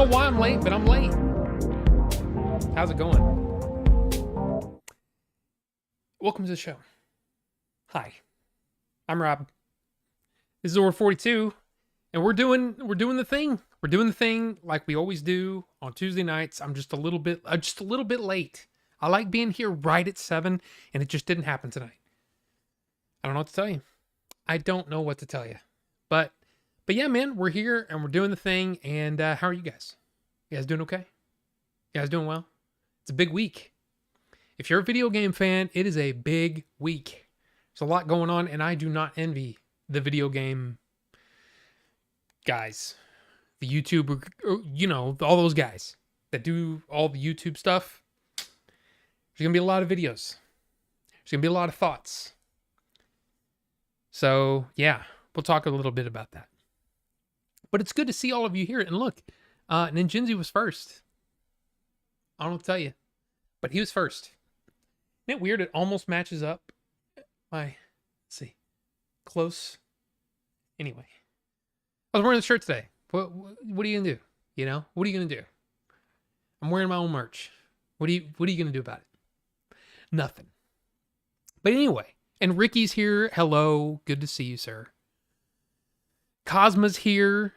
know why I'm late, but I'm late. How's it going? Welcome to the show. Hi, I'm Rob. This is Order 42, and we're doing the thing. We're doing the thing like we always do on Tuesday nights. I'm just a little bit late. I like being here right at 7, and it just didn't happen tonight. I don't know what to tell you. I don't know what to tell you, but yeah, man, we're here and we're doing the thing. And how are you guys? You guys doing okay? You guys doing well? It's a big week. If you're a video game fan, it is a big week. There's a lot going on, and I do not envy the video game guys, the YouTuber, all those guys that do all the YouTube stuff. There's going to be a lot of videos. There's going to be a lot of thoughts. So, yeah, we'll talk a little bit about that. But it's good to see all of you here. And look, Ninjinzi was first. I don't know what to tell you, but he was first. Isn't it weird? It almost matches up. Let's see. Close. Anyway. I was wearing the shirt today. What are you going to do? You know? What are you going to do? I'm wearing my own merch. What are you going to do about it? Nothing. But anyway. And Ricky's here. Hello. Good to see you, sir. Cosma's here.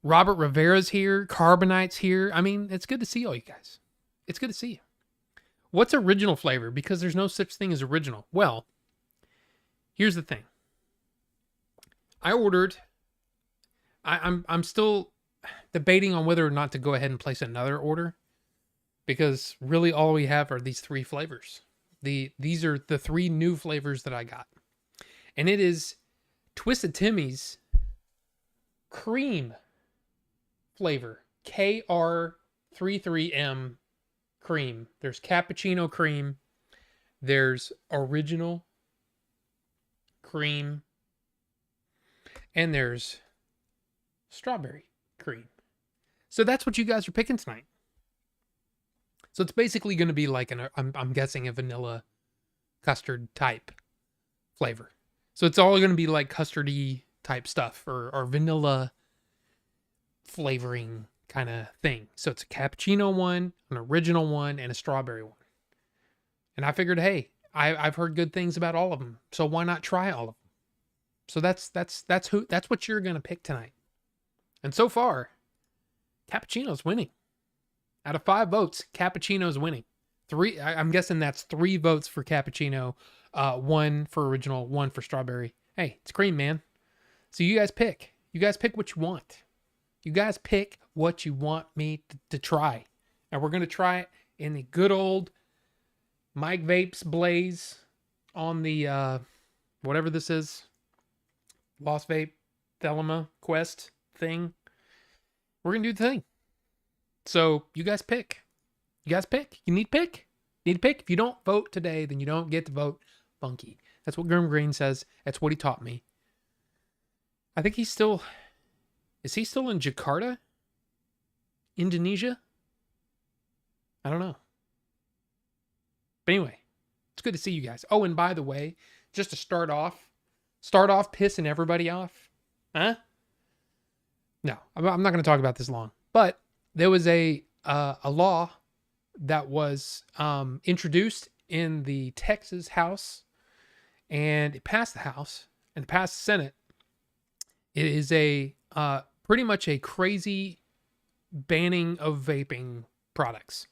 Robert Rivera's here. Carbonite's here. I mean, it's good to see all you guys. It's good to see you. What's original flavor? Because there's no such thing as original. Well, here's the thing. I'm still debating on whether or not to go ahead and place another order. Because really all we have are these 3 flavors. These are the 3 new flavors that I got. And it is Twisted Timmy's cream flavor. KR33M cream. There's cappuccino cream. There's original cream. And there's strawberry cream. So that's what you guys are picking tonight. So it's basically going to be like I'm guessing a vanilla custard type flavor. So it's all going to be like custardy type stuff or vanilla flavoring kind of thing. So it's a cappuccino one, an original one, and a strawberry one. And I figured, hey, I've heard good things about all of them, so why not try all of them? So that's what you're going to pick tonight. And so far, cappuccino's winning. Out of 5 votes, cappuccino's winning. 3, I'm guessing that's 3 votes for cappuccino, 1 for original, 1 for strawberry. Hey, it's cream, man. So you guys pick. You guys pick what you want. You guys pick what you want me to try. And we're going to try it in the good old Mike Vapes Blaze on the, whatever this is, Lost Vape Thelema Quest thing. We're going to do the thing. So you guys pick. You guys pick. You need to pick. You need to pick. If you don't vote today, then you don't get to vote funky. That's what Grim Green says. That's what he taught me. I think is he still in Jakarta? Indonesia? I don't know. But anyway, it's good to see you guys. Oh, and by the way, just to start off pissing everybody off. Huh? No, I'm not going to talk about this long. But there was a law that was introduced in the Texas House, and it passed the House and passed the Senate. It is pretty much a crazy banning of vaping products.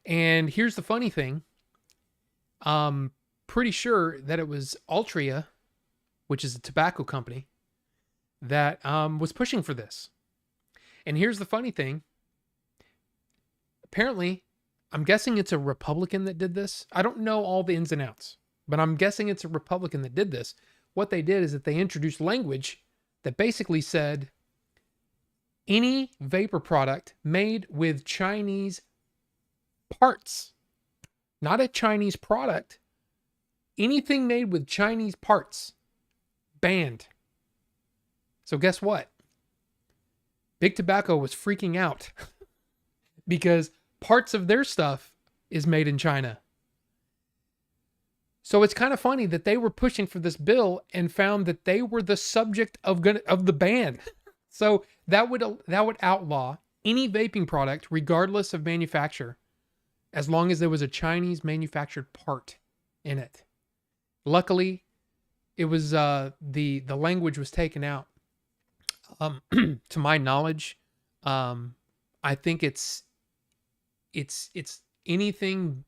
And here's the funny thing. Pretty sure that it was Altria, which is a tobacco company, that was pushing for this. And here's the funny thing. Apparently, I'm guessing it's a Republican that did this. I don't know all the ins and outs, but I'm guessing it's a Republican that did this. What they did is that they introduced language that basically said any vapor product made with Chinese parts, not a Chinese product, anything made with Chinese parts, banned. So guess what? Big Tobacco was freaking out because parts of their stuff is made in China. So it's kind of funny that they were pushing for this bill and found that they were the subject of the ban. So that would outlaw Any vaping product, regardless of manufacturer, as long as there was a Chinese manufactured part in it. Luckily, it was the language was taken out. To my knowledge, I think it's anything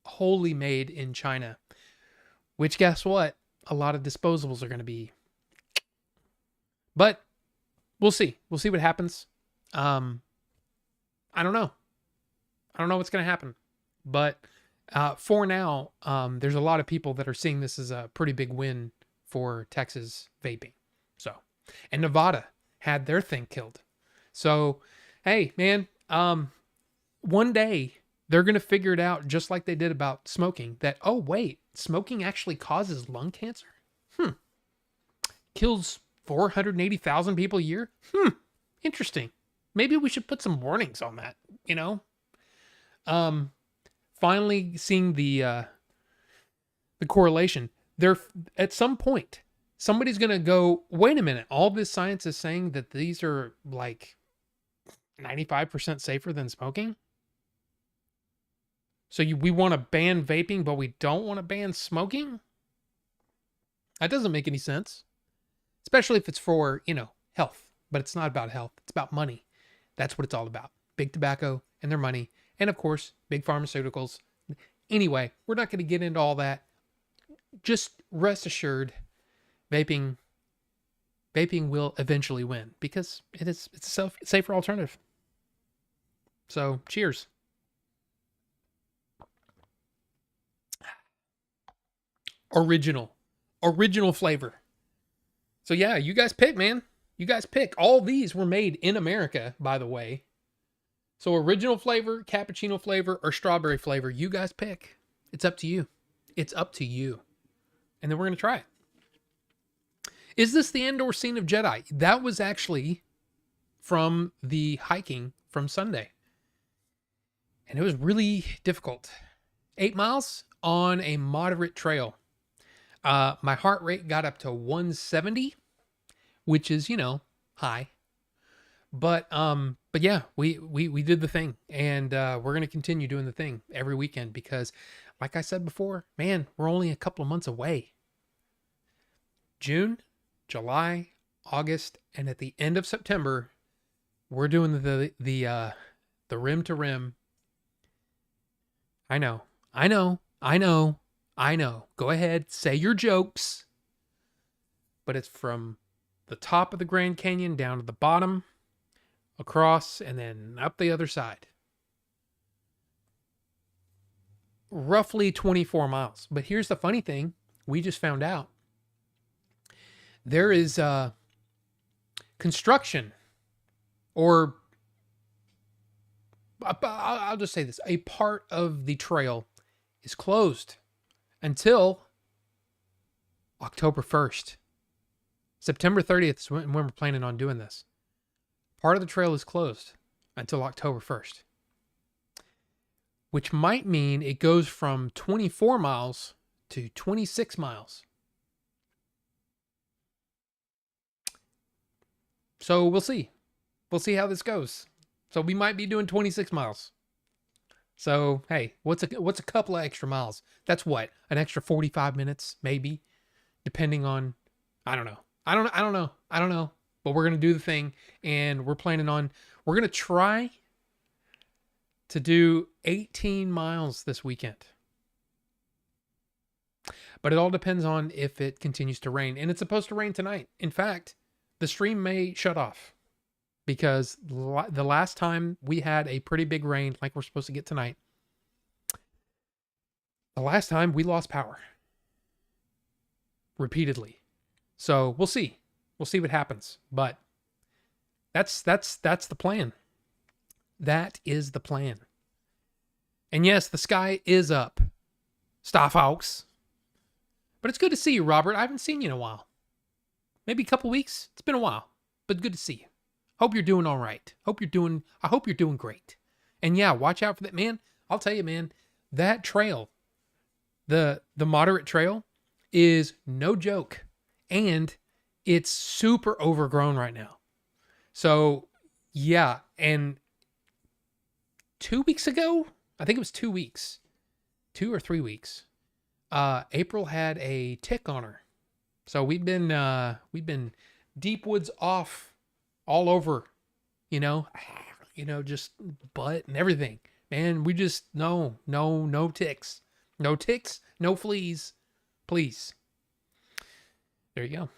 wholly made in China. Which, guess what? A lot of disposables are going to be. But we'll see. We'll see what happens. I don't know. I don't know what's going to happen. But for now, there's a lot of people that are seeing this as a pretty big win for Texas vaping. So, and Nevada had their thing killed. So, hey, man, one day they're going to figure it out just like they did about smoking, that, oh, wait, smoking actually causes lung cancer? Kills 480,000 people a year? Interesting. Maybe we should put some warnings on that, you know? Finally seeing the correlation. There, at some point, somebody's going to go, wait a minute, all this science is saying that these are like 95% safer than smoking? So we want to ban vaping, but we don't want to ban smoking? That doesn't make any sense. Especially if it's for, health. But it's not about health. It's about money. That's what it's all about. Big tobacco and their money. And of course, big pharmaceuticals. Anyway, we're not going to get into all that. Just rest assured, vaping will eventually win because it's a safer alternative. So, cheers. Original flavor. So yeah, you guys pick, man. You guys pick. All these were made in America, by the way. So original flavor, cappuccino flavor, or strawberry flavor, you guys pick. It's up to you. It's up to you. And then we're going to try it. Is this the Andor scene of Jedi? That was actually from the hiking from Sunday. And it was really difficult. 8 miles on a moderate trail. My heart rate got up to 170, which is, high. But yeah, we did the thing, and we're going to continue doing the thing every weekend because, like I said before, man, we're only a couple of months away. June, July, August, and at the end of September, we're doing the rim to rim. I know. Go ahead, say your jokes. But it's from the top of the Grand Canyon down to the bottom, across, and then up the other side. Roughly 24 miles. But here's the funny thing. We just found out. There is construction, or I'll just say this. A part of the trail is closed until October 1st. September 30th is when we're planning on doing this. Part of the trail is closed until October 1st. Which might mean it goes from 24 miles to 26 miles. So we'll see. We'll see how this goes. So we might be doing 26 miles. So, hey, what's a couple of extra miles? That's what? An extra 45 minutes, maybe, depending on, I don't know. But we're going to do the thing, and we're going to try to do 18 miles this weekend. But it all depends on if it continues to rain, and it's supposed to rain tonight. In fact, the stream may shut off because the last time we had a pretty big rain like we're supposed to get tonight, the last time we lost power repeatedly. So we'll see. We'll see what happens. But that's the plan. That is the plan. And yes, the sky is up. Starhawks. But it's good to see you, Robert. I haven't seen you in a while. Maybe a couple weeks. It's been a while, but good to see you. Hope you're doing all right. I hope you're doing great. And yeah, watch out for that, man. I'll tell you, man, that trail, the moderate trail, is no joke. And it's super overgrown right now. So yeah, and 2 weeks ago. I think it was 2 weeks, 2 or 3 weeks. April had a tick on her, so we've been deep woods off all over, you know, just butt and everything. Man, we just no ticks, no fleas, please. There you go.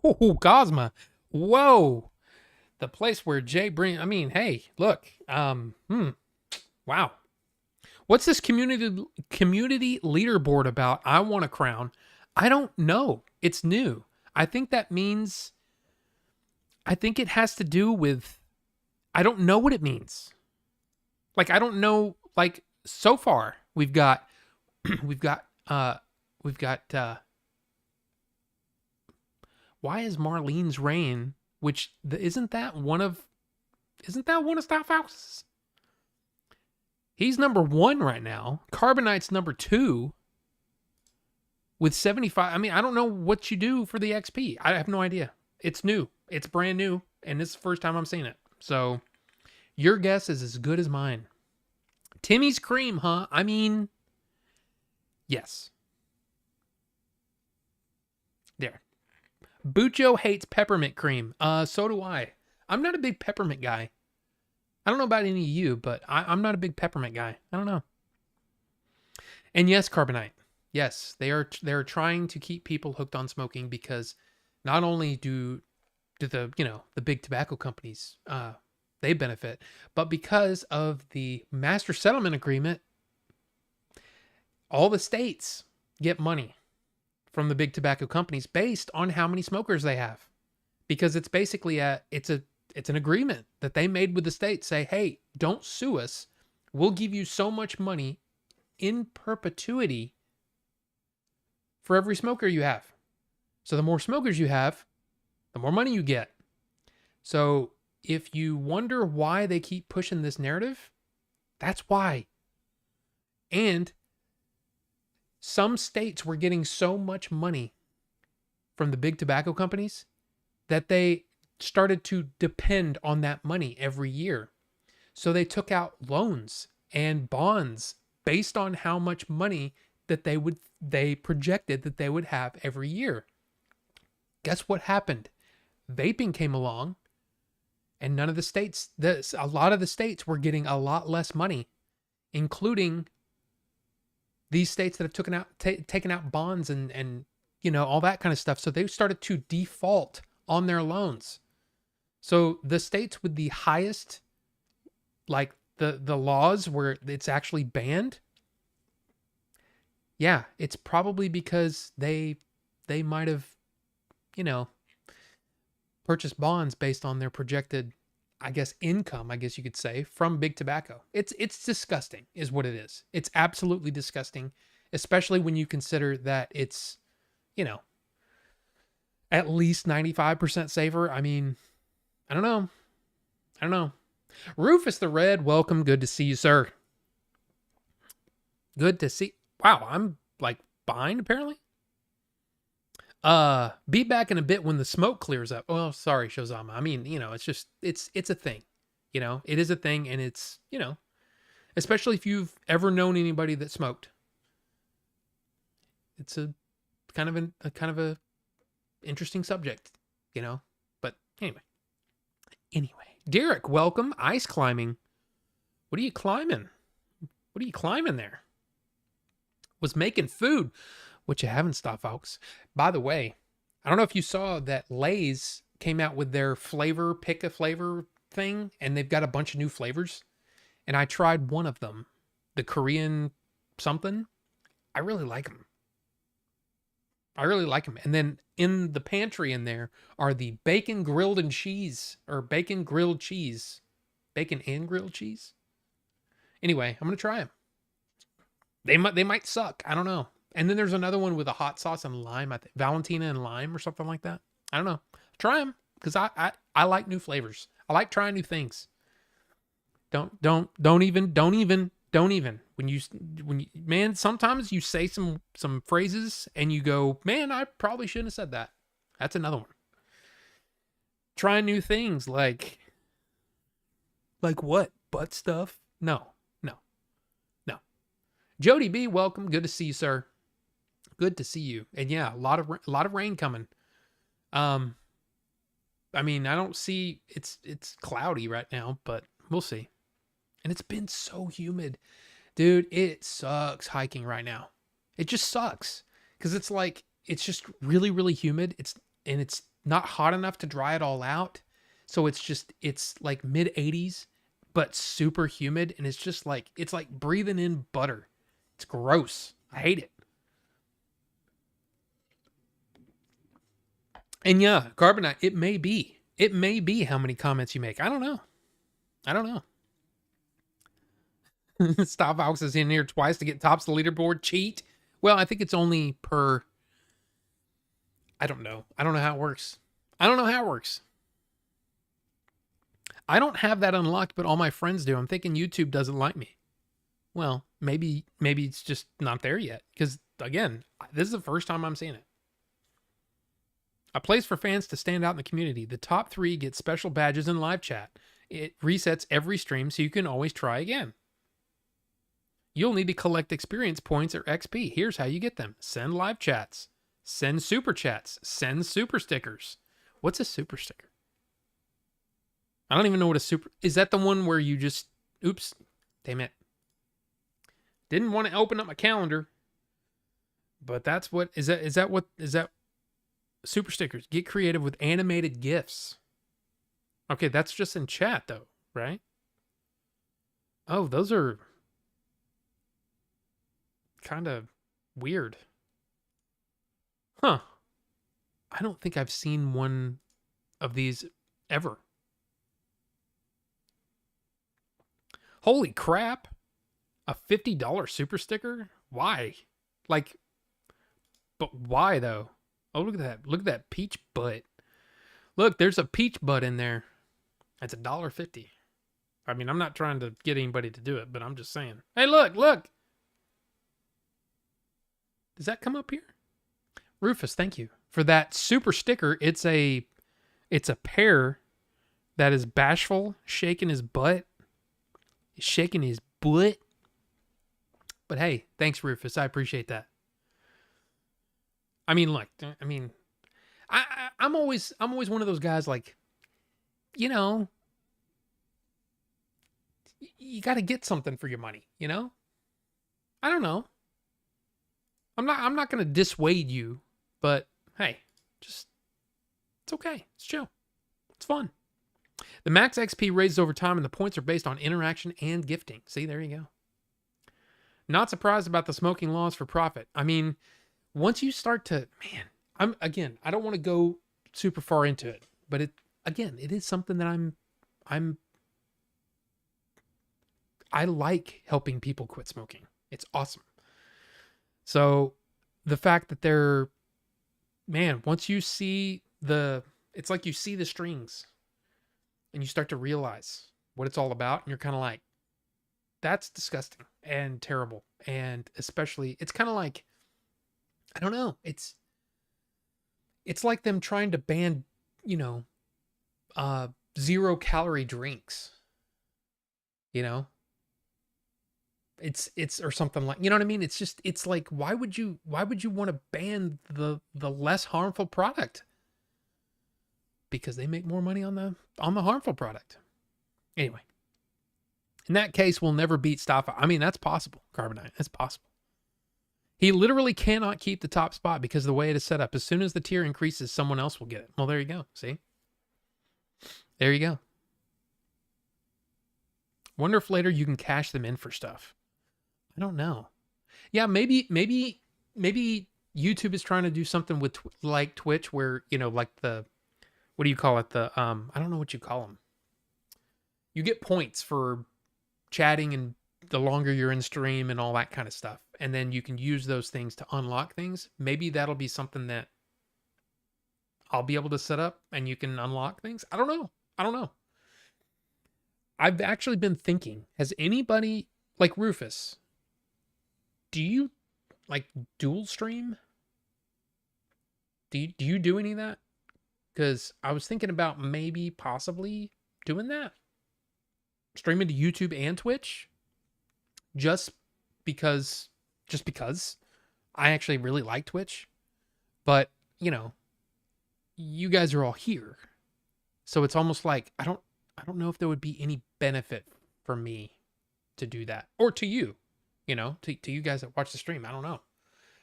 Oh, Cosma. Whoa. The place where Jay bring. I mean, hey, look. Wow. What's this community leaderboard about? I want a crown. I don't know. It's new. I think that means. I think it has to do with. I don't know what it means. Like, I don't know. Like, so far we've got why is Marlene's Reign, which isn't that one of Star Fox's? He's number 1 right now. Carbonite's number 2 with 75. I mean, I don't know what you do for the XP. I have no idea. It's new. It's brand new, and this is the first time I'm seeing it. So your guess is as good as mine. Timmy's cream, huh? I mean, yes. There. Bucho hates peppermint cream. So do I. I'm not a big peppermint guy. I don't know about any of you, but I'm not a big peppermint guy. I don't know. And yes, Carbonite. Yes, they're trying to keep people hooked on smoking because not only do the big tobacco companies they benefit, but because of the master settlement agreement, all the states get money from the big tobacco companies based on how many smokers they have, because it's basically it's an agreement that they made with the state. Say, hey, don't sue us. We'll give you so much money in perpetuity for every smoker you have. So the more smokers you have, the more money you get. So if you wonder why they keep pushing this narrative, that's why. And some states were getting so much money from the big tobacco companies that they started to depend on that money every year. So they took out loans and bonds based on how much money that they projected that they would have every year. Guess what happened? Vaping came along, and none of the states, a lot of the states were getting a lot less money, including these states that have taken out bonds and all that kind of stuff. So they started to default on their loans. So the states with the highest, like the laws where it's actually banned, yeah, it's probably because they might have, purchased bonds based on their projected, I guess, income, I guess you could say, from big tobacco. It's disgusting is what it is. It's absolutely disgusting, especially when you consider that it's, at least 95% safer. I mean, I don't know. Rufus the Red, welcome. Good to see you, sir. Good to see. Wow, I'm like behind apparently. Be back in a bit when the smoke clears up. Well, sorry, Shozama. I mean, it's just, it's a thing, it is a thing. And it's, especially if you've ever known anybody that smoked, it's a kind of a interesting subject, but anyway, Derek, welcome. Ice climbing. What are you climbing? There? Was making food. Which you haven't stopped, folks. By the way, I don't know if you saw that Lay's came out with their pick a flavor thing, and they've got a bunch of new flavors. And I tried one of them, the Korean something. I really like them. And then in the pantry in there are the bacon grilled cheese. Bacon and grilled cheese. Anyway, I'm going to try them. They might suck. I don't know. And then there's another one with a hot sauce and lime. I think Valentina and lime or something like that. I don't know. Try them because I like new flavors. I like trying new things. Don't even. When you man, sometimes you say some phrases and you go, man, I probably shouldn't have said that. That's another one. Trying new things like Like what? Butt stuff? No, no, no. Jody B, welcome. Good to see you, sir. Good to see you. And yeah, a lot of rain coming. I mean, I don't see it's cloudy right now, but we'll see. And it's been so humid. Dude, it sucks hiking right now. It just sucks cuz it's like it's just really really humid. It's not hot enough to dry it all out. So it's like mid 80s but super humid, and it's like breathing in butter. It's gross. I hate it. And yeah, Carbonite, it may be. It may be how many comments you make. I don't know. I don't know. Stop Alex is in here twice to get tops of the leaderboard. Cheat. Well, I think it's only per. I don't know. I don't know how it works. I don't know how it works. I don't have that unlocked, but all my friends do. I'm thinking YouTube doesn't like me. Well, maybe it's just not there yet. Because again, this is the first time I'm seeing it. A place for fans to stand out in the community. The top 3 get special badges in live chat. It resets every stream so you can always try again. You'll need to collect experience points or XP. Here's how you get them. Send live chats. Send super chats. Send super stickers. What's a super sticker? I don't even know what a super... Is that the one where you just... Oops. Damn it. Didn't want to open up my calendar. But that's what... Is that... Super stickers. Get creative with animated GIFs. Okay, that's just in chat though, right? Oh, those are kind of weird. Huh. I don't think I've seen one of these ever. Holy crap. A $50 super sticker? Why? Like, but why though? Oh, look at that. Look at that peach butt. Look, there's a peach butt in there. That's $1.50. I mean, I'm not trying to get anybody to do it, but I'm just saying. Hey, look. Does that come up here? Rufus, thank you for that super sticker. It's a pear that is bashful, shaking his butt. He's shaking his butt. But hey, thanks, Rufus. I appreciate that. I mean, look. I mean, I'm always one of those guys. Like, you know, you got to get something for your money. You know, I don't know. I'm not going to dissuade you, but hey, just it's okay. It's chill. It's fun. The max XP raises over time, and the points are based on interaction and gifting. See, there you go. Not surprised about the smoking laws for profit. I mean, once you start to, man, I don't want to go super far into it, but it is something that I like helping people quit smoking. It's awesome. So the fact that they're, man, once you see it's like you see the strings and you start to realize what it's all about, and you're kind of like, that's disgusting and terrible. And especially, it's kind of like, I don't know. It's like them trying to ban, 0-calorie drinks. It's or something like, you know what I mean? It's just, it's like, why would you want to ban the less harmful product? Because they make more money on the harmful product. Anyway, in that case, we'll never beat Staffa. I mean, that's possible, Carbonite. That's possible. He literally cannot keep the top spot because of the way it is set up. As soon as the tier increases, someone else will get it. Well, there you go. See? There you go. Wonder if later you can cash them in for stuff. I don't know. Yeah, maybe YouTube is trying to do something with like Twitch where, like the, what do you call it? I don't know what you call them. You get points for chatting and the longer you're in stream and all that kind of stuff. And then you can use those things to unlock things. Maybe that'll be something that I'll be able to set up and you can unlock things. I don't know. I've actually been thinking, has anybody, like Rufus, do you like dual stream? Do you do any of that? Because I was thinking about maybe possibly doing that. streaming to YouTube and Twitch just because I actually really like Twitch, but you know, you guys are all here. So it's almost like I don't know if there would be any benefit for me to do that, or to you, to you guys that watch the stream. I don't know.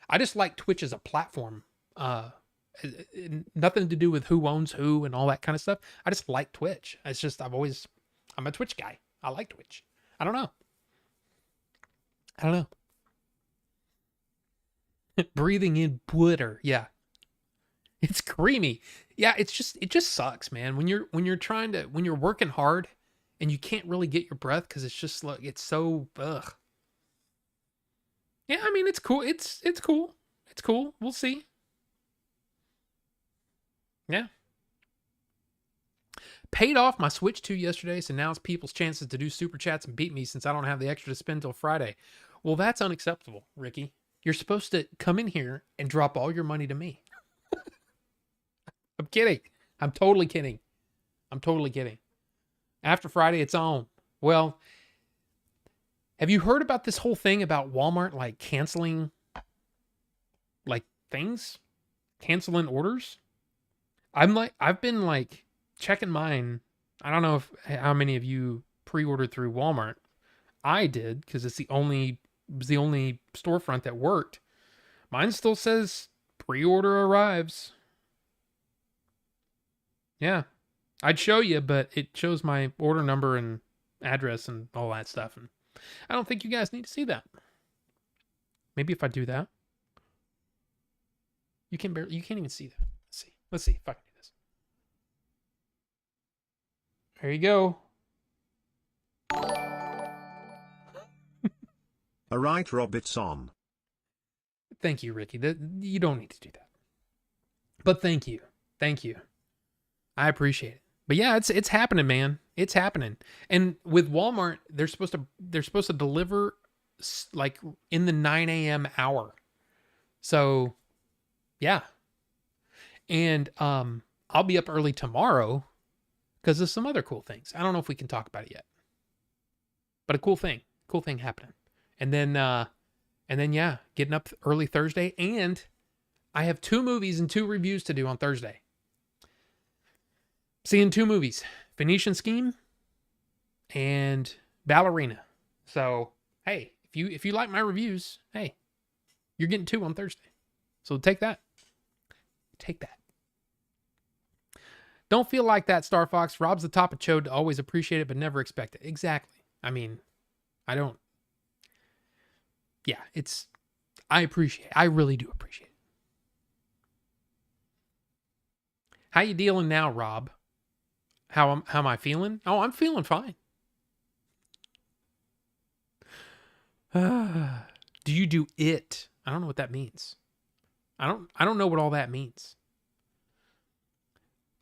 I just like Twitch as a platform. Nothing to do with who owns who and all that kind of stuff. I just like Twitch. It's just I'm a Twitch guy. I like Twitch. I don't know. Breathing in butter. Yeah. It's creamy. Yeah, it just sucks, man. When you're working hard and you can't really get your breath because it's just like it's so ugh. Yeah, I mean it's cool. It's cool. It's cool. We'll see. Yeah. Paid off my Switch 2 yesterday, so now it's people's chances to do super chats and beat me since I don't have the extra to spend till Friday. Well, that's unacceptable, Ricky. You're supposed to come in here and drop all your money to me. I'm kidding. I'm totally kidding. After Friday, it's on. Well, have you heard about this whole thing about Walmart like canceling like things? Canceling orders? I've been like checking mine. I don't know how many of you pre-ordered through Walmart. I did because it was the only storefront that worked. Mine still says pre-order arrives. Yeah. I'd show you, but it shows my order number and address and all that stuff. And I don't think you guys need to see that. Maybe if I do that. You can't even see that. Let's see if I can do this. There you go. All right, Rob, it's on. Thank you, Ricky. You don't need to do that. But thank you. I appreciate it. But yeah, it's happening, man. It's happening. And with Walmart, they're supposed to deliver like in the 9 a.m. hour. So, yeah. And I'll be up early tomorrow because of some other cool things. I don't know if we can talk about it yet. But a cool thing happening. And then yeah, getting up early Thursday, and I have 2 movies and 2 reviews to do on Thursday. Seeing 2 movies, Phoenician Scheme and Ballerina. So, hey, if you like my reviews, hey, you're getting 2 on Thursday. So take that. Don't feel like that, Star Fox. Rob's the top of chode to always appreciate it, but never expect it. Exactly. I mean, I don't. Yeah, I appreciate it. I really do appreciate it. How you dealing now, Rob? How am I feeling? Oh, I'm feeling fine. Do you do it? I don't know what that means. I don't know what all that means.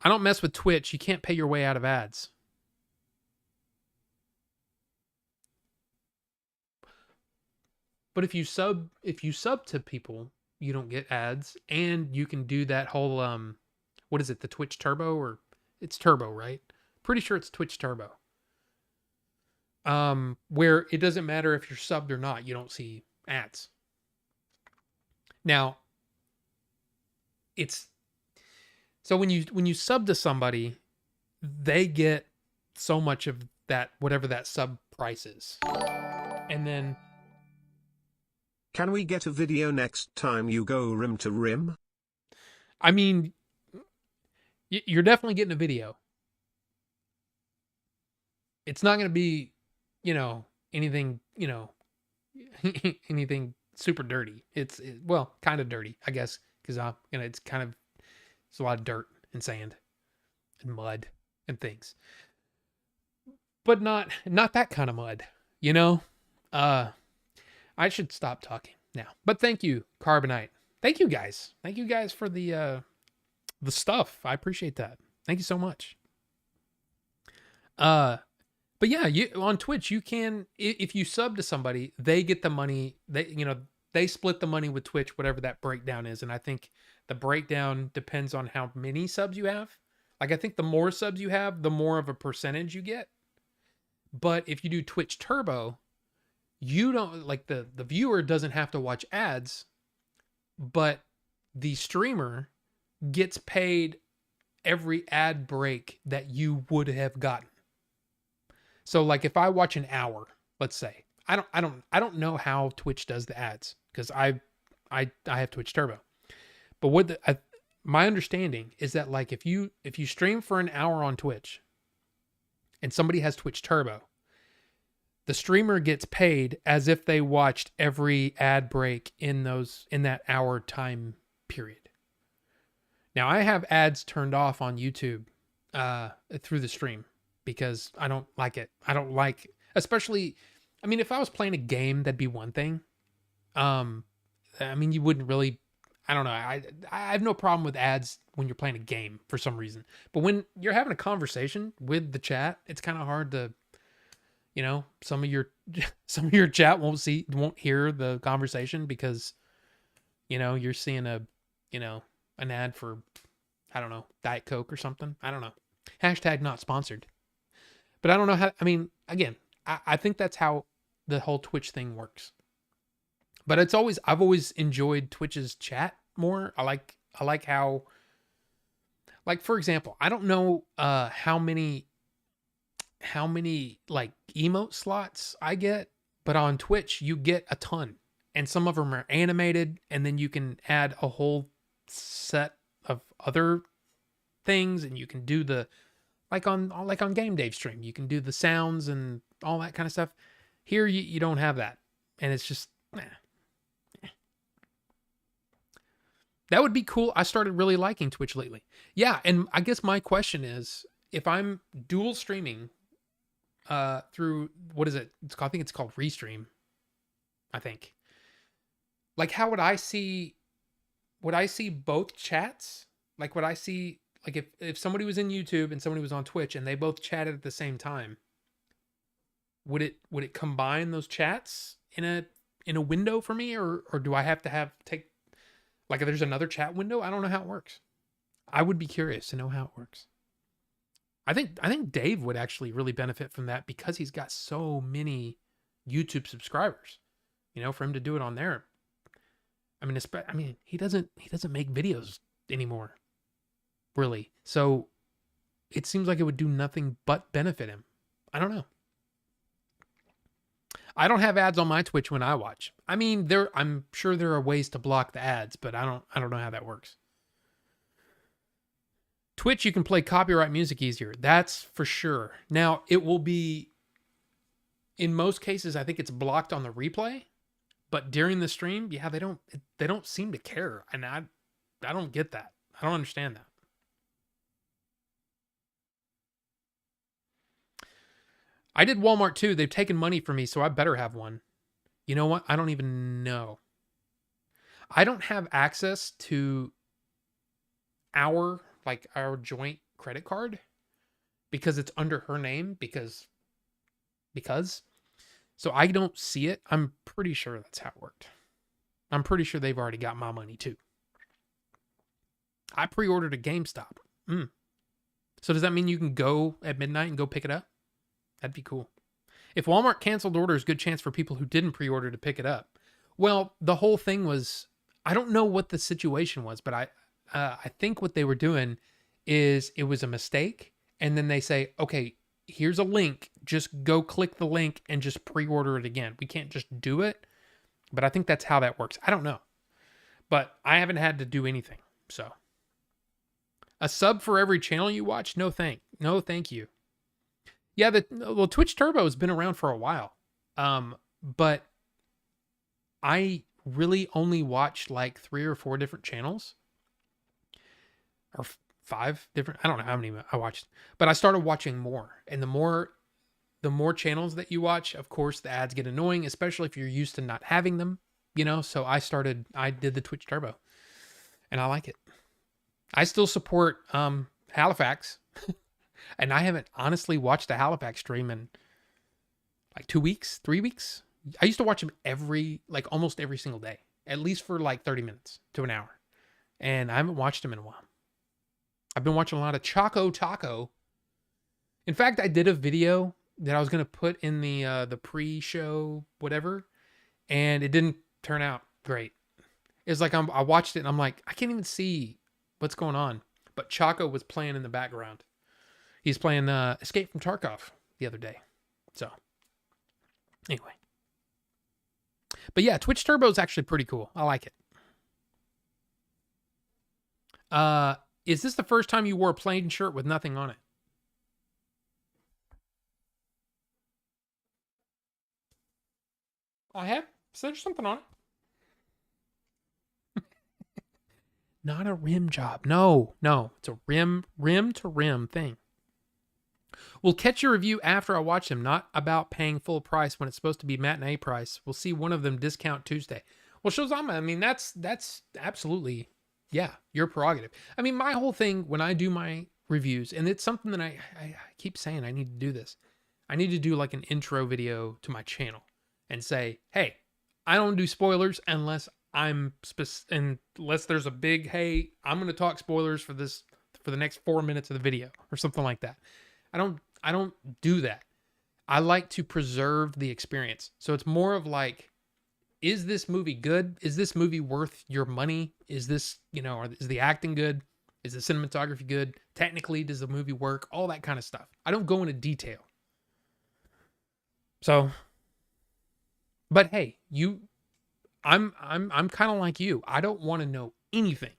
I don't mess with Twitch. You can't pay your way out of ads. But if you sub to people, you don't get ads, and you can do that whole what is it? The Twitch Turbo, or it's Turbo, right? Pretty sure it's Twitch Turbo. Where it doesn't matter if you're subbed or not, you don't see ads. Now, it's so when you sub to somebody, they get so much of that, whatever that sub price is. And then, can we get a video next time you go rim to rim? I mean, you're definitely getting a video. It's not going to be, anything, anything super dirty. It's well, kind of dirty, I guess, because it's a lot of dirt and sand and mud and things, but not that kind of mud, I should stop talking now. But thank you, Carbonite. Thank you guys for the stuff. I appreciate that. Thank you so much. But yeah, on Twitch, you can, if you sub to somebody, they get the money. They split the money with Twitch, whatever that breakdown is. And I think the breakdown depends on how many subs you have. Like, I think the more subs you have, the more of a percentage you get. But if you do Twitch Turbo, you don't like the viewer doesn't have to watch ads, but the streamer gets paid every ad break that you would have gotten. So like if I watch an hour, let's say, I don't know how Twitch does the ads because I have Twitch Turbo. But my understanding is that like if you stream for an hour on Twitch and somebody has Twitch Turbo, the streamer gets paid as if they watched every ad break in that hour time period. Now I have ads turned off on YouTube through the stream because I don't like it. I don't like, especially, I mean, if I was playing a game, that'd be one thing. I mean, you wouldn't really, I don't know. I have no problem with ads when you're playing a game for some reason. But when you're having a conversation with the chat, it's kind of hard to, you know, some of your chat won't hear the conversation because, you know, you're seeing an ad for, I don't know, Diet Coke or something. I don't know. Hashtag not sponsored. But I don't know how, I mean, again, I think that's how the whole Twitch thing works. But I've always enjoyed Twitch's chat more. I like how, like, for example, I don't know how many like emote slots I get, but on Twitch you get a ton. And some of them are animated, and then you can add a whole set of other things, and you can do the like on Game Dave stream, you can do the sounds and all that kind of stuff. Here you don't have that, and it's just that would be cool. I started really liking Twitch lately. Yeah, and I guess my question is, if I'm dual streaming through, what is it? I think it's called Restream. I think. Like, how would I see both chats? Like, would I see, like, if somebody was in YouTube and somebody was on Twitch and they both chatted at the same time, would it combine those chats in a window for me, or do I have to take, like, if there's another chat window? I don't know how it works. I would be curious to know how it works. I think Dave would actually really benefit from that because he's got so many YouTube subscribers. You know, for him to do it on there. I mean, he doesn't make videos anymore, really. So it seems like it would do nothing but benefit him. I don't know. I don't have ads on my Twitch when I watch. I mean, I'm sure there are ways to block the ads, but I don't know how that works. Twitch, you can play copyright music easier. That's for sure. Now, it will be, in most cases, I think it's blocked on the replay, but during the stream, yeah, they don't seem to care. And I don't get that. I don't understand that. I did Walmart too. They've taken money from me, so I better have one. You know what? I don't even know. I don't have access to our joint credit card because it's under her name because so I don't see it. I'm pretty sure that's how it worked. I'm pretty sure they've already got my money too. I pre-ordered a GameStop. So does that mean you can go at midnight and go pick it up? That'd be cool. If Walmart canceled orders, good chance for people who didn't pre-order to pick it up. Well, the whole thing was, I don't know what the situation was, but I think what they were doing is it was a mistake. And then they say, okay, here's a link. Just go click the link and just pre-order it again. We can't just do it. But I think that's how that works. I don't know. But I haven't had to do anything. So a sub for every channel you watch? No, thank you. Yeah, Twitch Turbo has been around for a while. But I really only watched like 3 or 4 different channels. Or 5 different, I don't know how many I watched, but I started watching more. And the more channels that you watch, of course, the ads get annoying, especially if you're used to not having them, you know? So I did the Twitch Turbo and I like it. I still support Halifax and I haven't honestly watched a Halifax stream in like 2 weeks, 3 weeks. I used to watch him almost every single day, at least for like 30 minutes to an hour. And I haven't watched him in a while. I've been watching a lot of Choco Taco. In fact, I did a video that I was gonna put in the pre-show whatever, and it didn't turn out great. It's like I watched it and I'm like, I can't even see what's going on. But Chaco was playing in the background. He's playing Escape from Tarkov the other day. So anyway. But yeah, Twitch Turbo is actually pretty cool. I like it. Is this the first time you wore a plain shirt with nothing on it? I have. So there's something on it. Not a rim job. No. It's a rim to rim thing. We'll catch your review after I watch them, not about paying full price when it's supposed to be matinee price. We'll see one of them discount Tuesday. Well, Shozama, I mean, that's absolutely, yeah, your prerogative. I mean, my whole thing when I do my reviews, and it's something that I keep saying I need to do this. I need to do like an intro video to my channel and say, hey, I don't do spoilers unless unless there's a big, hey, I'm going to talk spoilers for the next 4 minutes of the video or something like that. I don't do that. I like to preserve the experience. So it's more of like, is this movie good? Is this movie worth your money? Is this, is the acting good? Is the cinematography good? Technically, does the movie work? All that kind of stuff. I don't go into detail. So, but hey, I'm kind of like you. I don't want to know anything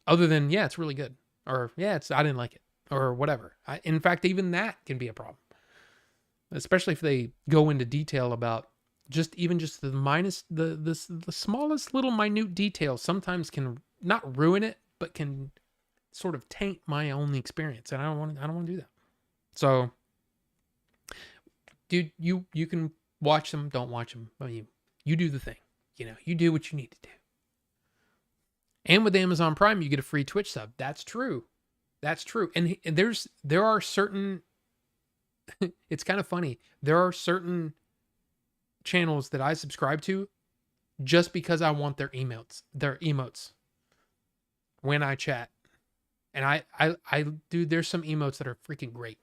other than, yeah, it's really good. Or yeah, I didn't like it. Or whatever. In fact, even that can be a problem. Especially if they go into detail about just the smallest little minute details sometimes can not ruin it, but can sort of taint my own experience. And I don't want to do that. So, dude, you can watch them, don't watch them. I mean, you do the thing. You do what you need to do. And with Amazon Prime, you get a free Twitch sub. That's true. That's true. And there are certain, it's kind of funny. There are certain channels that I subscribe to just because I want their emotes when I chat. And I do, there's some emotes that are freaking great.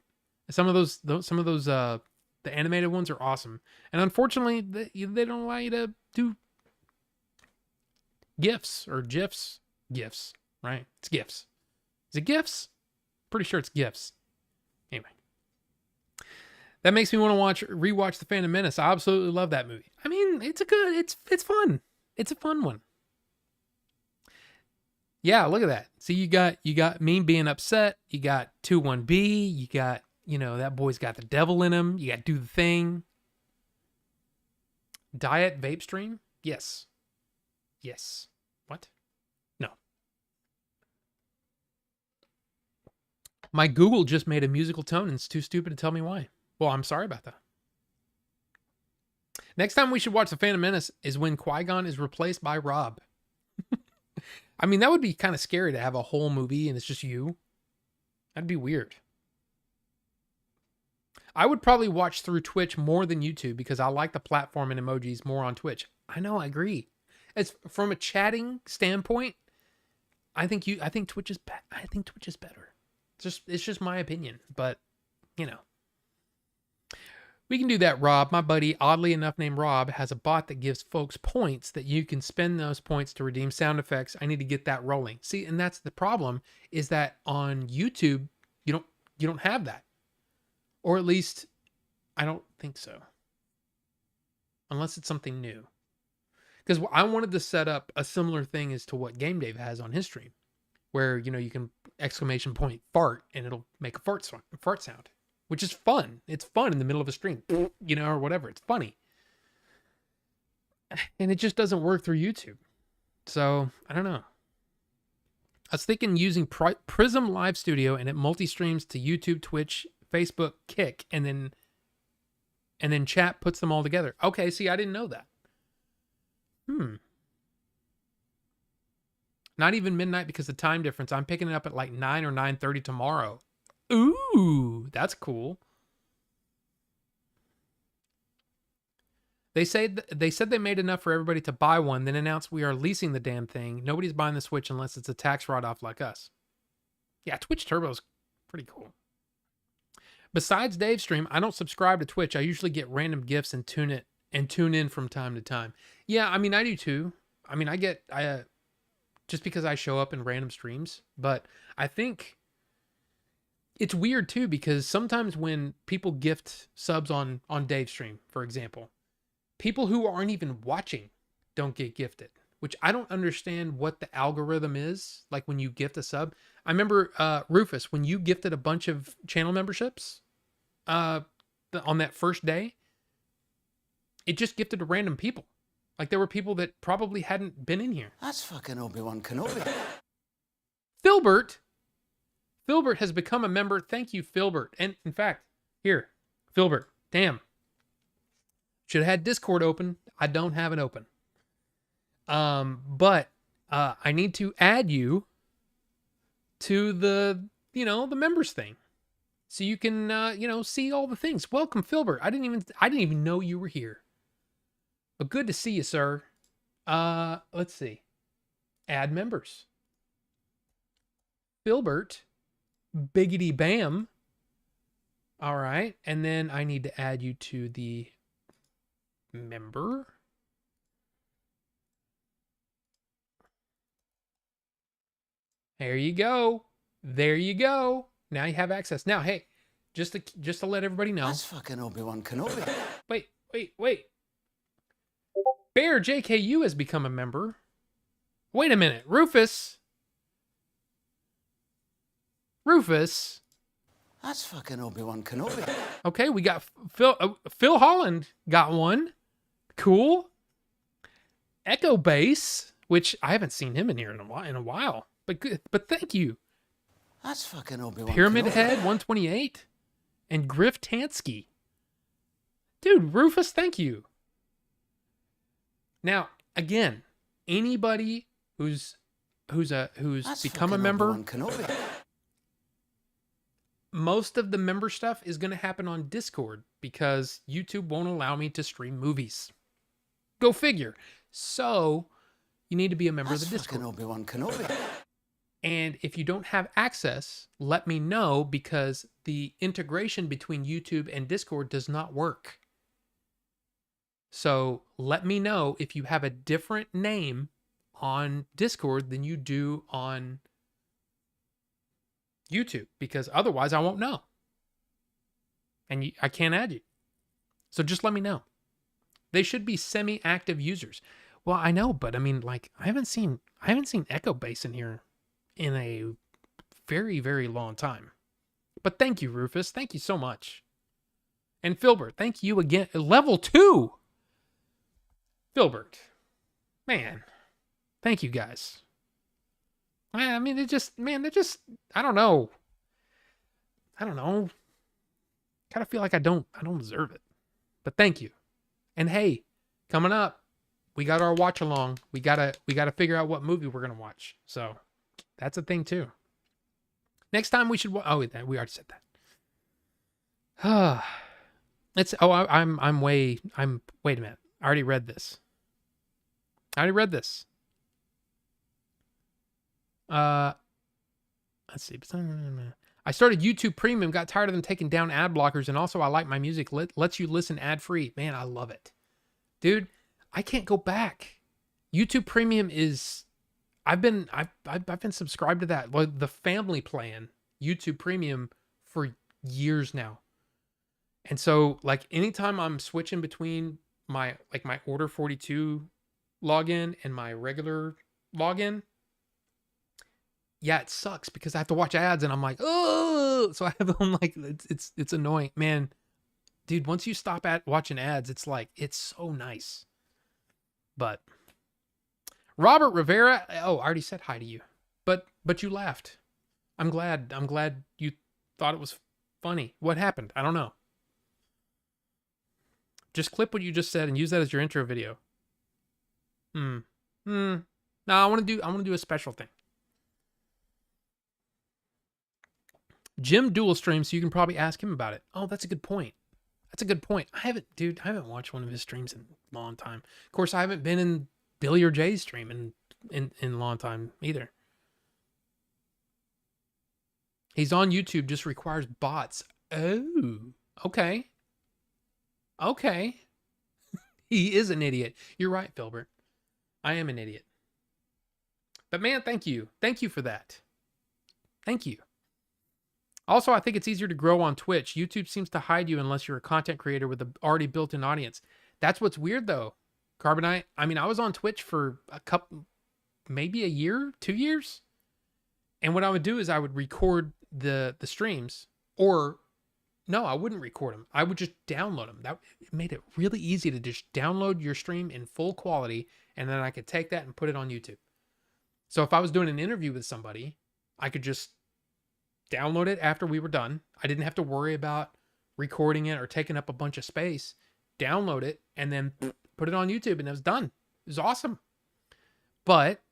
Some of those, the animated ones are awesome. And unfortunately, they don't allow you to do GIFs or GIFs, right? It's GIFs. Is it GIFs? Pretty sure it's GIFs. Anyway. That makes me want to rewatch The Phantom Menace. I absolutely love that movie. I mean, it's fun. It's a fun one. Yeah, look at that. See, you got me being upset. You got 21B. You got, that boy's got the devil in him. You got Do the Thing. Diet vape stream? Yes. What? No. My Google just made a musical tone and it's too stupid to tell me why. Well, I'm sorry about that. Next time we should watch The Phantom Menace is when Qui-Gon is replaced by Rob. I mean, that would be kind of scary to have a whole movie and it's just you. That'd be weird. I would probably watch through Twitch more than YouTube because I like the platform and emojis more on Twitch. I know, I agree. As from a chatting standpoint, I think Twitch is better. It's just my opinion, but we can do that. Rob, my buddy, oddly enough named Rob, has a bot that gives folks points that you can spend those points to redeem sound effects. I need to get that rolling. See, and that's the problem, is that on YouTube you don't have that, or at least I don't think so, unless it's something new. Because I wanted to set up a similar thing as to what Game Dave has on his stream, where you can exclamation point fart and it'll make a fart sound, which is fun. It's fun in the middle of a stream, or whatever. It's funny, and it just doesn't work through YouTube. So I don't know. I was thinking using Prism Live Studio and it multi-streams to YouTube, Twitch, Facebook, Kick, and then chat puts them all together. Okay, see, I didn't know that. Not even midnight because of the time difference. I'm picking it up at like 9 or 9:30 tomorrow. Ooh, that's cool. They said they made enough for everybody to buy one, then announced we are leasing the damn thing. Nobody's buying the Switch unless it's a tax write-off like us. Yeah, Twitch Turbo's pretty cool. Besides Dave's stream, I don't subscribe to Twitch. I usually get random gifts and tune in from time to time. Yeah, I mean, I do too. I mean, I just because I show up in random streams, but I think it's weird too because sometimes when people gift subs on Dave's stream, for example, people who aren't even watching don't get gifted, which I don't understand what the algorithm is like when you gift a sub. I remember Rufus, when you gifted a bunch of channel memberships on that first day, it just gifted to random people. Like there were people that probably hadn't been in here. That's fucking Obi-Wan Kenobi. Filbert has become a member. Thank you, Filbert. And in fact, here, Filbert, damn. Should have had Discord open. I don't have it open. But I need to add you to the members thing. So you can, see all the things. Welcome, Filbert. I didn't even know you were here. But good to see you, sir. Let's see. Add members. Filbert. Biggity bam. All right. And then I need to add you to the member. There you go. There you go. Now you have access. Now, hey, just to let everybody know. That's fucking Obi-Wan Kenobi. Wait. Bear JKU has become a member. Wait a minute. Rufus. That's fucking Obi-Wan Kenobi. Okay, we got Phil Holland got one. Cool. Echo Bass, which I haven't seen him in here in a while. But good. But thank you. That's fucking Obi-Wan Pyramid Kenobi. Head 128 and Griff Tansky. Dude, Rufus, thank you. Now, again, anybody who's That's become a fucking member, Obi-Wan Kenobi. most of the member stuff is going to happen on Discord because YouTube won't allow me to stream movies. Go figure. So, you need to be a member of the Discord. That's fucking Obi-Wan Kenobi. And if you don't have access, let me know because the integration between YouTube and Discord does not work. So let me know if you have a different name on Discord than you do on YouTube, because otherwise I won't know. And I can't add you. So just let me know. They should be semi-active users. Well, I know, but I mean, like, I haven't seen Echo Bass in here in a very, very long time. But thank you, Rufus. Thank you so much. And Filbert, thank you again. Level 2. Filbert. Man. Thank you, guys. I mean, they're just, I don't know. Kind of feel like I don't deserve it. But thank you. And hey, coming up, we got our watch along. We gotta figure out what movie we're gonna watch. So that's a thing too. Next time we should. We already said that. Wait a minute. I already read this. Let's see. I started YouTube Premium, got tired of them taking down ad blockers, and also I like my music lets you listen ad free. Man, I love it, dude. I can't go back. YouTube Premium is. I've been subscribed to that, like the family plan, YouTube Premium, for years now. And so, like, anytime I'm switching between my Order 42 login and my regular login, yeah, it sucks because I have to watch ads and I'm like, oh, so I have them like, it's annoying, man. Dude, once you stop watching ads, it's like, it's so nice. But Robert Rivera, I already said hi to you, but you laughed. I'm glad you thought it was funny. What happened? I don't know. Just clip what you just said and use that as your intro video. No, I want to do a special thing. Jim dual streams, so you can probably ask him about it. Oh, that's a good point. I haven't watched one of his streams in a long time. Of course, I haven't been in Billy or Jay's stream in a long time either. He's on YouTube, just requires bots. Oh, okay. Okay. He is an idiot. You're right, Filbert. I am an idiot. But man, thank you. Thank you for that. Thank you. Also, I think it's easier to grow on Twitch. YouTube seems to hide you unless you're a content creator with an already built-in audience. That's what's weird though, Carbonite. I mean, I was on Twitch for a couple, maybe a year, 2 years. And what I would do is I would record the streams, or no, I wouldn't record them. I would just download them. That it made it really easy to just download your stream in full quality, and then I could take that and put it on YouTube. So if I was doing an interview with somebody, I could just download it after we were done. I didn't have to worry about recording it or taking up a bunch of space. Download it and then put it on YouTube, and it was done. It was awesome. But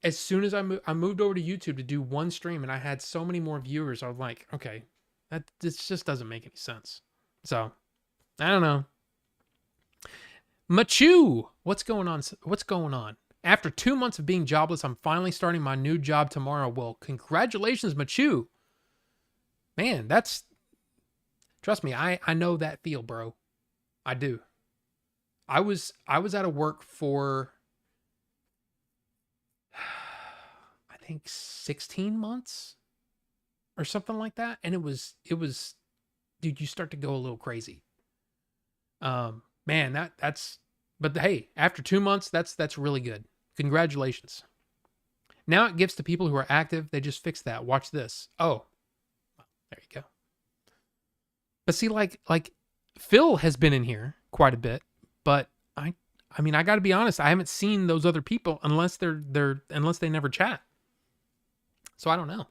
as soon as I moved over to YouTube to do one stream, and I had so many more viewers, I was like, okay, this just doesn't make any sense. So I don't know. Machu, what's going on? What's going on? After 2 months of being jobless, I'm finally starting my new job tomorrow. Well, congratulations, Machu. Man, trust me, I know that feel, bro. I do. I was out of work for I think 16 months or something like that, and it was dude, you start to go a little crazy. Man, that's but hey, after 2 months, that's really good. Congratulations. Now it gives to people who are active. They just fixed that. Watch this. Oh, there you go. But see, like Phil has been in here quite a bit, but I mean, I got to be honest. I haven't seen those other people unless unless they never chat. So I don't know.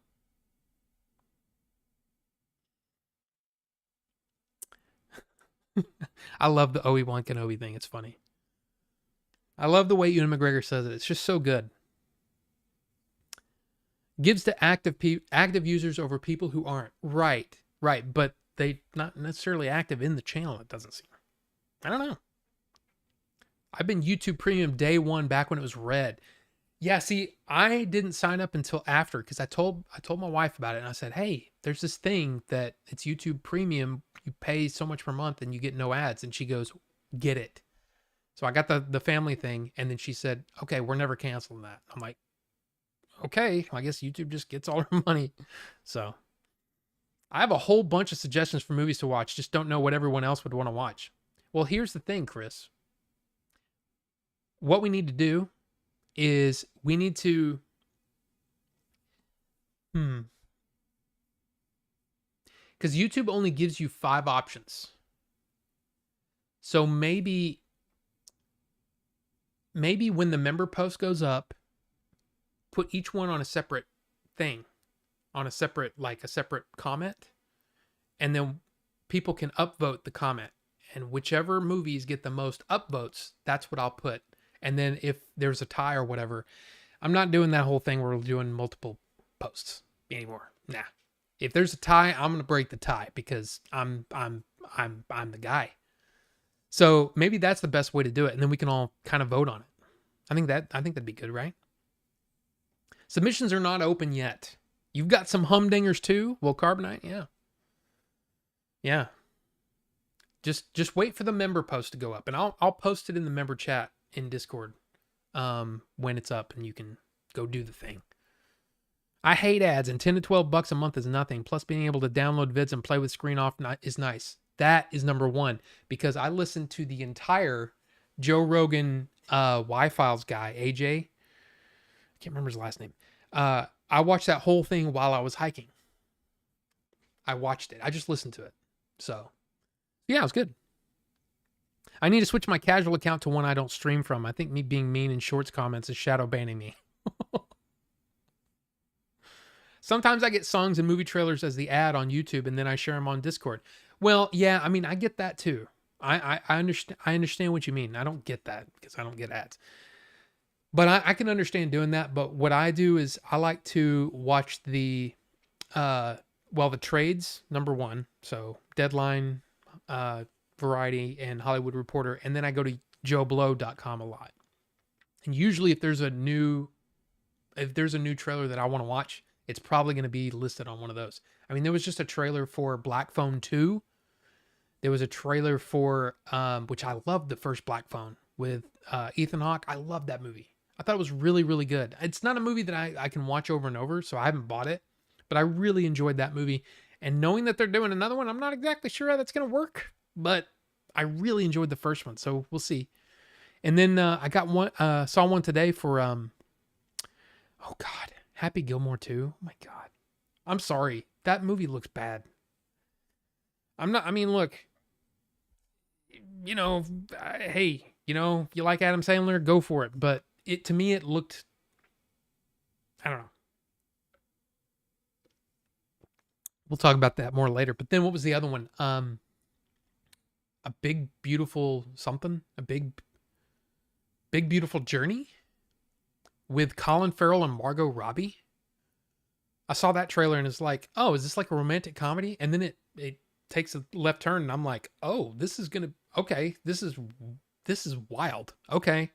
I love the Obi-Wan Kenobi thing. It's funny. I love the way Ewan McGregor says it. It's just so good. Gives to active users over people who aren't. Right. But they not necessarily active in the channel, it doesn't seem. I don't know. I've been YouTube Premium day one, back when it was red. Yeah, see, I didn't sign up until after, because I told my wife about it, and I said, hey, there's this thing that it's YouTube Premium. You pay so much per month and you get no ads. And she goes, get it. So I got the family thing, and then she said, okay, we're never canceling that. I'm like, okay, I guess YouTube just gets all her money. So I have a whole bunch of suggestions for movies to watch, just don't know what everyone else would want to watch. Well, here's the thing, Chris. What we need to do is we need to because YouTube only gives you 5 options. So maybe when the member post goes up, put each one on a separate thing, on a separate comment, and then people can upvote the comment, and whichever movies get the most upvotes, that's what I'll put. And then if there's a tie or whatever, I'm not doing that whole thing where we're doing multiple posts anymore. Nah. If there's a tie, I'm gonna break the tie, because I'm the guy. So maybe that's the best way to do it, and then we can all kind of vote on it. I think that'd be good, right? Submissions are not open yet. You've got some humdingers too? Well, Carbonite, yeah. Just wait for the member post to go up, and I'll post it in the member chat in Discord when it's up, and you can go do the thing. I hate ads, and $10 to $12 a month is nothing. Plus, being able to download vids and play with screen off is nice. That is number one, because I listened to the entire Joe Rogan Y-Files guy, AJ. I can't remember his last name. I watched that whole thing while I was hiking. I watched it. I just listened to it. So, yeah, it was good. I need to switch my casual account to one I don't stream from. I think me being mean in shorts comments is shadow banning me. Sometimes I get songs and movie trailers as the ad on YouTube, and then I share them on Discord. Well, yeah, I mean, I get that too. I understand what you mean. I don't get that because I don't get ads. But I can understand doing that. But what I do is I like to watch the trades, number one. So Deadline, Variety, and Hollywood Reporter. And then I go to joeblow.com a lot. And usually if there's a new trailer that I want to watch, it's probably going to be listed on one of those. I mean, there was just a trailer for Black Phone 2. There was a trailer for, which I loved, the first Black Phone with Ethan Hawke. I loved that movie. I thought it was really, really good. It's not a movie that I can watch over and over, so I haven't bought it. But I really enjoyed that movie. And knowing that they're doing another one, I'm not exactly sure how that's going to work. But I really enjoyed the first one, so we'll see. And then I got one, saw one today for, oh God, Happy Gilmore 2. Oh my God. I'm sorry. That movie looks bad. Look, hey, if you like Adam Sandler, go for it. But to me, it looked, I don't know. We'll talk about that more later. But then what was the other one? A Big Beautiful Something? A Big Beautiful Journey? With Colin Farrell and Margot Robbie? I saw that trailer and it's like, oh, is this like a romantic comedy? And then it takes a left turn and I'm like, oh, this is wild. Okay.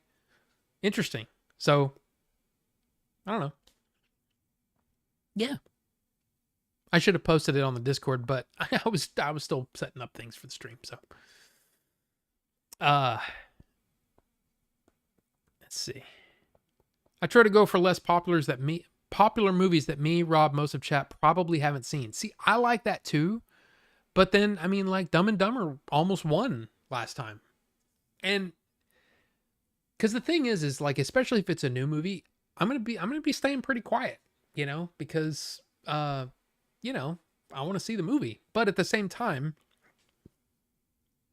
Interesting. So, I don't know. Yeah. I should have posted it on the Discord, but I was still setting up things for the stream. So, let's see. I try to go for less popular movies that me, Rob, most of chat probably haven't seen. See, I like that too, but then like Dumb and Dumber almost won last time, and because the thing is like, especially if it's a new movie, I'm gonna be staying pretty quiet, because I want to see the movie. But at the same time,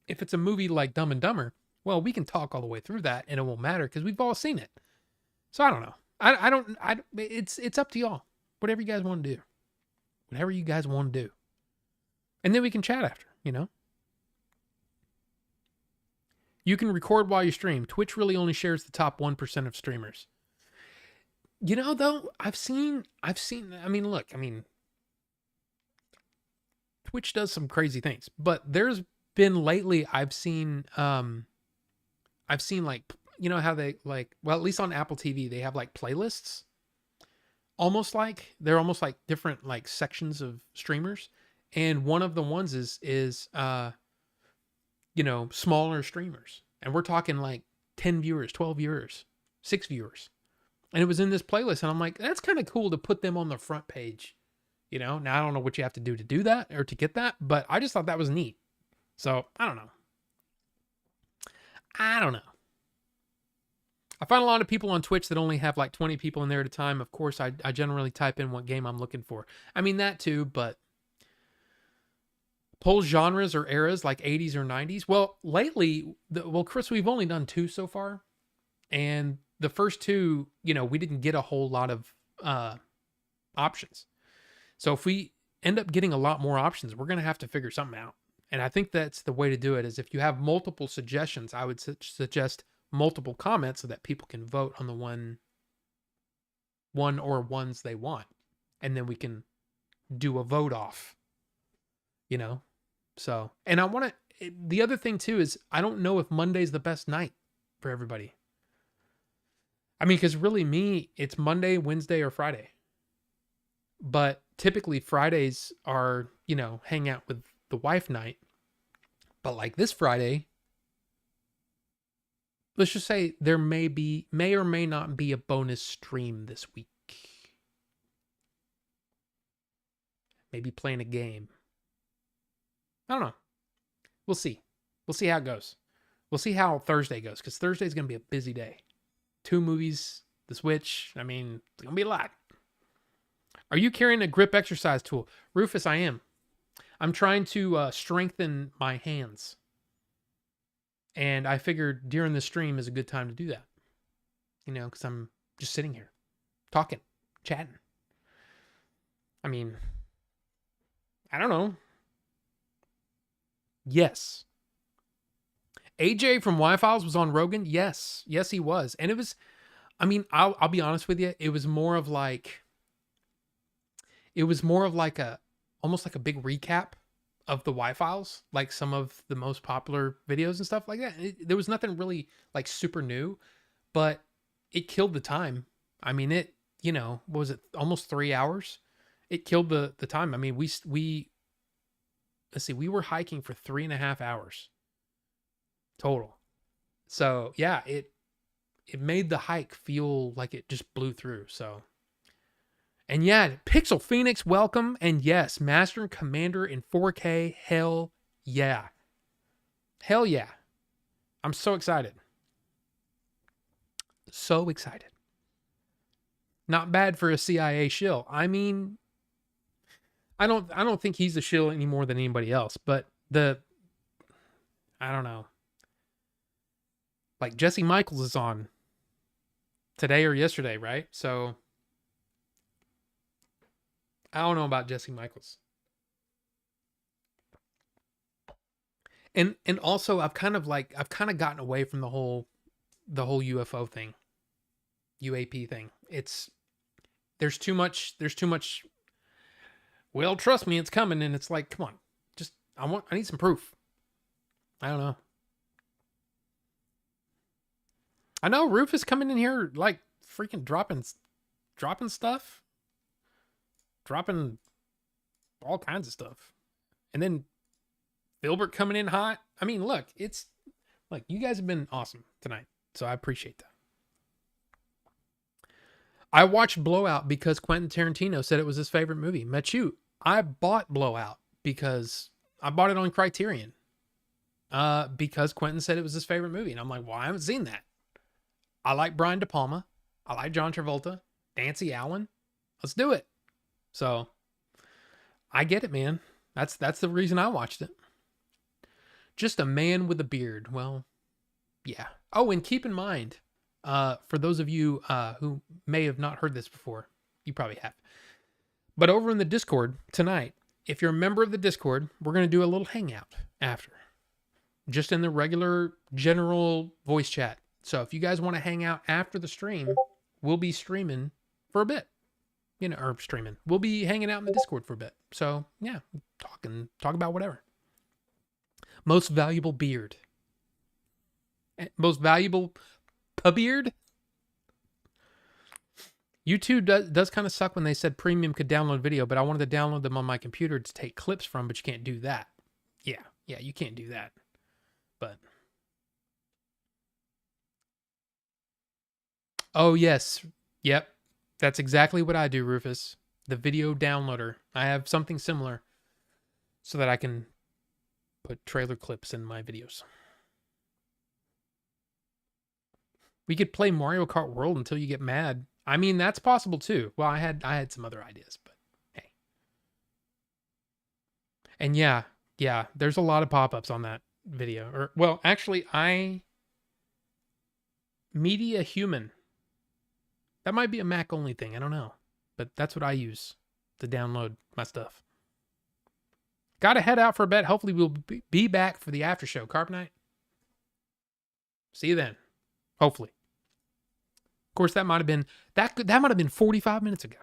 if it's a movie like Dumb and Dumber, well, we can talk all the way through that and it won't matter because we've all seen it. So I don't know. It's up to y'all. Whatever you guys want to do. Whatever you guys want to do. And then we can chat after, You can record while you stream. Twitch really only shares the top 1% of streamers. Though, I've seen, Twitch does some crazy things, but there's been lately I've seen like, how they like, well, at least on Apple TV, they have like playlists, they're almost like different like sections of streamers. And one of the ones is smaller streamers. And we're talking like 10 viewers, 12 viewers, 6 viewers. And it was in this playlist. And I'm like, that's kind of cool to put them on the front page. Now I don't know what you have to do that or to get that, but I just thought that was neat. So I don't know. I find a lot of people on Twitch that only have like 20 people in there at a time. Of course, I generally type in what game I'm looking for. That too, but pull genres or eras like 80s or 90s. Well, lately, Chris, we've only done 2 so far. And the first 2, we didn't get a whole lot of options. So if we end up getting a lot more options, we're going to have to figure something out. And I think that's the way to do it, is if you have multiple suggestions, I would suggest multiple comments so that people can vote on the one or ones they want. And then we can do a vote off, So, and the other thing too is I don't know if Monday's the best night for everybody. Because really it's Monday, Wednesday, or Friday. But typically Fridays are, hang out with the wife night. But like this Friday, let's just say there may or may not be a bonus stream this week. Maybe playing a game. I don't know. We'll see. We'll see how it goes. We'll see how Thursday goes, because Thursday's going to be a busy day. 2 movies, the Switch. It's going to be a lot. Are you carrying a grip exercise tool? Rufus, I am. I'm trying to strengthen my hands. And I figured during the stream is a good time to do that. Because I'm just sitting here, talking, chatting. I don't know. Yes. AJ from Y-Files was on Rogan. Yes, he was. And it was, I'll be honest with you. It was more of like almost like a big recap of the Y-Files, like some of the most popular videos and stuff like that. There was nothing really like super new, but it killed the time. What was it? Almost 3 hours. it killed the time. I mean, we let's see, we were hiking for 3.5 hours total. So yeah, it made the hike feel like it just blew through. So, and yeah, Pixel Phoenix, welcome. And yes, Master and Commander in 4K. Hell yeah. Hell yeah. I'm so excited. So excited. Not bad for a CIA shill. I mean, I don't think he's a shill any more than anybody else, but I don't know. Like Jesse Michaels is on today or yesterday, right? So I don't know about Jesse Michaels. And also I've kind of gotten away from the whole UFO thing. UAP thing. There's too much well, trust me, it's coming, and it's like, come on. Just I need some proof. I don't know. I know Rufus coming in here like freaking dropping stuff. Dropping all kinds of stuff. And then Filbert coming in hot. I mean, look, you guys have been awesome tonight. So I appreciate that. I watched Blowout because Quentin Tarantino said it was his favorite movie. Machu, I bought Blowout because I bought it on Criterion. Because Quentin said it was his favorite movie. And I'm like, well, I haven't seen that. I like Brian De Palma. I like John Travolta. Nancy Allen. Let's do it. So I get it, man. That's the reason I watched it. Just a man with a beard. Well, yeah. Oh, and keep in mind, for those of you who may have not heard this before, you probably have. But over in the Discord tonight, if you're a member of the Discord, we're going to do a little hangout after. Just in the regular general voice chat. So if you guys want to hang out after the stream, we'll be streaming for a bit. We'll be hanging out in the Discord for a bit. So yeah, talk about whatever. Most valuable beard. Most valuable beard. YouTube does kind of suck when they said premium could download video, but I wanted to download them on my computer to take clips from, but you can't do that. Yeah, you can't do that. But oh yes, yep. That's exactly what I do, Rufus. The video downloader. I have something similar so that I can put trailer clips in my videos. We could play Mario Kart World until you get mad. I mean, that's possible too. Well, I had some other ideas, but hey. And yeah, there's a lot of pop-ups on that video. Or well, actually, Media Human. That might be a Mac only thing. I don't know. But that's what I use to download my stuff. Got to head out for a bit. Hopefully we'll be back for the after show. Carbonite. See you then. Hopefully. Of course, that might have been 45 minutes ago.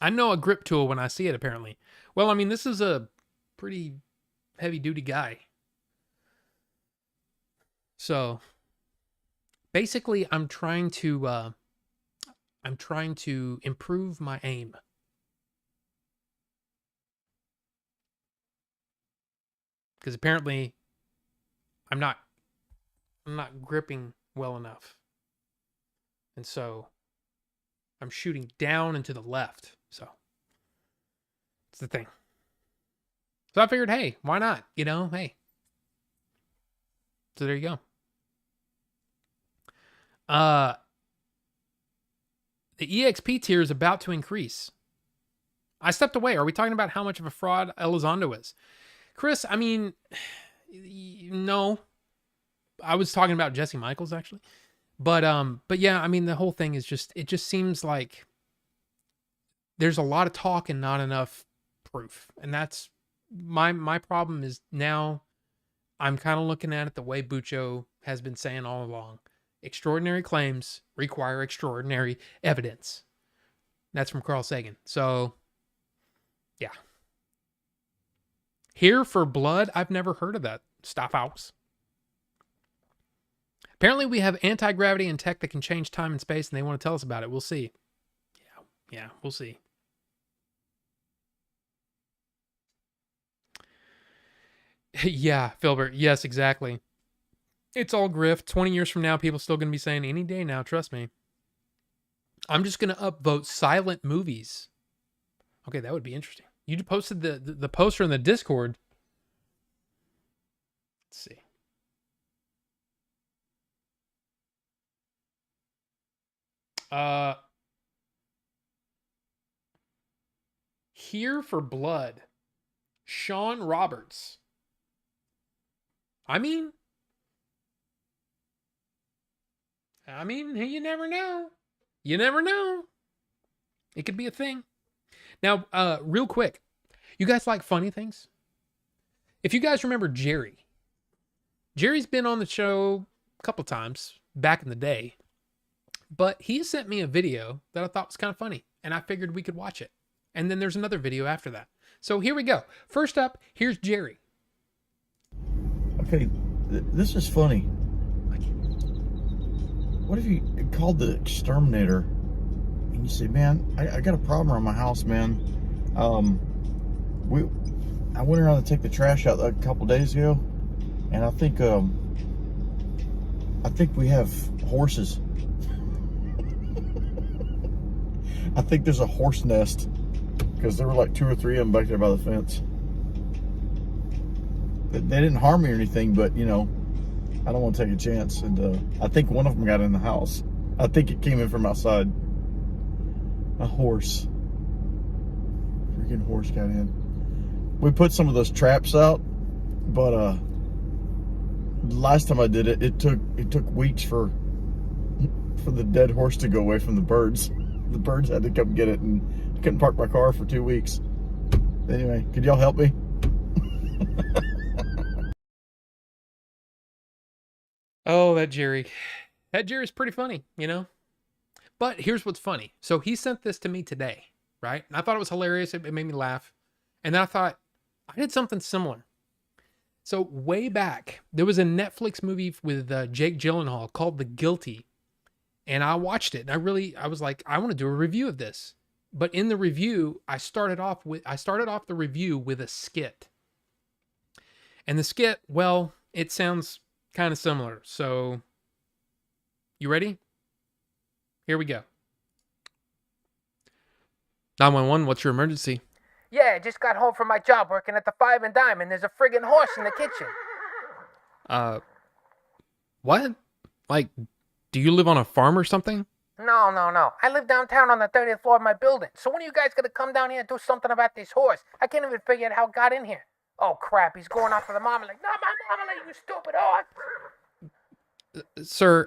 I know a grip tool when I see it, apparently. Well, I mean, this is a pretty heavy-duty guy. So basically, I'm trying to improve my aim. Because apparently I'm not gripping well enough. And so I'm shooting down and to the left. So it's the thing. So I figured, hey, why not? Hey. So there you go. The EXP tier is about to increase. I stepped away. Are we talking about how much of a fraud Elizondo is? Chris, I mean, no. I was talking about Jesse Michaels, actually. But yeah, I mean, the whole thing is it just seems like there's a lot of talk and not enough proof. And that's my problem is now I'm kind of looking at it the way Bucho has been saying all along. Extraordinary claims require extraordinary evidence. That's from Carl Sagan. So, yeah. Here for Blood, I've never heard of that stuff house. Apparently we have anti-gravity and tech that can change time and space, and they want to tell us about it. We'll see. Yeah, we'll see. Yeah, Filbert. Yes, exactly. It's all grift. 20 years from now, people still going to be saying any day now. Trust me. I'm just going to upvote silent movies. Okay, that would be interesting. You posted the poster in the Discord. Let's see. Here for Blood. Sean Roberts. I mean, you never know. You never know. It could be a thing. Now, real quick, you guys like funny things? If you guys remember Jerry's been on the show a couple times back in the day, but he sent me a video that I thought was kind of funny, and I figured we could watch it. And then there's another video after that. So here we go. First up, here's Jerry. Okay, this is funny. What if you called the exterminator and you say, man, I got a problem around my house, man. I went around to take the trash out a couple days ago, and I think we have horses. I think there's a horse nest, because there were like 2 or 3 of them back there by the fence. They didn't harm me or anything, but you know, I don't want to take a chance. And I think one of them got in the house. I think it came in from outside. A horse. Freaking horse got in. We put some of those traps out, but the last time I did it, it took weeks for the dead horse to go away from the birds. The birds had to come get it, and I couldn't park my car for 2 weeks. Anyway, could y'all help me? Oh, that Jerry. That Jerry's pretty funny, you know? But here's what's funny. So he sent this to me today, right? And I thought it was hilarious. It made me laugh. And then I thought, I did something similar. So way back, there was a Netflix movie with Jake Gyllenhaal called The Guilty. And I watched it. And I was like, I want to do a review of this. But in the review, I started off the review with a skit. And the skit, well, it sounds kind of similar. So, you ready? Here we go. 911, what's your emergency? Yeah, I just got home from my job working at the Five and Dime, and there's a friggin' horse in the kitchen. What? Like, do you live on a farm or something? No. I live downtown on the 30th floor of my building. So when are you guys gonna come down here and do something about this horse? I can't even figure out how it got in here. Oh, crap, he's going after the marmalade. Not my marmalade, you stupid horse! Sir,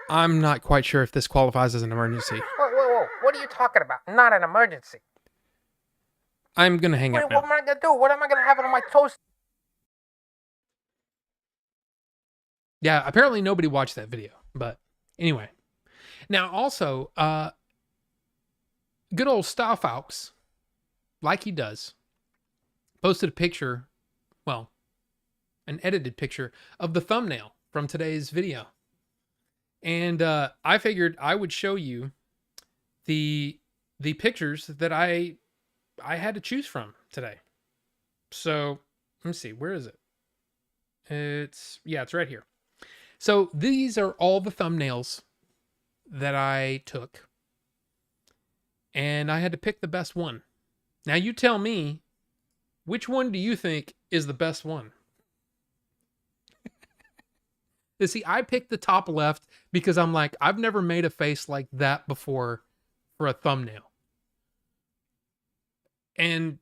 I'm not quite sure if this qualifies as an emergency. Whoa. What are you talking about? Not an emergency. I'm gonna hang up now. What am I gonna do? What am I gonna have it on my toast? Yeah, apparently nobody watched that video. But anyway. Now also, good old Stylefaux, like he does, posted a picture, well, an edited picture of the thumbnail from today's video. And I figured I would show you the pictures that I had to choose from today. So let me see, where is it? It's right here. So these are all the thumbnails that I took, and I had to pick the best one. Now you tell me, which one do you think is the best one? You see, I picked the top left because I'm like, I've never made a face like that before for a thumbnail. And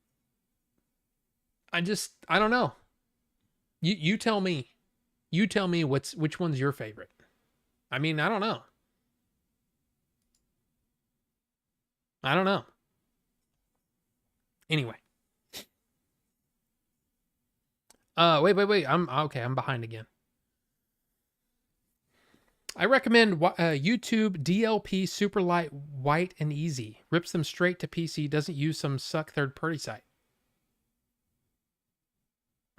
I don't know. You tell me. You tell me which one's your favorite. I mean, I don't know. Anyway. Wait. I'm behind again. I recommend YouTube DLP Super Light White and Easy. Rips them straight to PC. Doesn't use some suck third-party site.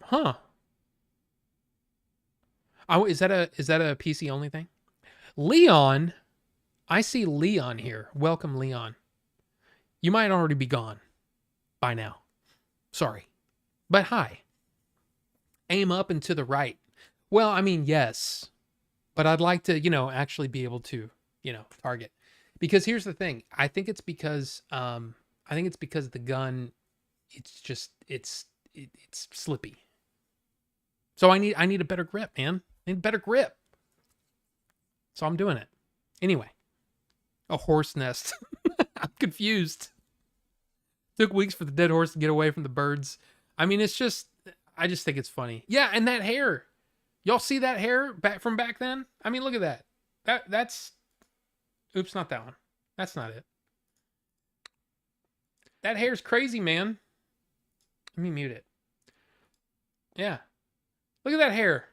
Huh. Oh, is that a PC only thing? Leon, I see Leon here. Welcome, Leon. You might already be gone by now. Sorry. But hi. Aim up and to the right. Well, I mean, yes. But I'd like to, actually be able to, target. Because here's the thing. I think it's because the gun, it's slippy. So I need a better grip, man. I need a better grip. So I'm doing it. Anyway. A horse nest. I'm confused. Took weeks for the dead horse to get away from the birds. I mean, I just think it's funny. Yeah, and that hair. Y'all see that hair from back then? I mean, look at that. That's oops, not that one. That's not it. That hair's crazy, man. Let me mute it. Yeah. Look at that hair.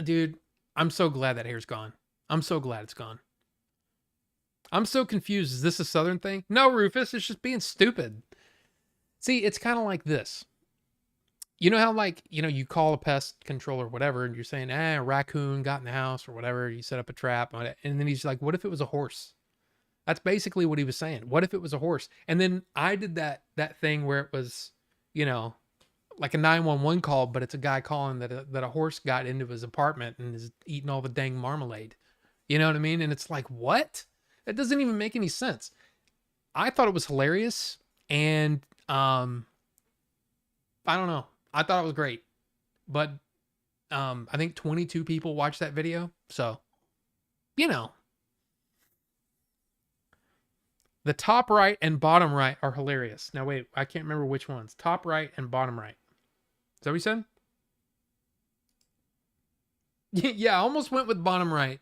Dude, I'm so glad that hair's gone. I'm so glad it's gone. I'm so confused. Is this a Southern thing? No, Rufus, it's just being stupid. See, it's kind of like this. You know how, you call a pest control or whatever, and you're saying, a raccoon got in the house or whatever. You set up a trap. And then he's like, what if it was a horse? That's basically what he was saying. What if it was a horse? And then I did that thing where it was, like a 911 call, but it's a guy calling that a horse got into his apartment and is eating all the dang marmalade. You know what I mean? And it's like, what? That doesn't even make any sense. I thought it was hilarious. And, I don't know. I thought it was great, but, I think 22 people watched that video. So, the top right and bottom right are hilarious. Now, wait, I can't remember which ones. Top right and bottom right. Is that what you said? Yeah, I almost went with bottom right.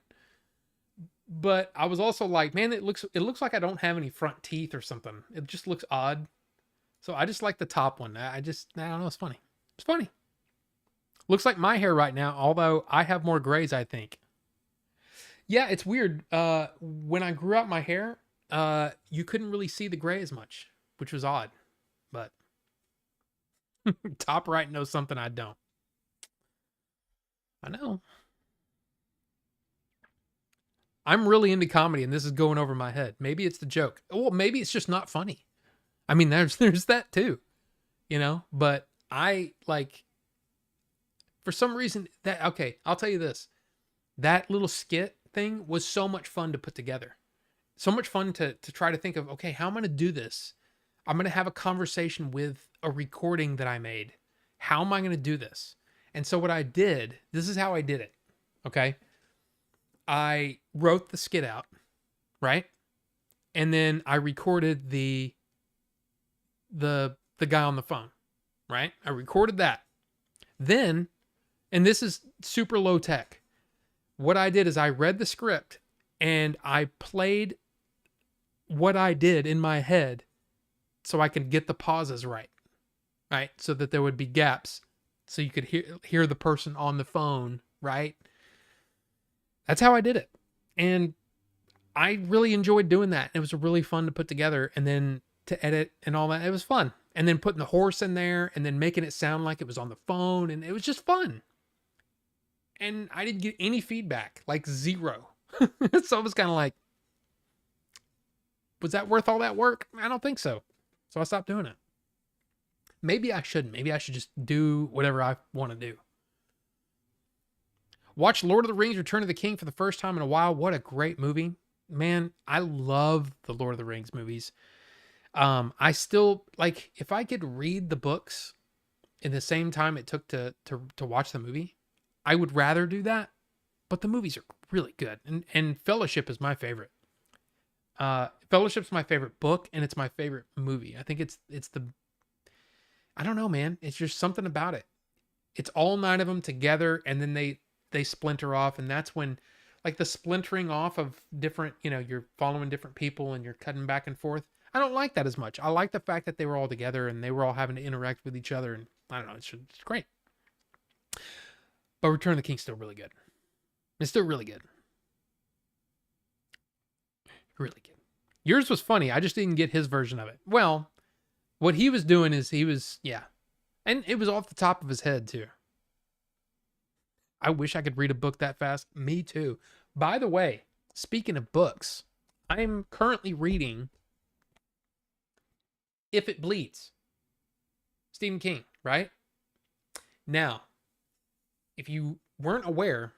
But I was also like, man, it looks like I don't have any front teeth or something. It just looks odd. So I just like the top one. I don't know. It's funny. It's funny. Looks like my hair right now, although I have more grays, I think. Yeah, it's weird. When I grew out my hair, you couldn't really see the gray as much, which was odd. But top right knows something I don't. I know. I'm really into comedy, and this is going over my head. Maybe it's the joke. Well, maybe it's just not funny. I mean, there's that too, But I for some reason I'll tell you this. That little skit thing was so much fun to put together. So much fun to try to think of, okay, how I'm going to do this? I'm going to have a conversation with a recording that I made. How am I going to do this? And so what I did, this is how I did it. Okay. I wrote the skit out, right? And then I recorded the guy on the phone, right? I recorded that. Then, and this is super low tech. What I did is I read the script and I played what I did in my head so I could get the pauses right? So that there would be gaps so you could hear the person on the phone, right? That's how I did it. And I really enjoyed doing that. It was really fun to put together and then to edit and all that. It was fun. And then putting the horse in there and then making it sound like it was on the phone. And it was just fun. And I didn't get any feedback, like zero. So I was kind of like, was that worth all that work? I don't think so. So I stopped doing it. Maybe I shouldn't. Maybe I should just do whatever I want to do. Watch Lord of the Rings Return of the King for the first time in a while. What a great movie. Man, I love the Lord of the Rings movies. I still, if I could read the books in the same time it took to watch the movie, I would rather do that. But the movies are really good. And Fellowship is my favorite. Fellowship's my favorite book, and it's my favorite movie. I think it's I don't know, man. It's just something about it. It's all 9 of them together, and then they splinter off, and that's when, the splintering off of different, you're following different people and you're cutting back and forth. I don't like that as much. I like the fact that they were all together and they were all having to interact with each other, and I don't know, it's great. But Return of the King's still really good. It's still really good. Really good. Yours was funny. I just didn't get his version of it. Well, what he was doing is and it was off the top of his head too. I wish I could read a book that fast. Me too. By the way, speaking of books, I'm currently reading If It Bleeds, Stephen King, right? Now, if you weren't aware,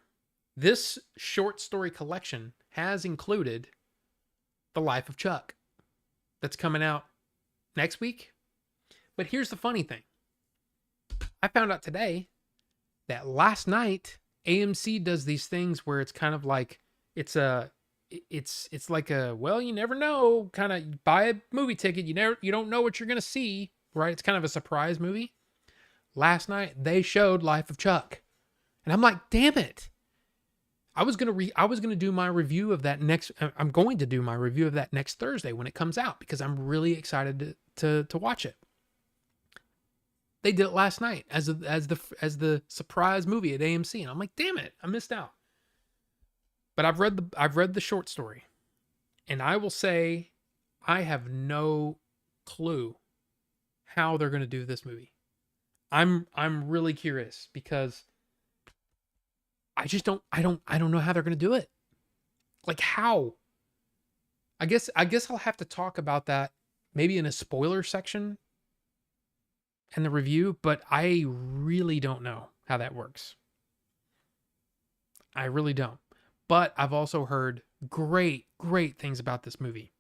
this short story collection has included The Life of Chuck that's coming out next week. But here's the funny thing. I found out today that last night AMC does these things where it's kind of like it's like a, well, you never know, kind of buy a movie ticket, you don't know what you're going to see, right? It's kind of a surprise movie. Last night they showed Life of Chuck. And I'm like, "Damn it. I was going to do my review of that I'm going to do my review of that next Thursday when it comes out because I'm really excited to watch it." They did it last night as the surprise movie at AMC, and I'm like, "Damn it, I missed out." But I've read the short story, and I will say I have no clue how they're going to do this movie. I'm really curious because I don't know how they're going to do it. Like how? I guess I'll have to talk about that maybe in a spoiler section in the review, but I really don't know how that works. I really don't. But I've also heard great things about this movie.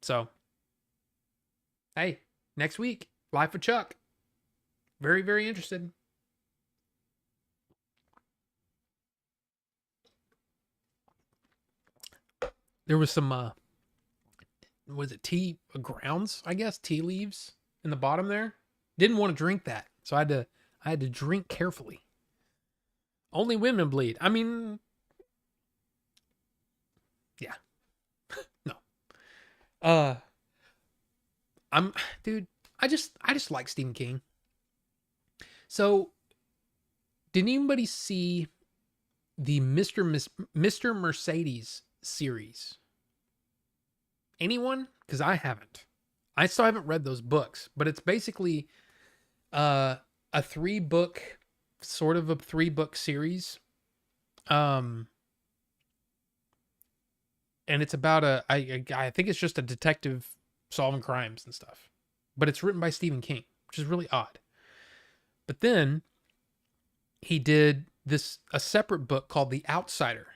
So, hey, next week, Life of Chuck. Very, very interested. There was some, was it tea grounds? I guess tea leaves in the bottom there. Didn't want to drink that, so I had to drink carefully. Only women bleed. I mean, yeah, no. Dude. I just like Stephen King. So, did anybody see the Mr. Mercedes series? Anyone? Because I haven't. I still haven't read those books, but it's basically a 3-book, sort of a 3-book series. And it's about I think it's just a detective solving crimes and stuff. But it's written by Stephen King, which is really odd. But then he did a separate book called The Outsider.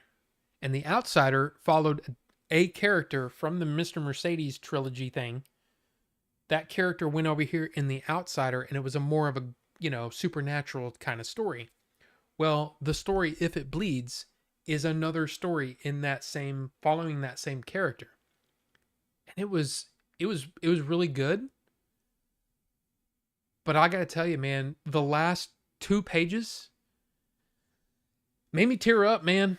And The Outsider followed a character from the Mr. Mercedes trilogy thing. That character went over here in The Outsider, and it was a more of a, supernatural kind of story. Well, the story If It Bleeds is another story in that following that same character. And it was really good. But I got to tell you, man, the last 2 pages made me tear up, man.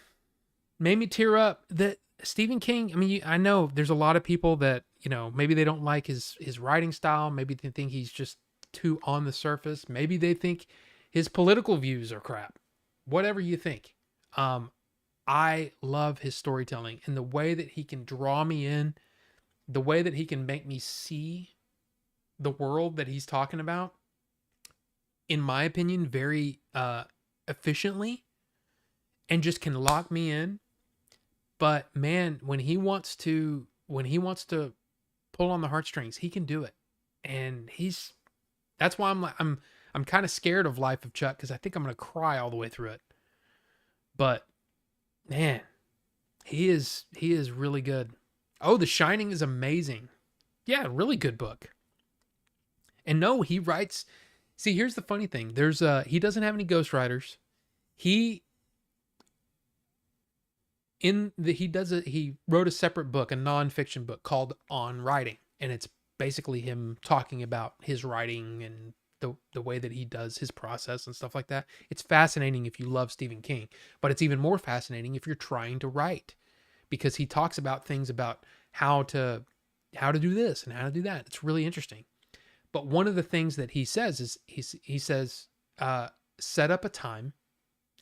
Made me tear up. That Stephen King, I mean, I know there's a lot of people that, maybe they don't like his writing style. Maybe they think he's just too on the surface. Maybe they think his political views are crap. Whatever you think. I love his storytelling and the way that he can draw me in, the way that he can make me see the world that he's talking about, in my opinion, very efficiently, and just can lock me in. But man, when he wants to pull on the heartstrings, he can do it. And that's why I'm kind of scared of Life of Chuck, because I think I'm gonna cry all the way through it. But man, he is really good. Oh, The Shining is amazing. Yeah, really good book. And no, he writes. See, here's the funny thing. He doesn't have any ghostwriters. He wrote a separate book, a nonfiction book called On Writing, and it's basically him talking about his writing and the way that he does his process and stuff like that. It's fascinating if you love Stephen King, but it's even more fascinating if you're trying to write, because he talks about things about how to do this and how to do that. It's really interesting. But one of the things that he says is he says, set up a time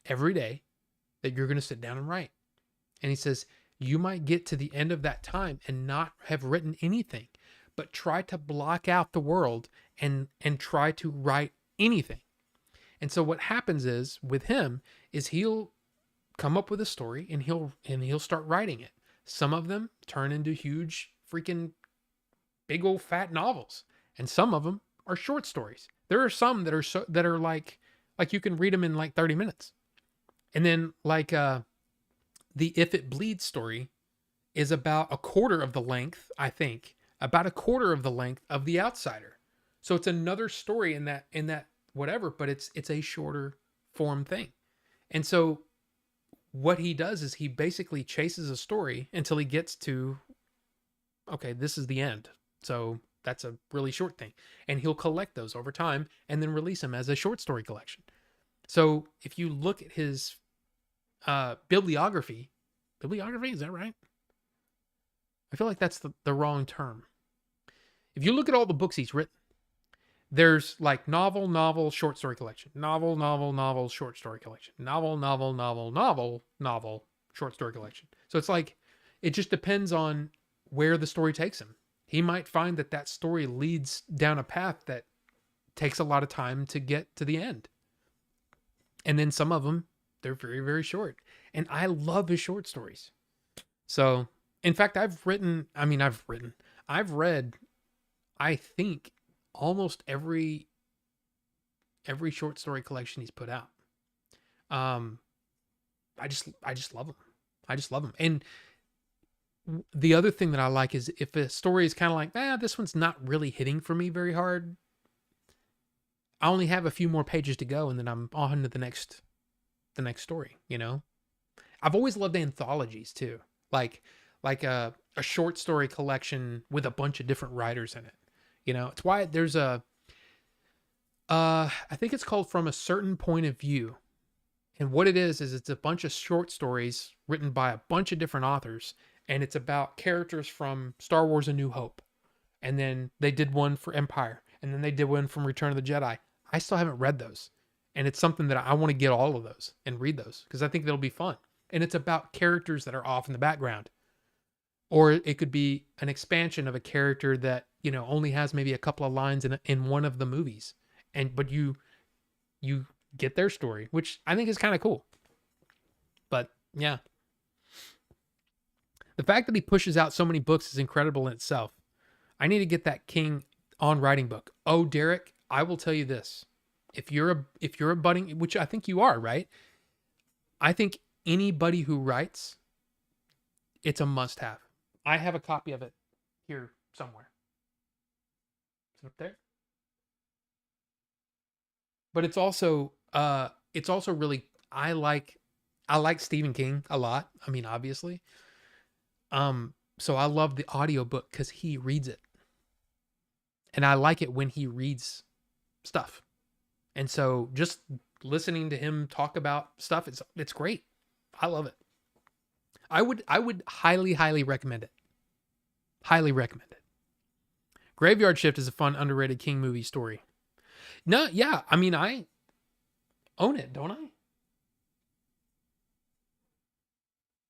every day that you're going to sit down and write. And he says, you might get to the end of that time and not have written anything, but try to block out the world and try to write anything. And so what happens is with him is he'll come up with a story and he'll start writing it. Some of them turn into huge freaking big old fat novels, and some of them are short stories. There are some that are like you can read them in like 30 minutes. And then like the If It Bleeds story is about a quarter of the length, I think, about a quarter of the length of The Outsider. So it's another story in that whatever, but it's a shorter form thing. And so what he does is he basically chases a story until he gets to, okay, this is the end. So that's a really short thing. And he'll collect those over time and then release them as a short story collection. So if you look at his bibliography, is that right? I feel like that's the wrong term. If you look at all the books he's written, there's like novel, short story collection, novel, short story collection, novel, short story collection. So it's like, it just depends on where the story takes him. He might find that story leads down a path that takes a lot of time to get to the end. And then some of them, they're very, very short. And I love his short stories. So, in fact, I've read, I think, almost every short story collection he's put out. I just love them. And the other thing that I like is if a story is kind of like, this one's not really hitting for me very hard, I only have a few more pages to go and then I'm on to the next story, you know? I've always loved anthologies too. Like a short story collection with a bunch of different writers in it. You know, it's why there's I think it's called From a Certain Point of View. And what it is it's a bunch of short stories written by a bunch of different authors. And it's about characters from Star Wars: A New Hope. And then they did one for Empire. And then they did one from Return of the Jedi. I still haven't read those. And it's something that I want to get all of those and read those because I think they'll be fun. And it's about characters that are off in the background. Or it could be an expansion of a character that, you know, only has maybe a couple of lines in one of the movies. But you get their story, which I think is kind of cool. But yeah. The fact that he pushes out so many books is incredible in itself. I need to get that King on writing book. Oh, Derek, I will tell you this. If you're a budding, which I think you are, right? I think anybody who writes, it's a must-have. I have a copy of it here somewhere. Is it up there? But it's also really, I like Stephen King a lot. I mean, obviously. So I love the audiobook because he reads it. And I like it when he reads stuff. And so just listening to him talk about stuff, it's great. I love it. I would highly recommend it. Highly recommend it. Graveyard Shift is a fun, underrated King movie story. No, yeah, I mean, I own it, don't I?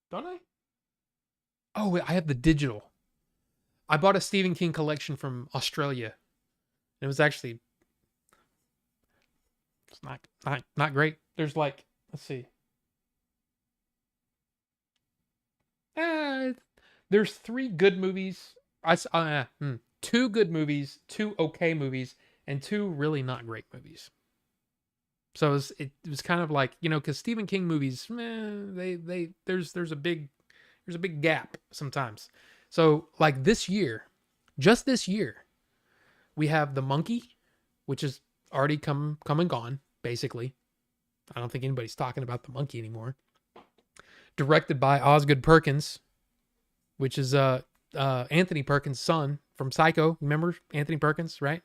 Don't I? Oh, wait, I have the digital. I bought a Stephen King collection from Australia. It was actually, it's not great. There's like, let's see. There's 3 good movies. Two good movies, 2 okay movies, and 2 really not great movies. So it was kind of like, you know, because Stephen King movies, there's a big gap sometimes. So like just this year, we have The Monkey, which is already come and gone, basically. I don't think anybody's talking about The Monkey anymore. Directed by Osgood Perkins, which is Anthony Perkins' son from Psycho. Remember Anthony Perkins, right?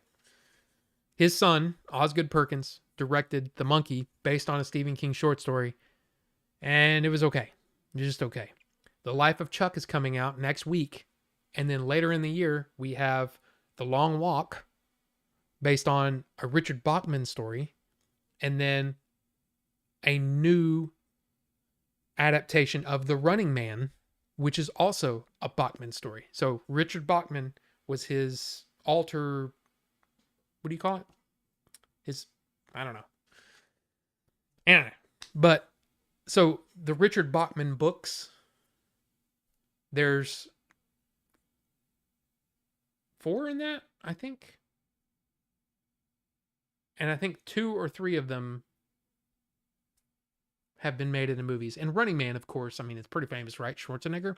His son, Osgood Perkins, directed The Monkey based on a Stephen King short story. And it was okay. It was just okay. The Life of Chuck is coming out next week. And then later in the year, we have The Long Walk based on a Richard Bachman story. And then a new adaptation of The Running Man, which is also a Bachman story. So Richard Bachman was his alter, what do you call it? I don't know. Anyway, but so the Richard Bachman books There's 4 in that, I think. And I think 2 or 3 of them have been made into movies. And Running Man, of course, I mean, it's pretty famous, right? Schwarzenegger.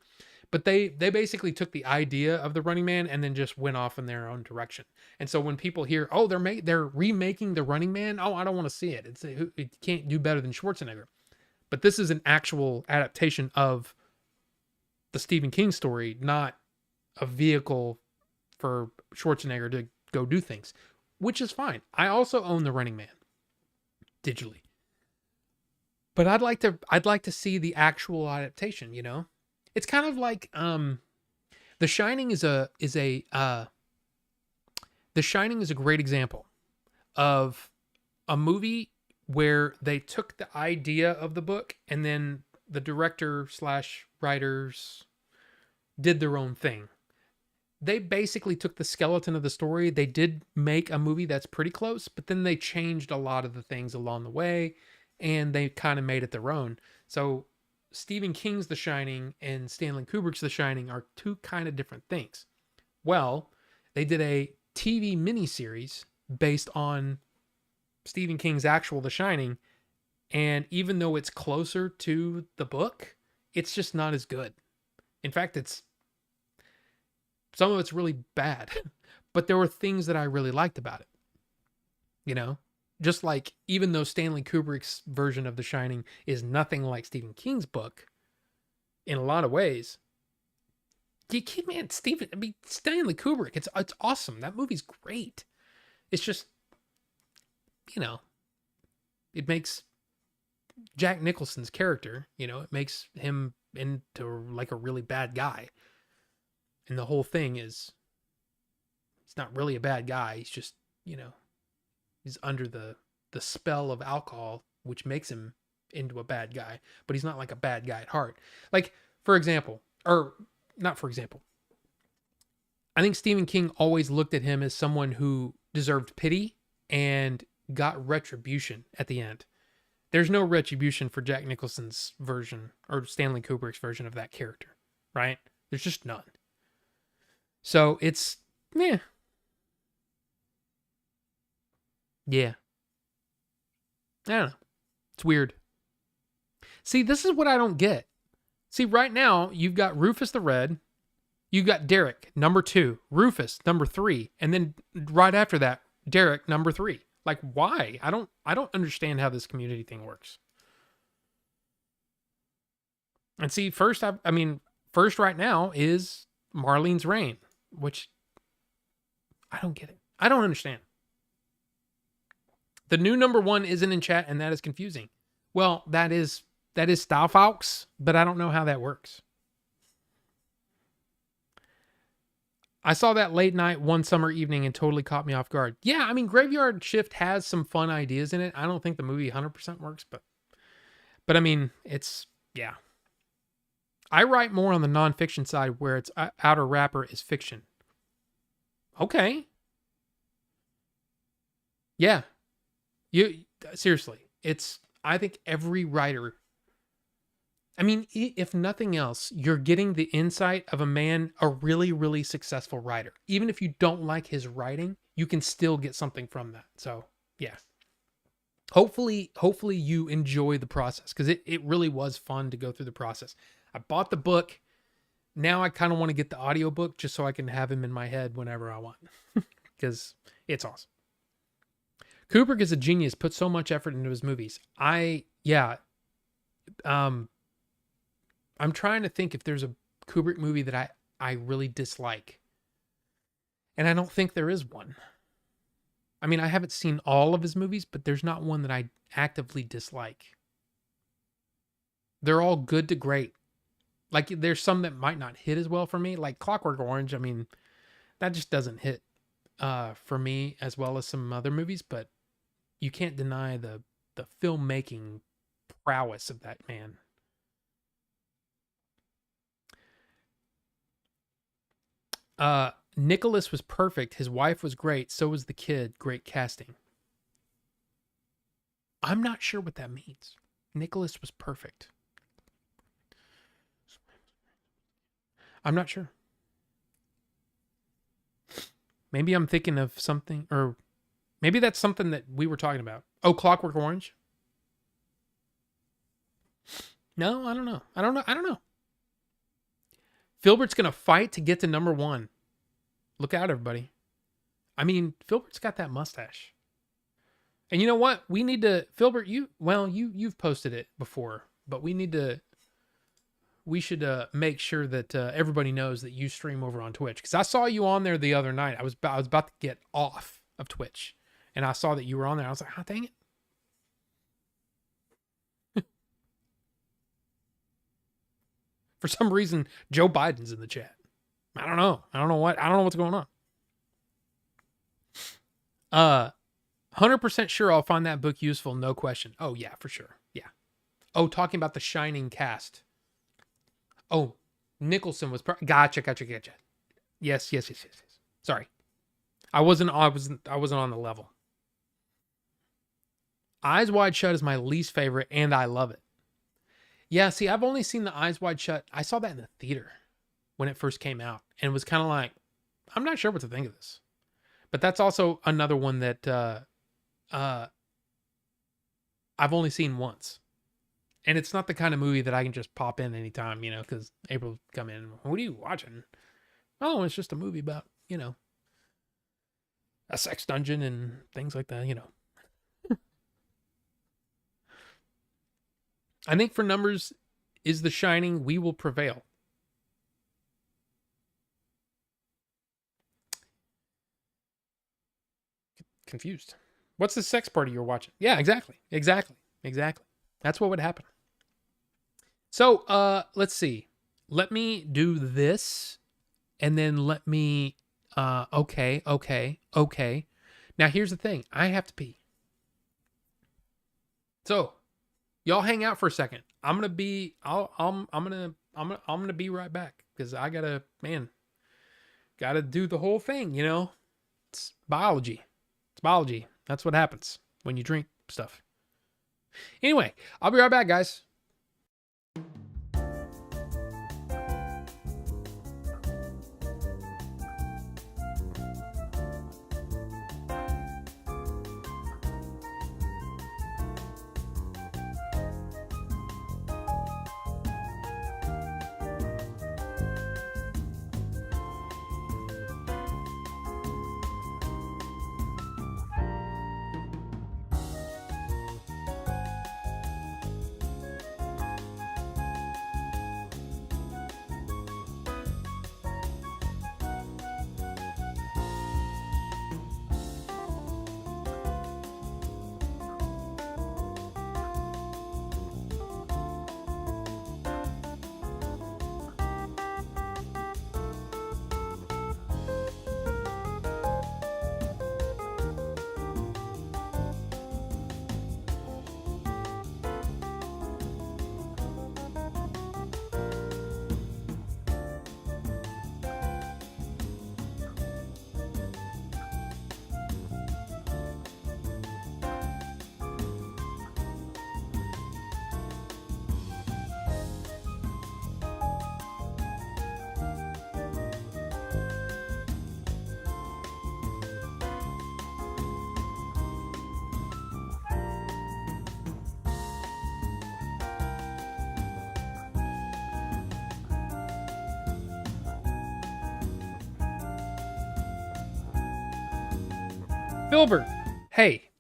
But they basically took the idea of the Running Man and then just went off in their own direction. And so when people hear, oh, they're remaking the Running Man, oh, I don't want to see it. It can't do better than Schwarzenegger. But this is an actual adaptation of the Stephen King story, not a vehicle for Schwarzenegger to go do things, which is fine. I also own the Running Man digitally. But I'd like to see the actual adaptation, you know? It's kind of like The Shining is a great example of a movie where they took the idea of the book and then the director / writers did their own thing. They basically took the skeleton of the story. They did make a movie that's pretty close, but then they changed a lot of the things along the way. And they kind of made it their own. So Stephen King's The Shining and Stanley Kubrick's The Shining are 2 kind of different things. Well, they did a TV miniseries based on Stephen King's actual The Shining. And even though it's closer to the book, it's just not as good. In fact, some of it's really bad. But there were things that I really liked about it. You know? Just like, even though Stanley Kubrick's version of The Shining is nothing like Stephen King's book, in a lot of ways, Stanley Kubrick, it's awesome. That movie's great. It's just, you know, it makes Jack Nicholson's character, you know, it makes him into like a really bad guy. And the whole thing is, he's not really a bad guy. He's just, you know, he's under the spell of alcohol, which makes him into a bad guy, but he's not like a bad guy at heart. Like, for example, or not for example, I think Stephen King always looked at him as someone who deserved pity and got retribution at the end. There's no retribution for Jack Nicholson's version or Stanley Kubrick's version of that character, right? There's just none. So it's, yeah. I don't know. It's weird. See, this is what I don't get. See, right now, you've got Rufus the Red. You've got Derek, number 2. Rufus, number 3. And then right after that, Derek, number 3. Like, why? I don't understand how this community thing works. And see, first right now is Marlene's Reign, which I don't get it. I don't understand. The new number 1 isn't in chat, and that is confusing. Well, that is Style Fox, but I don't know how that works. I saw that late night one summer evening and totally caught me off guard. Yeah, I mean, Graveyard Shift has some fun ideas in it. I don't think the movie 100% works, but I mean, it's, yeah. I write more on the nonfiction side where it's outer wrapper is fiction. Okay. Yeah. Seriously, I think every writer, I mean, if nothing else, you're getting the insight of a really, really successful writer. Even if you don't like his writing, you can still get something from that. So, yeah. Hopefully you enjoy the process, because it really was fun to go through the process. I bought the book. Now I kind of want to get the audiobook just so I can have him in my head whenever I want, because it's awesome. Kubrick is a genius, put so much effort into his movies. I'm trying to think if there's a Kubrick movie that I really dislike. And I don't think there is one. I mean, I haven't seen all of his movies, but there's not one that I actively dislike. They're all good to great. Like, there's some that might not hit as well for me. Like Clockwork Orange, I mean, that just doesn't hit for me as well as some other movies, but you can't deny the filmmaking prowess of that man. Nicholas was perfect. His wife was great. So was the kid. Great casting. I'm not sure what that means. Nicholas was perfect. I'm not sure. Maybe I'm thinking of something, or maybe that's something that we were talking about. Oh, Clockwork Orange? No, I don't know. I don't know. Filbert's going to fight to get to number 1. Look out, everybody. I mean, Filbert's got that mustache. And you know what? We need to, Filbert, you've posted it before, but we should make sure that everybody knows that you stream over on Twitch. Because I saw you on there the other night. I was about to get off of Twitch, and I saw that you were on there. I was like, oh, dang it. For some reason, Joe Biden's in the chat. I don't know. I don't know what's going on. 100% sure I'll find that book useful. No question. Oh, yeah, for sure. Yeah. Oh, talking about the Shining cast. Oh, Nicholson was... Gotcha. Yes. Sorry. I wasn't on the level. Eyes Wide Shut is my least favorite, and I love it. Yeah, see, I've only seen the Eyes Wide Shut. I saw that in the theater when it first came out, and was kind of like, I'm not sure what to think of this. But that's also another one that I've only seen once. And it's not the kind of movie that I can just pop in anytime, because April will come in. What are you watching? Oh, it's just a movie about, a sex dungeon and things like that, I think for numbers, is The Shining, We Will Prevail. Confused. What's the sex party you're watching? Yeah, exactly. That's what would happen. So, let's see. Let me do this, and then let me, okay. Now, here's the thing. I have to pee. So, y'all hang out for a second. I'm gonna be right back, because I gotta do the whole thing, It's biology. That's what happens when you drink stuff. Anyway, I'll be right back, guys. Filbert, hey,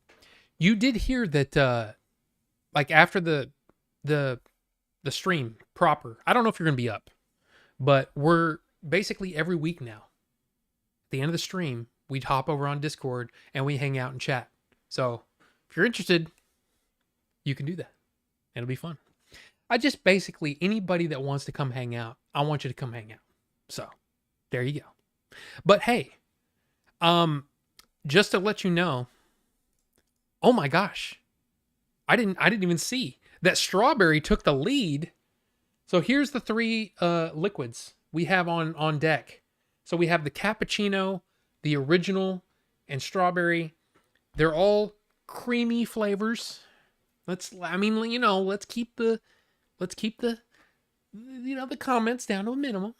you did hear that, like after the stream proper, I don't know if you're going to be up, but we're basically every week now. At the end of the stream, we'd hop over on Discord and we hang out and chat. So if you're interested, you can do that. It'll be fun. I just basically, anybody that wants to come hang out, I want you to come hang out. So there you go. But hey, just to let you know, oh my gosh, I didn't even see that Strawberry took the lead. So here's the 3 liquids we have on deck. So we have the cappuccino, the original, and strawberry. They're all creamy flavors. Let's keep the the comments down to a minimum.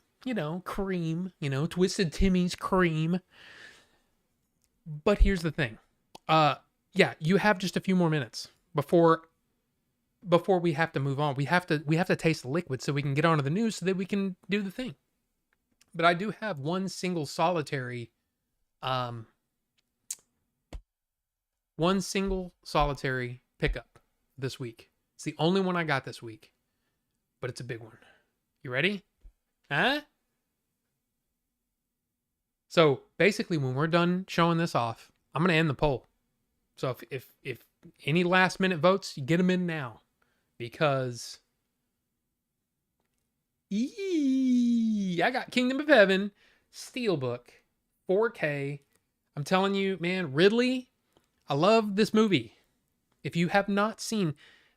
cream, Twisted Timmy's cream. But here's the thing. Yeah, you have just a few more minutes before we have to move on. We have to taste the liquid so we can get onto the news so that we can do the thing. But I do have one single solitary pickup this week. It's the only one I got this week, but it's a big one. You ready? Huh? So basically, when we're done showing this off, I'm going to end the poll. So if any last minute votes, you get them in now, because I got Kingdom of Heaven, Steelbook, 4K. I'm telling you, man, Ridley, I love this movie. If you have not seen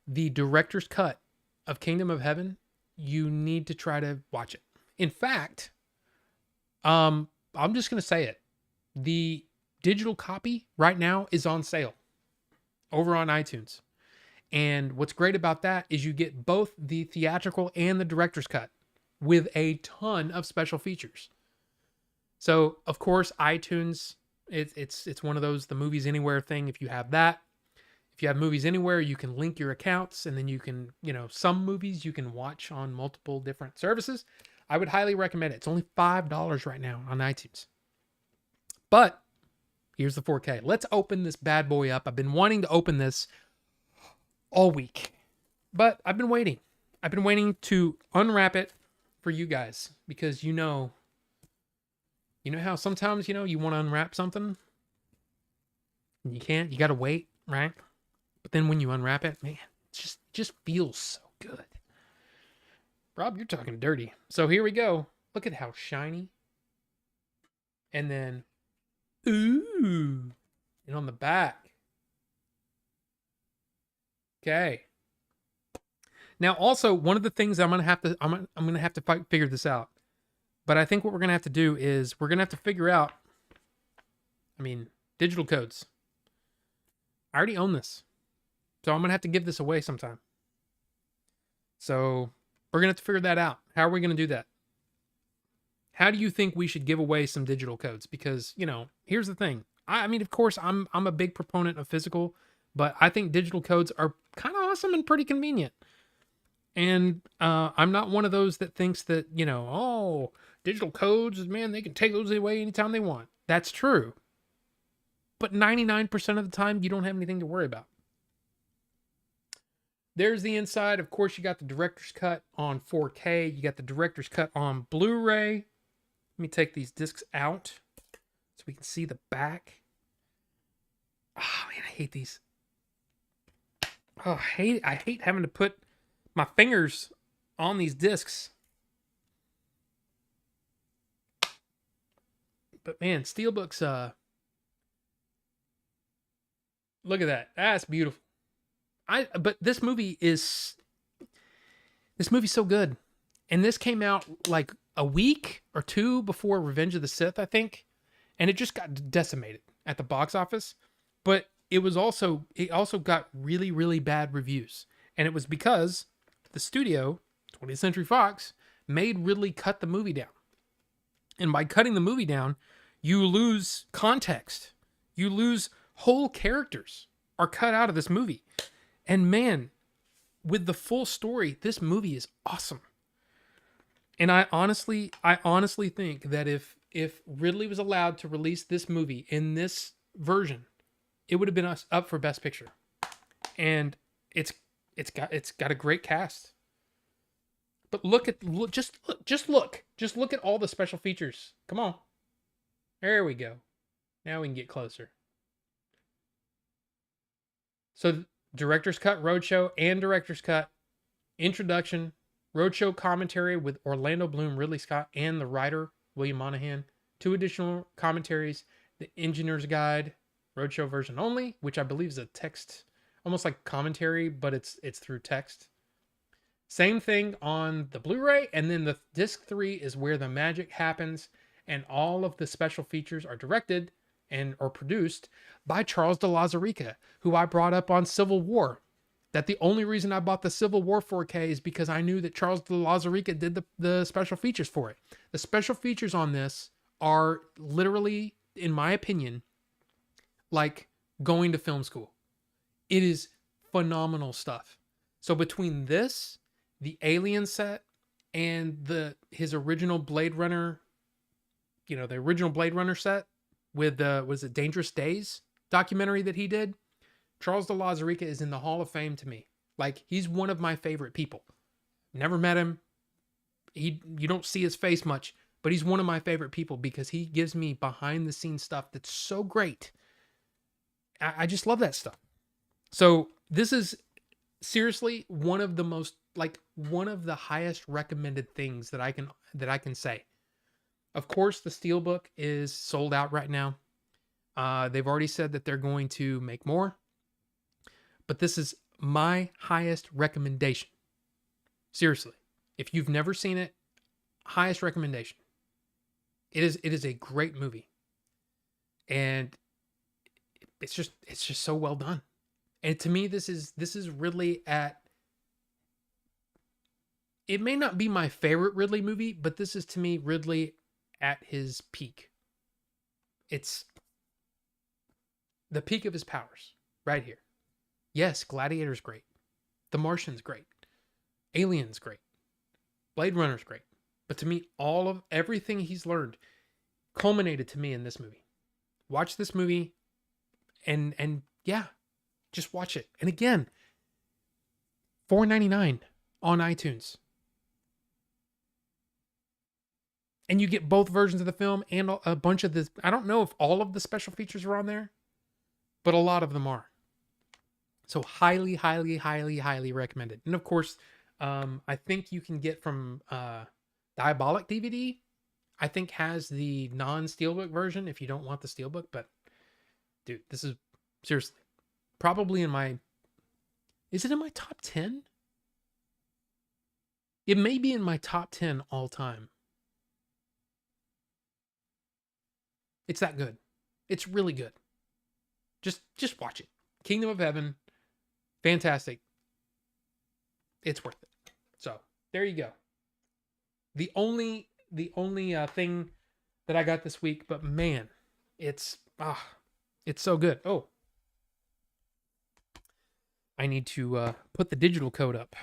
the director's cut of Kingdom of Heaven, you need to try to watch it. In fact, I'm just going to say it. The digital copy right now is on sale over on iTunes. And what's great about that is you get both the theatrical and the director's cut with a ton of special features. So, of course, iTunes, it's one of those, the Movies Anywhere thing. If you have that, if you have Movies Anywhere, you can link your accounts, and then you can, some movies you can watch on multiple different services. I would highly recommend it. It's only $5 right now on iTunes. But here's the 4K. Let's open this bad boy up. I've been wanting to open this all week, but I've been waiting. I've been waiting to unwrap it for you guys, because you know how sometimes, you want to unwrap something and you can't, you got to wait, right? But then when you unwrap it, man, it just feels so good. Rob, you're talking dirty. So here we go. Look at how shiny. And then, ooh, and on the back. Okay. Now, also, one of the things I'm gonna have to figure this out. But I think what we're gonna have to do is we're gonna have to figure out, digital codes. I already own this, so I'm gonna have to give this away sometime. So we're gonna have to figure that out. How are we gonna do that? How do you think we should give away some digital codes? Because, here's the thing. Of course, I'm a big proponent of physical, but I think digital codes are kind of awesome and pretty convenient. And I'm not one of those that thinks that, digital codes, man, they can take those away anytime they want. That's true. But 99% of the time, you don't have anything to worry about. There's the inside. Of course, you got the director's cut on 4K. You got the director's cut on Blu-ray. Let me take these discs out so we can see the back. Oh, man, I hate these. Oh, I hate having to put my fingers on these discs. But man, Steelbook's look at that. That's beautiful. But this movie's so good. And this came out like a week or two before Revenge of the Sith, I think. And it just got decimated at the box office. But it also got really, really bad reviews. And it was because the studio, 20th Century Fox, made Ridley cut the movie down. And by cutting the movie down, you lose context. You lose whole characters are cut out of this movie. And man, with the full story, this movie is awesome. And I honestly think that if Ridley was allowed to release this movie in this version, it would have been up for Best Picture. And it's got a great cast. But just look at all the special features. Come on. There we go. Now we can get closer. So director's cut, roadshow, and director's cut, introduction, roadshow commentary with Orlando Bloom, Ridley Scott, and the writer William Monahan. 2 additional commentaries, the engineer's guide, roadshow version only, which I believe is a text, almost like commentary, but it's through text. Same thing on the Blu-ray, and then the disc 3 is where the magic happens, and all of the special features are directed and or produced by Charles de Lauzirika, who I brought up on Civil War. That the only reason I bought the Civil War 4K is because I knew that Charles de Lauzirika did the special features for it. The special features on this are literally, in my opinion, like going to film school. It is phenomenal stuff. So between this, the Alien set, and his original Blade Runner, the original Blade Runner set with was it Dangerous Days documentary that he did? Charles de Lauzirika is in the Hall of Fame to me. Like, he's one of my favorite people. Never met him. You don't see his face much, but he's one of my favorite people because he gives me behind the scenes stuff that's so great. I just love that stuff. So this is seriously one of the highest recommended things that I can say. Of course, the Steelbook is sold out right now. They've already said that they're going to make more. But this is my highest recommendation. Seriously. If you've never seen it, highest recommendation. It is a great movie. And it's just so well done. And to me, this is Ridley at, it may not be my favorite Ridley movie, but this is to me Ridley at his peak. It's the peak of his powers right here. Yes, Gladiator's great. The Martian's great. Alien's great. Blade Runner's great. But to me, everything he's learned culminated to me in this movie. Watch this movie and yeah, just watch it. And again, $4.99 on iTunes. And you get both versions of the film and a bunch of this. I don't know if all of the special features are on there, but a lot of them are. So highly, highly, highly, highly recommended. And of course, I think you can get from Diabolic DVD, I think has the non-Steelbook version if you don't want the Steelbook. But dude, this is seriously probably is it in my top 10? It may be in my top 10 all time. It's that good. It's really good. Just watch it. Kingdom of Heaven. Fantastic. It's worth it. So there you go. The only thing that I got this week, but man, it's so good. Oh, I need to put the digital code up.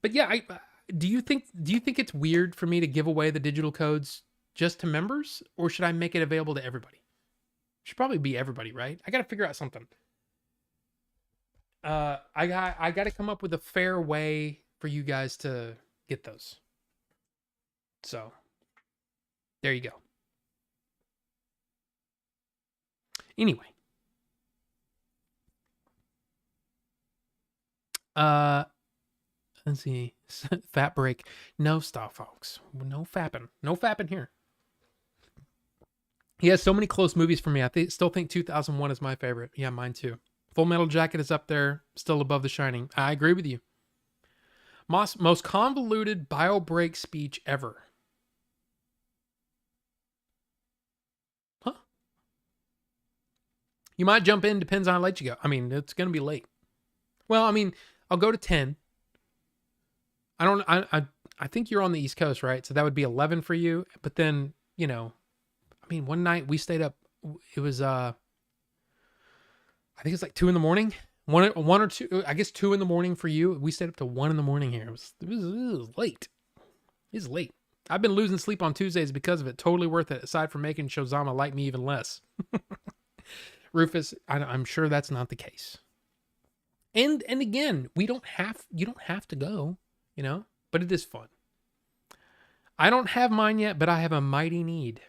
But yeah, do you think it's weird for me to give away the digital codes just to members, or should I make it available to everybody? Should probably be everybody, right? I got to figure out something. I got to come up with a fair way for you guys to get those. So, there you go. Anyway. Let's see. Fat break. No stuff, folks. No fapping. No fapping here. He has so many close movies for me. I still think 2001 is my favorite. Yeah, mine too. Full Metal Jacket is up there, still above The Shining. I agree with you. Most convoluted bio break speech ever. Huh? You might jump in, depends on how late you go. I mean, it's going to be late. Well, I mean, I'll go to 10. I think you're on the East Coast, right? So that would be 11 for you. But then, one night we stayed up. It was, I think it's like 2 a.m. One or two, I guess 2 a.m. for you. We stayed up to 1 a.m. here. It was late. It's late. I've been losing sleep on Tuesdays because of it. Totally worth it. Aside from making Shozama like me even less. Rufus, I'm sure that's not the case. And again, you don't have to go, but it is fun. I don't have mine yet, but I have a mighty need.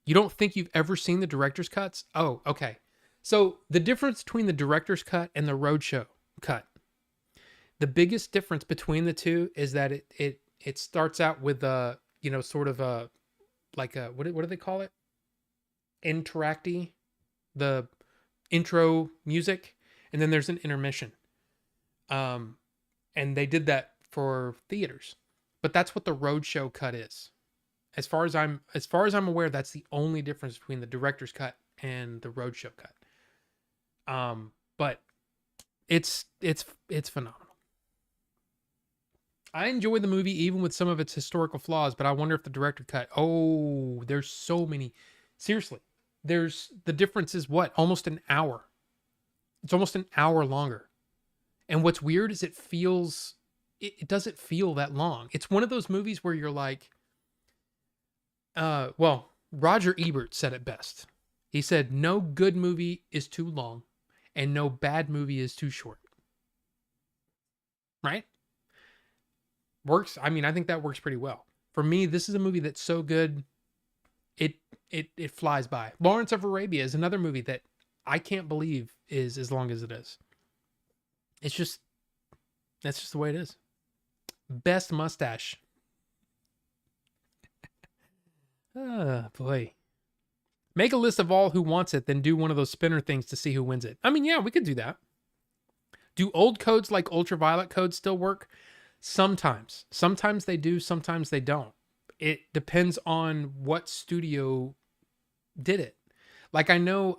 You don't think you've ever seen the director's cuts? Oh, okay. So the difference between the director's cut and the roadshow cut, the biggest difference between the two is that it starts out with a, sort of a, like a, what do they call it? Interacty, the intro music, and then there's an intermission. And they did that for theaters, but that's what the roadshow cut is. As far as I'm aware, that's the only difference between the director's cut and the roadshow cut. But It's phenomenal. I enjoy the movie even with some of its historical flaws, but I wonder if the director cut. Oh, there's so many. Seriously, the difference is what? Almost an hour. It's almost an hour longer. And what's weird is it doesn't feel that long. It's one of those movies where you're like, well, Roger Ebert said it best. He said, no good movie is too long and no bad movie is too short. Right? Works. I mean, I think that works pretty well. For me, this is a movie that's so good, it flies by. Lawrence of Arabia is another movie that I can't believe is as long as it is. That's just the way it is. Best mustache. Oh, boy. Make a list of all who wants it, then do one of those spinner things to see who wins it. I mean, yeah, we could do that. Do old codes like ultraviolet codes still work? Sometimes. Sometimes they do, sometimes they don't. It depends on what studio did it. Like I know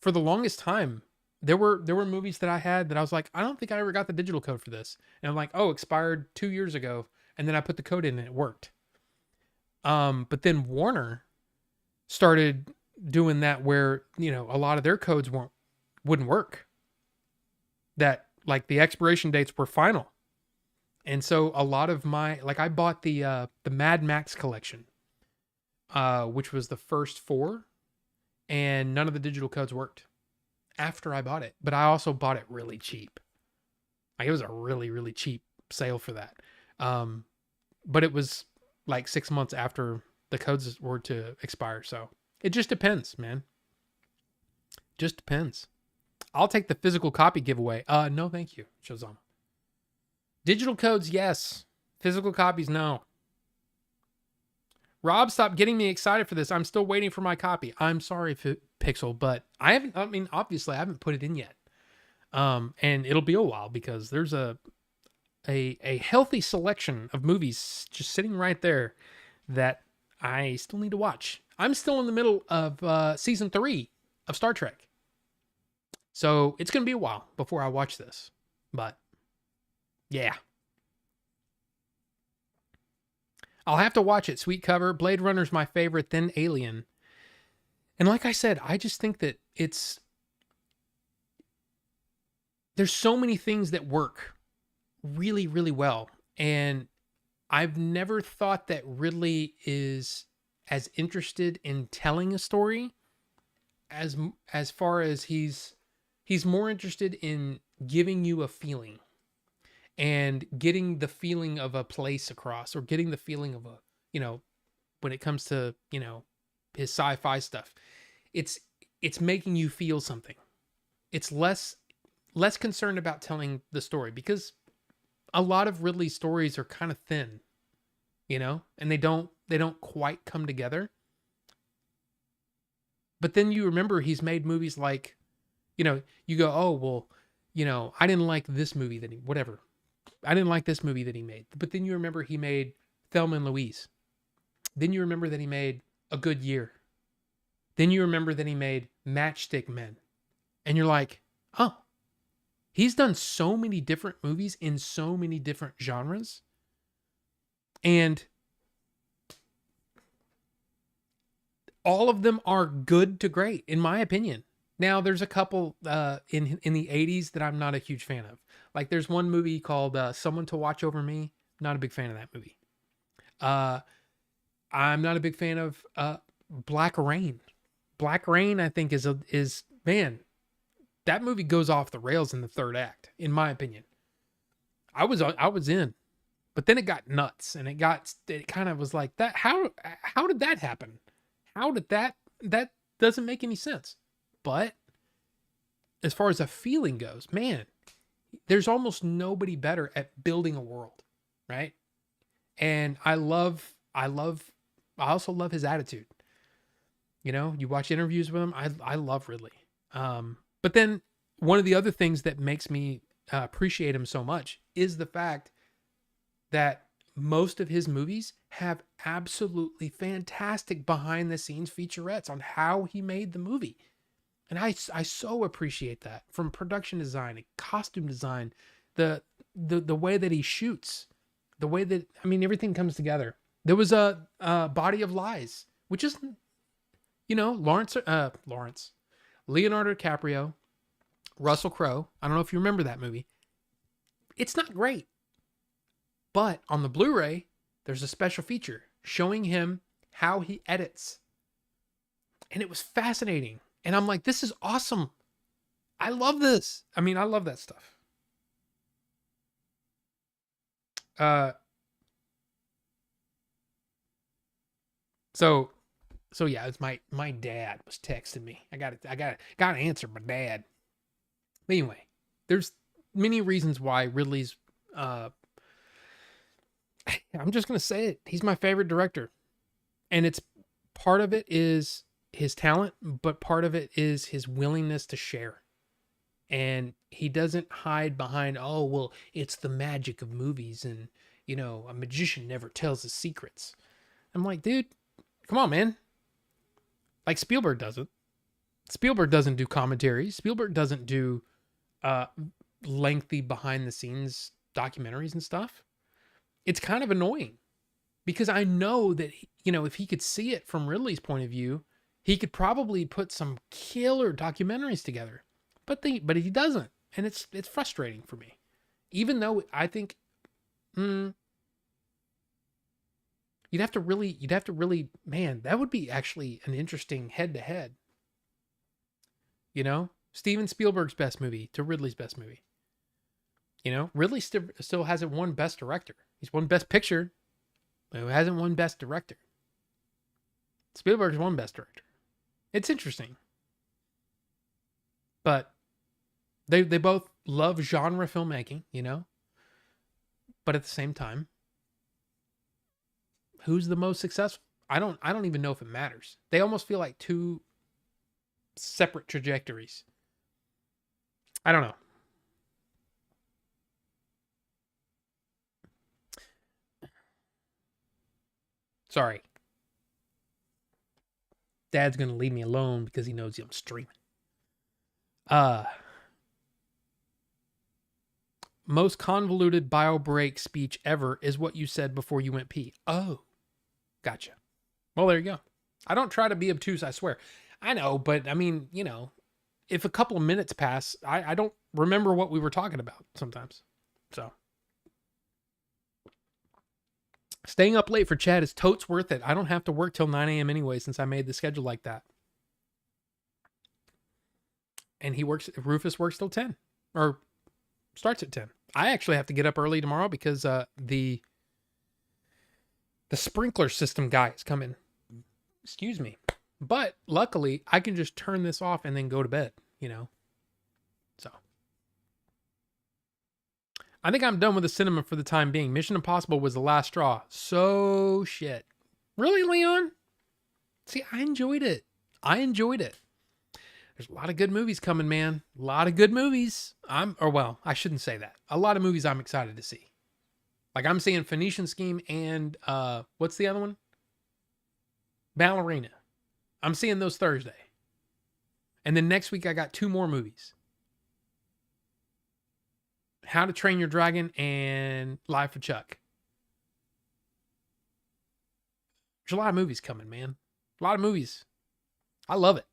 for the longest time, there were movies that I had that I was like, I don't think I ever got the digital code for this. And I'm like, oh, expired 2 years ago. And then I put the code in and it worked. But then Warner started doing that where, you know, a lot of their codes wouldn't work. That like the expiration dates were final. And so a lot of I bought the Mad Max collection, which was the first 4, and none of the digital codes worked after I bought it. But I also bought it really cheap. Like it was a really, really cheap sale for that. But it was like 6 months after the codes were to expire. So it just depends, man. Just depends. I'll take the physical copy giveaway. No, thank you, Shazam. Digital codes, yes. Physical copies, no. Rob, stop getting me excited for this. I'm still waiting for my copy. I'm sorry, Pixel, but obviously I haven't put it in yet. And it'll be a while because there's a healthy selection of movies just sitting right there that I still need to watch. I'm still in the middle of season 3 of Star Trek. So it's going to be a while before I watch this. But yeah. I'll have to watch it. Sweet cover. Blade Runner's my favorite, then Alien. And like I said, I just think that there's so many things that work really, really well. And I've never thought that Ridley is as interested in telling a story as far as he's more interested in giving you a feeling. And getting the feeling of a place across, or getting the feeling of when it comes to, his sci-fi stuff, it's making you feel something. It's less concerned about telling the story, because a lot of Ridley's stories are kind of thin, and they don't quite come together. But then you remember he's made movies like, you go, oh, well, I didn't like this movie I didn't like this movie that he made. But then you remember he made Thelma and Louise. Then you remember that he made A Good Year. Then you remember that he made Matchstick Men. And you're like, oh, he's done so many different movies in so many different genres. And all of them are good to great, in my opinion. Now, there's a couple in the 80s that I'm not a huge fan of. Like, there's one movie called Someone to Watch Over Me. Not a big fan of that movie. I'm not a big fan of Black Rain. Black Rain, I think, is man, that movie goes off the rails in the third act, in my opinion. I was in, but then it got nuts, and it kind of was like that. How did that happen? How did that doesn't make any sense. But as far as a feeling goes, man, there's almost nobody better at building a world, right? And I also love his attitude. You watch interviews with him. I love Ridley. But then one of the other things that makes me appreciate him so much is the fact that most of his movies have absolutely fantastic behind the scenes featurettes on how he made the movie. And I so appreciate that, from production design and costume design, the way that he shoots, the way that, I mean, everything comes together. There was a Body of Lies, which is, you know, Leonardo DiCaprio, Russell Crowe. I don't know if you remember that movie. It's not great, but on the Blu-ray, there's a special feature showing him how he edits. And it was fascinating. And I'm like, this is awesome. I love this. I mean, I love that stuff. So yeah, it's my dad was texting me. I got to answer my dad. But anyway, there's many reasons why Ridley's I'm just going to say it. He's my favorite director. And it's part of it is his talent, but part of it is his willingness to share. And he doesn't hide behind, oh, well, it's the magic of movies, and, you know, a magician never tells his secrets. I'm like, dude, come on, man. Like Spielberg doesn't. Spielberg doesn't do commentaries. Spielberg doesn't do lengthy behind the scenes documentaries and stuff. It's kind of annoying because I know that, you know, if he could see it from Ridley's point of view, he could probably put some killer documentaries together, but he doesn't. And it's frustrating for me, even though I think, you'd have to really, man, that would be actually an interesting head to head, you know, Steven Spielberg's best movie to Ridley's best movie. You know, Ridley still hasn't won Best Director. He's won Best Picture, but he hasn't won Best Director. Spielberg's won Best Director. It's interesting. But they both love genre filmmaking, you know? But at the same time, who's the most successful? I don't even know if it matters. They almost feel like two separate trajectories. I don't know. Sorry. Dad's going to leave me alone because he knows I'm streaming. Most convoluted bio break speech ever is what you said before you went pee. Oh, gotcha. Well, there you go. I don't try to be obtuse, I swear. I know, but I mean, you know, if a couple of minutes pass, I don't remember what we were talking about sometimes. So. Staying up late for Chad is totes worth it. I don't have to work till 9 a.m. anyway since I made the schedule like that. And Rufus works till 10. Or starts at 10. I actually have to get up early tomorrow because the sprinkler system guy is coming. Excuse me. But luckily, I can just turn this off and then go to bed, you know. So. I think I'm done with the cinema for the time being. Mission Impossible was the last straw. So shit. Really, Leon? See, I enjoyed it. There's a lot of good movies coming, man. A lot of good movies. I shouldn't say that. A lot of movies I'm excited to see. Like I'm seeing Phoenician Scheme and what's the other one? Ballerina. I'm seeing those Thursday. And then next week I got 2 more movies. How to Train Your Dragon and Life of Chuck. There's a lot of movies coming, man. A lot of movies. I love it.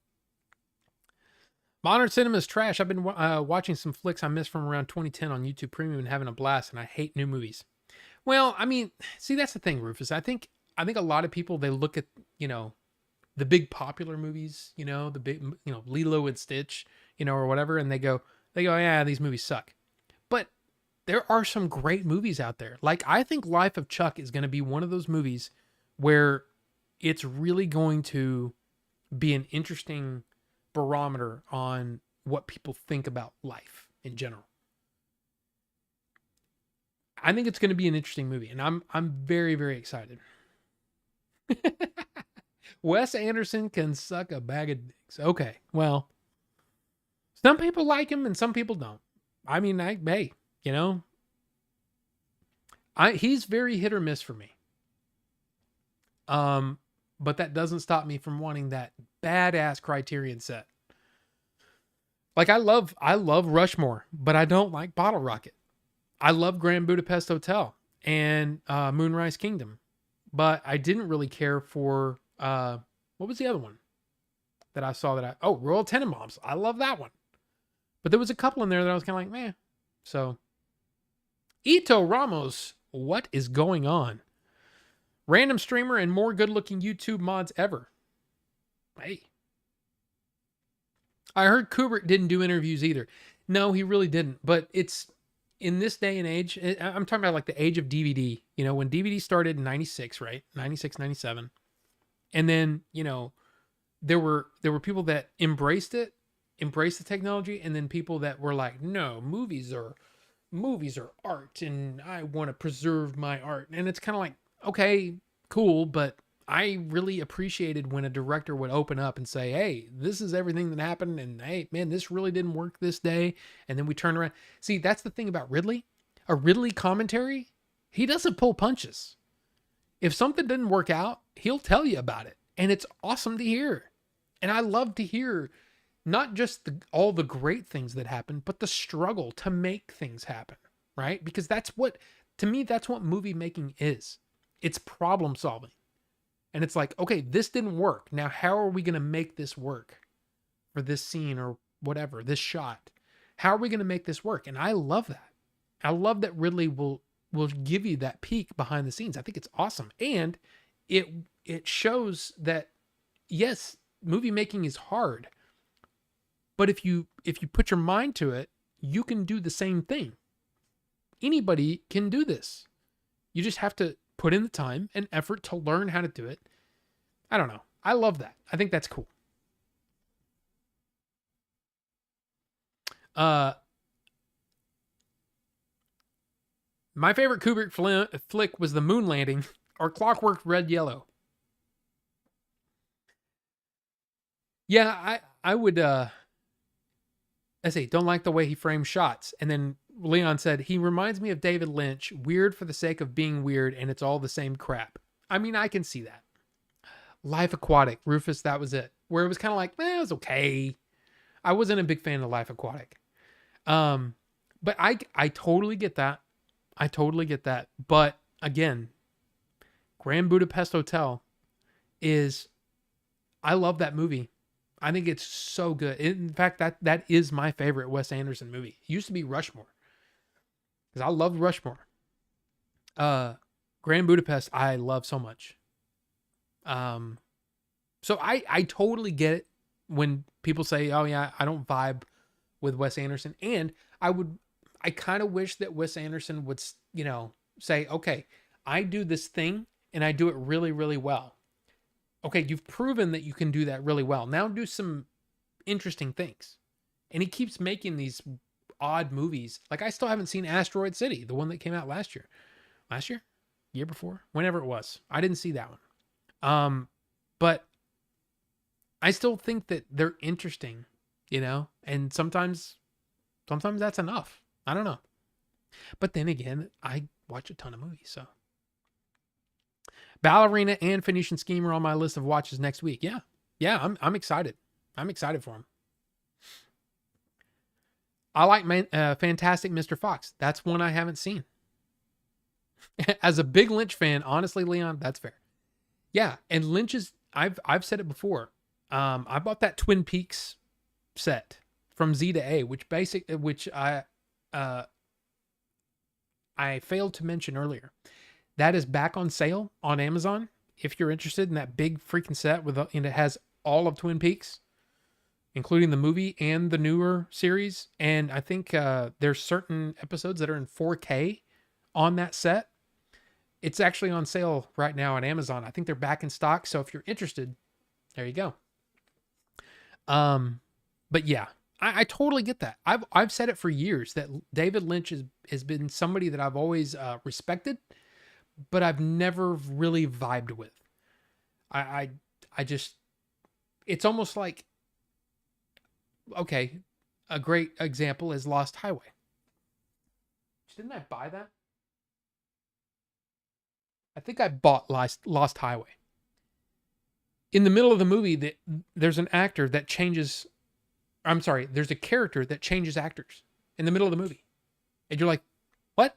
Modern cinema is trash. I've been watching some flicks I missed from around 2010 on YouTube Premium and having a blast, and I hate new movies. Well, I mean, see, that's the thing, Rufus. I think a lot of people, they look at, you know, the big popular movies, you know, the big, you know, Lilo and Stitch, you know, or whatever, and they go, yeah, these movies suck. But there are some great movies out there. Like, I think Life of Chuck is going to be one of those movies where it's really going to be an interesting barometer on what people think about life in general. I think it's going to be an interesting movie, and I'm very, very excited. Wes Anderson can suck a bag of dicks. Okay, well, some people like him and some people don't. I mean, hey, you know, he's very hit or miss for me. But that doesn't stop me from wanting that badass Criterion set. Like I love Rushmore, but I don't like Bottle Rocket. I love Grand Budapest Hotel and Moonrise Kingdom, but I didn't really care for what was the other one that I saw Royal Tenenbaums. I love that one. But there was a couple in there that I was kind of like, meh. So, Ito Ramos, what is going on? Random streamer and more good-looking YouTube mods ever. Hey. I heard Kubrick didn't do interviews either. No, he really didn't. But it's in this day and age, I'm talking about like the age of DVD. You know, when DVD started in 96, right? 96, 97. And then, you know, there were people that embraced the technology, and then people that were like, no, movies are art, and I want to preserve my art. And it's kind of like, okay, cool, but I really appreciated when a director would open up and say, hey, this is everything that happened, and hey, man, this really didn't work this day. And then we turn around. See, that's the thing about Ridley. A Ridley commentary, he doesn't pull punches. If something didn't work out, he'll tell you about it. And it's awesome to hear. And I love to hear not just all the great things that happen, but the struggle to make things happen, right? Because to me, that's what movie making is. It's problem solving. And it's like, okay, this didn't work. Now, how are we going to make this work for this scene or whatever, this shot? How are we going to make this work? And I love that. I love that Ridley will give you that peek behind the scenes. I think it's awesome. And it shows that, yes, movie making is hard. But if you put your mind to it, you can do the same thing. Anybody can do this. You just have to put in the time and effort to learn how to do it. I don't know. I love that. I think that's cool. My favorite Kubrick flick was The Moon Landing or Clockwork Red Yellow. Yeah, I would I say don't like the way he frames shots. And then Leon said, he reminds me of David Lynch, weird for the sake of being weird, and it's all the same crap. I mean, I can see that. Life Aquatic, Rufus, that was it. Where it was kind of like, it was okay. I wasn't a big fan of Life Aquatic. But I totally get that. I totally get that. But again, Grand Budapest Hotel I love that movie. I think it's so good. In fact, that is my favorite Wes Anderson movie. It used to be Rushmore. Because I loved Rushmore. Grand Budapest, I love so much. So I totally get it when people say, oh yeah, I don't vibe with Wes Anderson. And I kind of wish that Wes Anderson would, say, okay, I do this thing and I do it really, really well. Okay, you've proven that you can do that really well. Now do some interesting things. And he keeps making these odd movies. Like I still haven't seen Asteroid City, the one that came out last year. Last year? Year before? Whenever it was. I didn't see that one. But I still think that they're interesting, and sometimes that's enough. I don't know. But then again, I watch a ton of movies, so. Ballerina and Phoenician Scheme are on my list of watches next week. Yeah, I'm excited. I'm excited for them. I like Fantastic Mr. Fox. That's one I haven't seen. As a big Lynch fan, honestly, Leon, that's fair. Yeah, and Lynch's, I've said it before. I bought that Twin Peaks set from Z to A, which I failed to mention earlier. That is back on sale on Amazon. If you're interested in that big freaking set and it has all of Twin Peaks, including the movie and the newer series. And I think there's certain episodes that are in 4K on that set. It's actually on sale right now on Amazon. I think they're back in stock. So if you're interested, there you go. But yeah, I totally get that. I've said it for years that David Lynch has been somebody that I've always respected, but I've never really vibed with. I just, it's almost like, okay, a great example is Lost Highway. Didn't I buy that? I think I bought Lost Highway. In the middle of the movie, there's an actor that changes, I'm sorry, there's a character that changes actors in the middle of the movie. And you're like, what?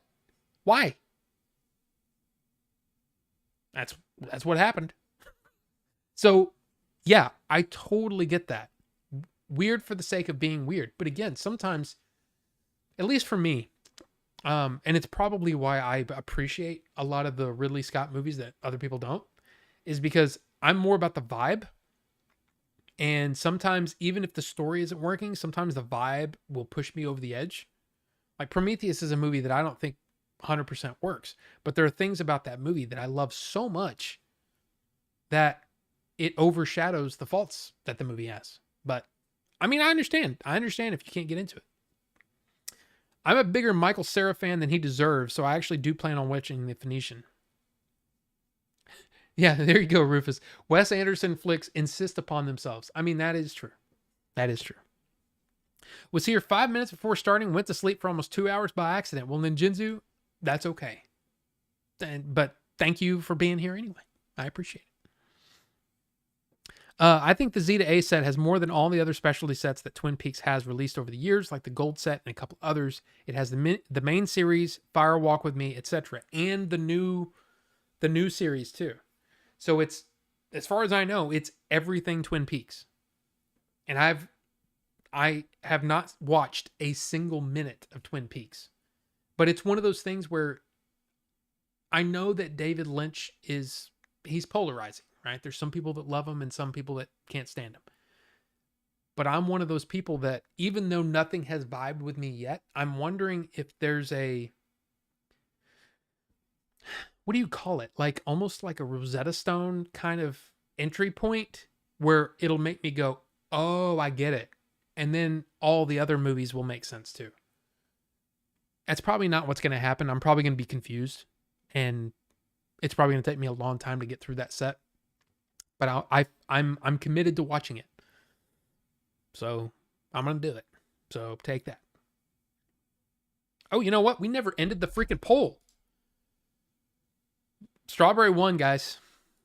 Why? That's what happened. So, yeah, I totally get that. Weird for the sake of being weird. But again, sometimes, at least for me, and it's probably why I appreciate a lot of the Ridley Scott movies that other people don't, is because I'm more about the vibe. And sometimes, even if the story isn't working, sometimes the vibe will push me over the edge. Like Prometheus is a movie that I don't think 100% works, but there are things about that movie that I love so much that it overshadows the faults that the movie has. But I mean, I understand if you can't get into it. I'm a bigger Michael Cera fan than he deserves, so I actually do plan on watching The Phoenician. Yeah, there you go, Rufus. Wes Anderson flicks insist upon themselves. I mean, that is true. That is true. Was here 5 minutes before starting, went to sleep for almost 2 hours by accident. Well, Ninjinzu, that's okay. But thank you for being here anyway. I appreciate it. I think the Z to A set has more than all the other specialty sets that Twin Peaks has released over the years, like the Gold set and a couple others. It has the main series, Fire Walk with Me, etc., and the new series too. So it's, as far as I know, it's everything Twin Peaks. And I have not watched a single minute of Twin Peaks. But it's one of those things where I know that David Lynch he's polarizing, right? There's some people that love him and some people that can't stand him. But I'm one of those people that, even though nothing has vibed with me yet, I'm wondering if there's what do you call it? Like almost like a Rosetta Stone kind of entry point where it'll make me go, oh, I get it. And then all the other movies will make sense too. That's probably not what's going to happen. I'm probably going to be confused, and it's probably going to take me a long time to get through that set. But I'm committed to watching it. So I'm going to do it. So take that. Oh, you know what? We never ended the freaking poll. Strawberry won, guys.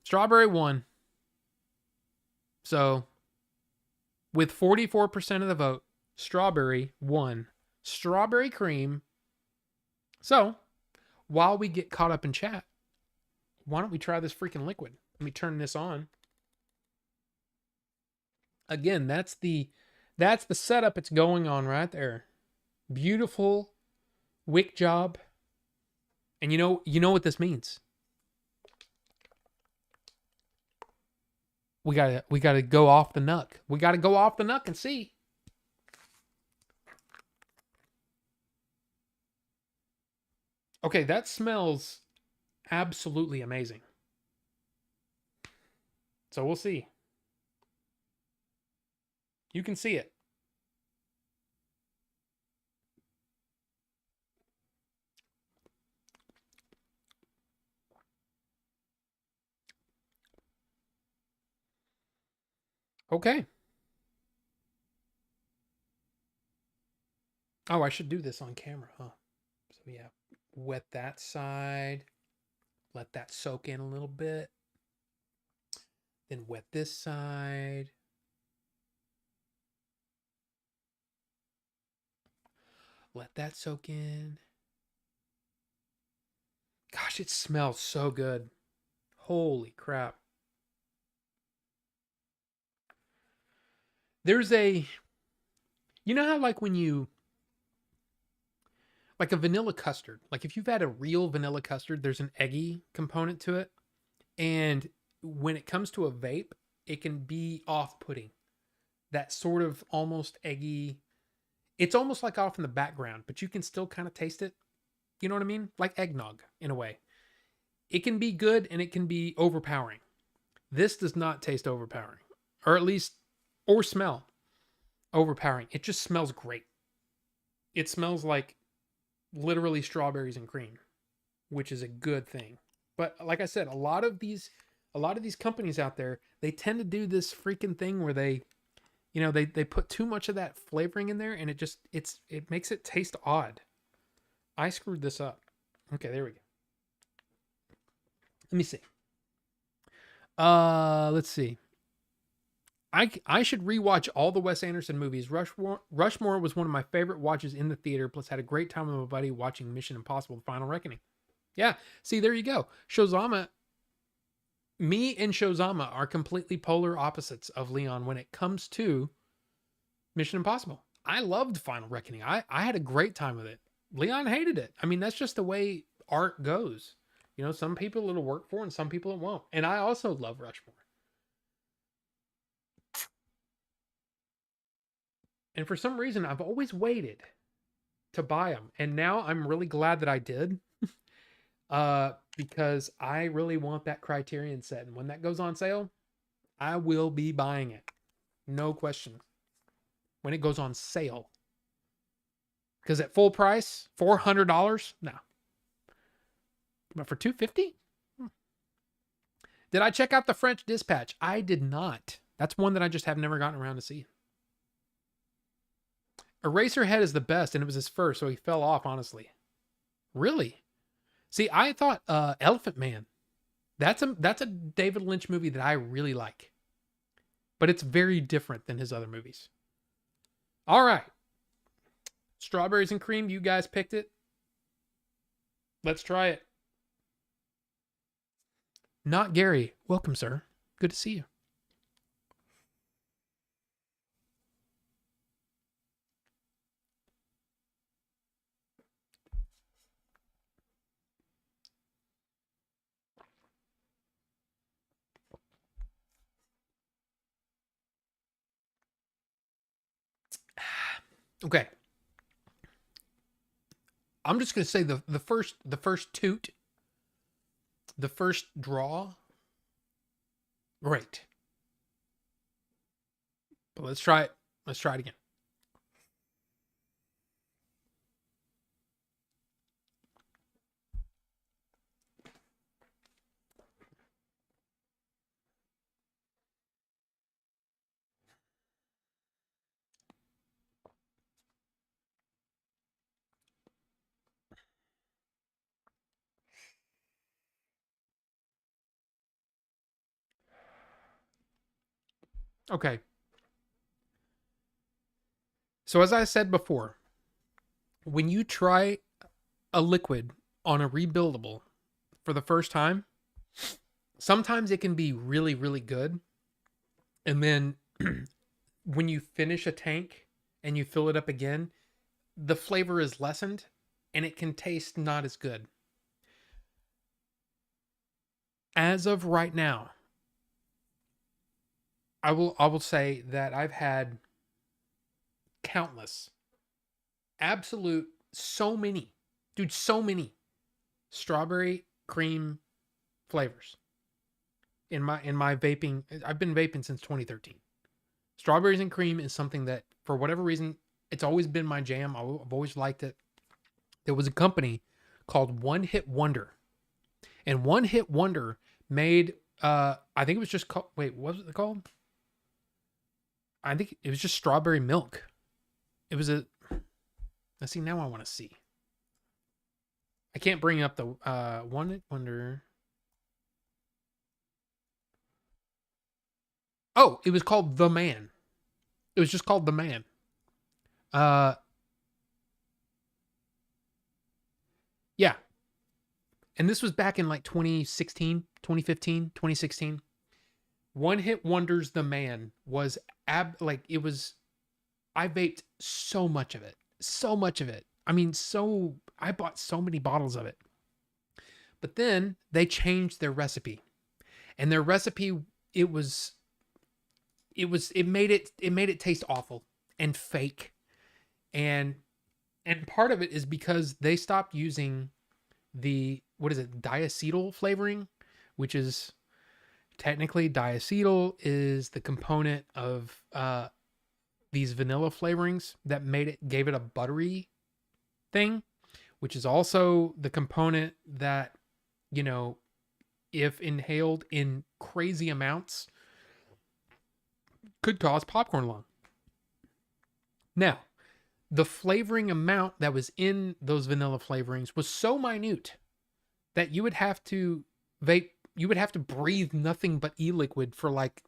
Strawberry won. So, with 44% of the vote, Strawberry won. Strawberry cream. So, while we get caught up in chat, why don't we try this freaking liquid? Let me turn this on. Again, that's the setup it's going on right there. Beautiful wick job. And you know what this means. We gotta go off the nuck. We gotta go off the nuck and see. Okay, that smells absolutely amazing. So we'll see. You can see it. Okay. Oh, I should do this on camera, huh? So yeah, wet that side. Let that soak in a little bit. Then wet this side. Let that soak in. Gosh, it smells so good. Holy crap. There's you know how like when you, like a vanilla custard, like if you've had a real vanilla custard, there's an eggy component to it. And when it comes to a vape, it can be off-putting. That sort of almost eggy, it's almost like off in the background, but you can still kind of taste it. You know what I mean? Like eggnog in a way. It can be good and it can be overpowering. This does not taste overpowering, or at least, or smell overpowering. It just smells great. It smells like literally strawberries and cream, which is a good thing. But like I said, a lot of these companies out there, they tend to do this freaking thing where they put too much of that flavoring in there, and it makes it taste odd. I screwed this up. Okay, there we go. Let me see. Let's see. I should rewatch all the Wes Anderson movies. Rushmore was one of my favorite watches in the theater. Plus, had a great time with my buddy watching Mission Impossible: The Final Reckoning. Yeah, see, there you go. Shozama, me and Shozama are completely polar opposites of Leon when it comes to Mission Impossible. I loved Final Reckoning. I had a great time with it. Leon hated it. I mean, that's just the way art goes. You know, some people it'll work for and some people it won't. And I also love Rushmore. And for some reason, I've always waited to buy them. And now I'm really glad that I did. Because I really want that Criterion set. And when that goes on sale, I will be buying it. No question. When it goes on sale. Because at full price, $400? No. But for $250? Did I check out the French Dispatch? I did not. That's one that I just have never gotten around to see. Eraserhead is the best, and it was his first, so he fell off, honestly. Really? See, I thought Elephant Man. That's a David Lynch movie that I really like. But it's very different than his other movies. All right. Strawberries and cream, you guys picked it. Let's try it. Not Gary. Welcome, sir. Good to see you. Okay. I'm just gonna say the first toot, the first draw, great. But let's try it. Let's try it again. Okay. So as I said before, when you try a liquid on a rebuildable for the first time, sometimes it can be really, really good. And then when you finish a tank and you fill it up again, the flavor is lessened and it can taste not as good. As of right now, I will say that I've had countless, absolute, so many strawberry cream flavors in my vaping. I've been vaping since 2013. Strawberries and cream is something that, for whatever reason, it's always been my jam. I've always liked it. There was a company called One Hit Wonder, and One Hit Wonder made I think it was just called, wait, what was it called? I think it was just strawberry milk. It was a, let's see, now I want to see. I can't bring up the One Hit Wonder. Oh, it was called The Man. It was just called The Man. Yeah. And this was back in like 2016, 2015, 2016. One Hit Wonder's The Man was it was, I vaped so much of it. So much of it. I mean, I bought so many bottles of it. But then they changed their recipe. And their recipe, it made it taste awful and fake. And part of it is because they stopped using the, what is it, diacetyl flavoring, which is technically diacetyl is the component of these vanilla flavorings that gave it a buttery thing, which is also the component that, you know, if inhaled in crazy amounts, could cause popcorn lung. Now, the flavoring amount that was in those vanilla flavorings was so minute that you would have to breathe nothing but e-liquid for like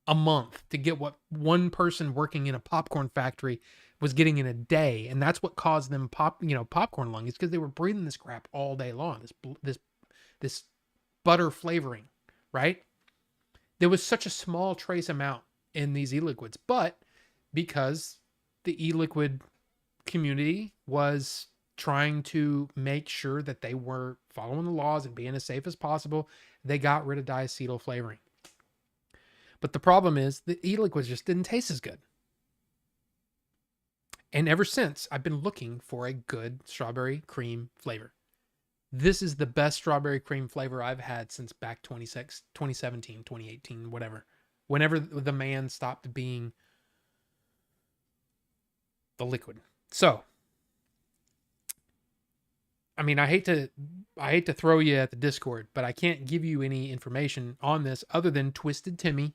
a month to get what one person working in a popcorn factory was getting in a day, and that's what caused them popcorn lung. It's because they were breathing this crap all day long. This butter flavoring, right? There was such a small trace amount in these e-liquids, but because the e-liquid community was trying to make sure that they were following the laws and being as safe as possible, they got rid of diacetyl flavoring. But the problem is the e-liquids just didn't taste as good. And ever since, I've been looking for a good strawberry cream flavor. This is the best strawberry cream flavor I've had since back 2017, 2018, whatever. Whenever the man stopped being the liquid. So, I mean, I hate to throw you at the Discord, but I can't give you any information on this other than Twisted Timmy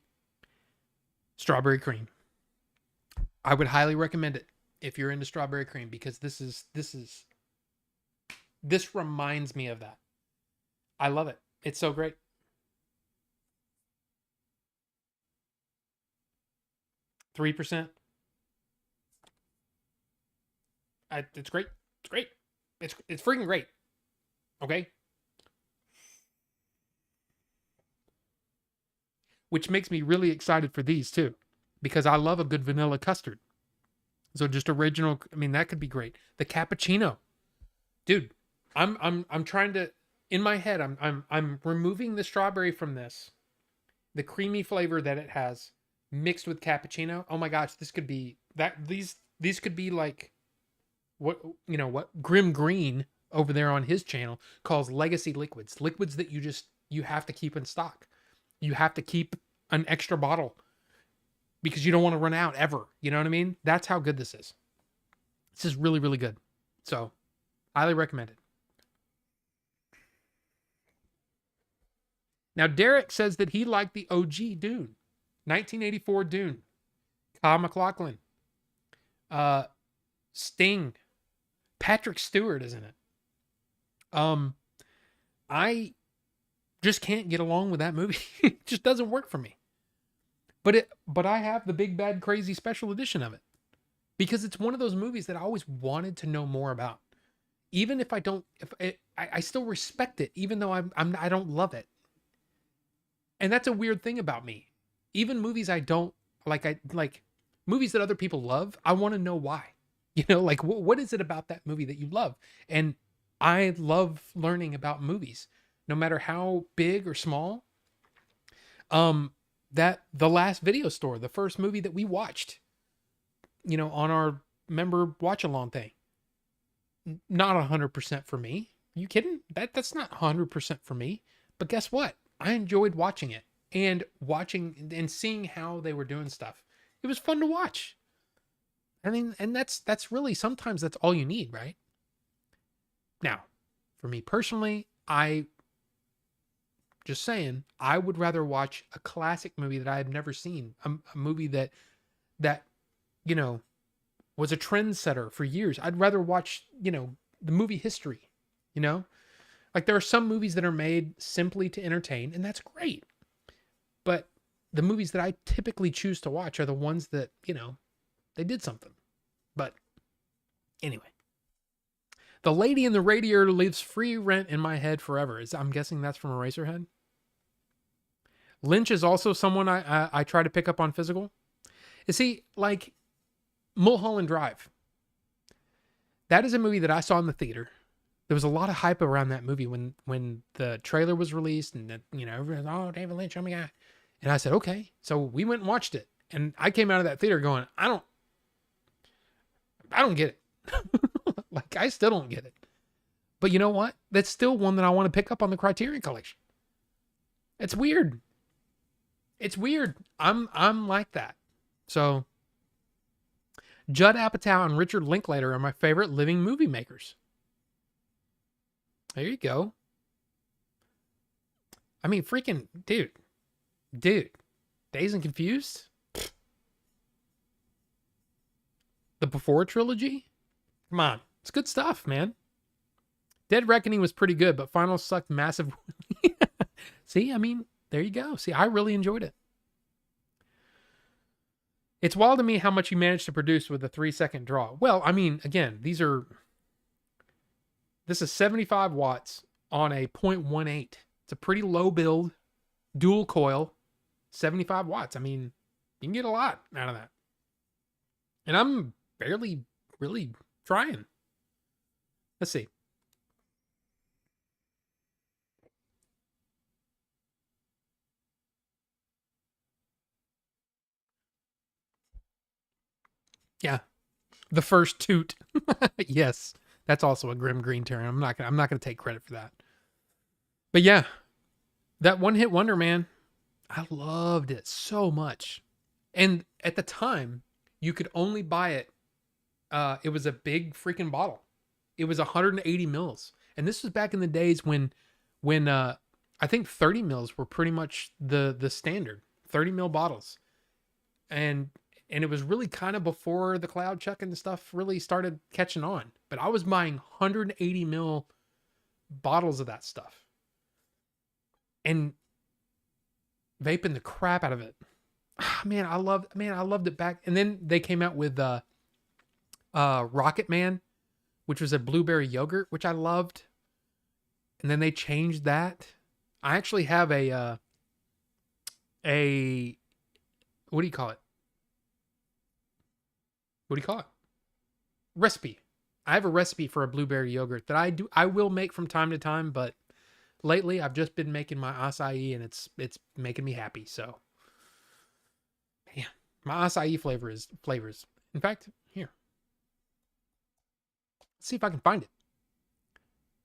strawberry cream. I would highly recommend it if you're into strawberry cream, because this reminds me of that. I love it. It's so great. %. It's great. It's great. It's freaking great. Okay? Which makes me really excited for these too, because I love a good vanilla custard. So just original, I mean, that could be great. The cappuccino. Dude, I'm trying to, in my head, I'm removing the strawberry from this. The creamy flavor that it has mixed with cappuccino. Oh my gosh, this could be that these could be like what Grim Green over there on his channel calls legacy liquids. Liquids that you have to keep in stock. You have to keep an extra bottle because you don't want to run out ever. You know what I mean? That's how good this is. This is really, really good. So, highly recommend it. Now, Derek says that he liked the OG Dune. 1984 Dune. Kyle MacLachlan. Sting. Patrick Stewart is in it. I just can't get along with that movie. It just doesn't work for me. But I have the Big Bad Crazy special edition of it because it's one of those movies that I always wanted to know more about. Even if I don't, I still respect it, even though I don't love it. And that's a weird thing about me. Even movies I don't like, movies that other people love, I want to know why. You know, like what is it about that movie that you love? And I love learning about movies, no matter how big or small. That The Last Video Store, the first movie that we watched, on our member watch along thing. Not 100% for me. You kidding? That's not 100% for me. But guess what? I enjoyed watching it and seeing how they were doing stuff. It was fun to watch. I mean, and that's really, sometimes that's all you need, right? Now, for me personally, just saying, I would rather watch a classic movie that I have never seen. A movie that was a trendsetter for years. I'd rather watch, the movie history, Like there are some movies that are made simply to entertain, and that's great. But the movies that I typically choose to watch are the ones that, they did something. But anyway. The Lady in the Radiator leaves free rent in my head forever. I'm guessing that's from Eraserhead. Lynch is also someone I try to pick up on physical. You see, like Mulholland Drive. That is a movie that I saw in the theater. There was a lot of hype around that movie when the trailer was released, and everyone was, oh, David Lynch, oh my God. And I said, okay. So we went and watched it. And I came out of that theater going, I don't get it. Like, I still don't get it. But you know what? That's still one that I want to pick up on the Criterion Collection. It's weird. It's weird. I'm like that. So, Judd Apatow and Richard Linklater are my favorite living movie makers. There you go. I mean, freaking, dude. Dazed and Confused? The Before trilogy? Come on. It's good stuff, man. Dead Reckoning was pretty good, but Final sucked massive. See, I mean, there you go. See, I really enjoyed it. It's wild to me how much you managed to produce with a 3-second draw. Well, I mean, again, this is 75 watts on a 0.18. It's a pretty low build, dual coil, 75 watts. I mean, you can get a lot out of that. And I'm barely really trying. Let's see. Yeah. The first toot. Yes. That's also a grim green term. I'm not gonna take credit for that. But yeah, that one hit wonder, man. I loved it so much. And at the time, you could only buy it. It was a big freaking bottle. It was 180 mils. And this was back in the days when I think 30 mils were pretty much the standard. 30 mil bottles. And it was really kind of before the cloud chucking and stuff really started catching on. But I was buying 180 mil bottles of that stuff. And vaping the crap out of it. Man, I loved it back. And then they came out with Rocket Man, which was a blueberry yogurt, which I loved. And then they changed that. I actually have a what do you call it? What do you call it? Recipe. I have a recipe for a blueberry yogurt that I will make from time to time, but lately I've just been making my acai and it's making me happy. So yeah, my acai flavors. In fact, here. Let's see if I can find it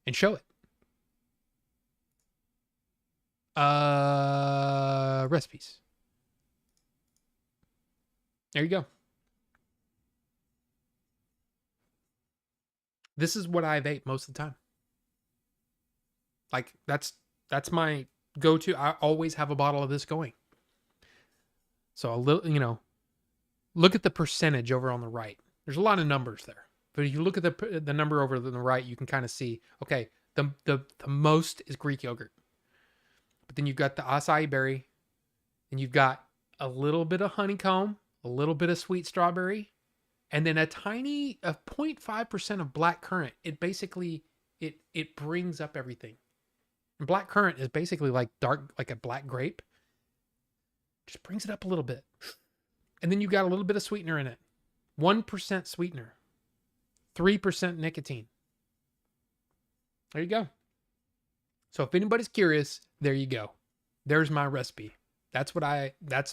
and show it. Recipes. There you go. This is what I vape most of the time. Like that's my go-to. I always have a bottle of this going. So a little, look at the percentage over on the right. There's a lot of numbers there. But if you look at the number over on the right, you can kind of see, okay, the most is Greek yogurt. But then you've got the acai berry, and you've got a little bit of honeycomb, a little bit of sweet strawberry, and then a 0.5% of black currant. It basically, it brings up everything. And black currant is basically like a black grape. Just brings it up a little bit. And then you got a little bit of sweetener in it. 1% sweetener. 3% nicotine. There you go. So if anybody's curious, there you go. There's my recipe. That's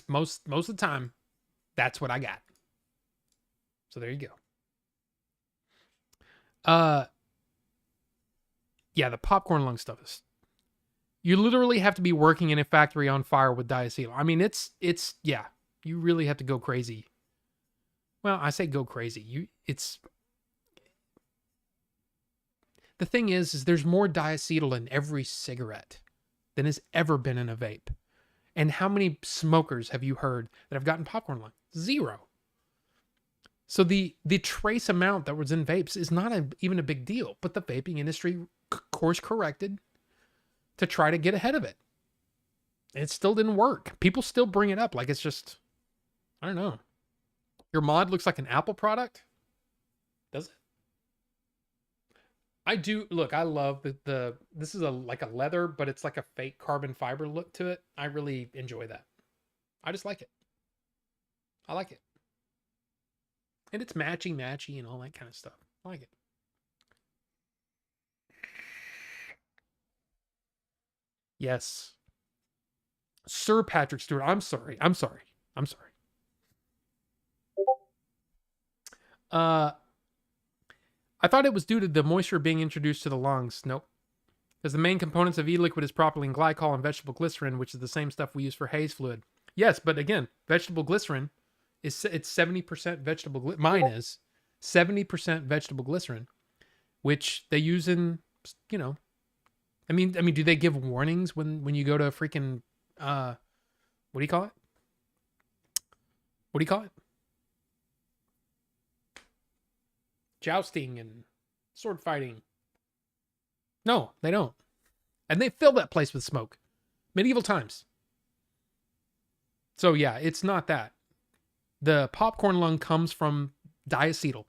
most of the time, that's what I got. So there you go. Yeah, the popcorn lung stuff is, you literally have to be working in a factory on fire with diacetyl. I mean, it's yeah, you really have to go crazy. Well, I say go crazy. The thing is there's more diacetyl in every cigarette than has ever been in a vape. And how many smokers have you heard that have gotten popcorn lung? 0. So the trace amount that was in vapes is not even a big deal, but the vaping industry course corrected to try to get ahead of it. It still didn't work. People still bring it up like it's just, I don't know. Your mod looks like an Apple product? Does it? I do. Look, I love this is like a leather, but it's like a fake carbon fiber look to it. I really enjoy that. I just like it. I like it. And it's matchy and all that kind of stuff. I like it. Yes. Sir Patrick Stewart. I'm sorry. I thought it was due to the moisture being introduced to the lungs. Nope. As the main components of e-liquid is propylene glycol and vegetable glycerin, which is the same stuff we use for haze fluid. Yes, but again, vegetable glycerin it's 70% vegetable. Mine is 70% vegetable glycerin, which they use in, I mean, do they give warnings when you go to a freaking, what do you call it? What do you call it? Jousting and sword fighting. No, they don't. And they fill that place with smoke. Medieval times. So yeah, it's not that. The popcorn lung comes from diacetyl.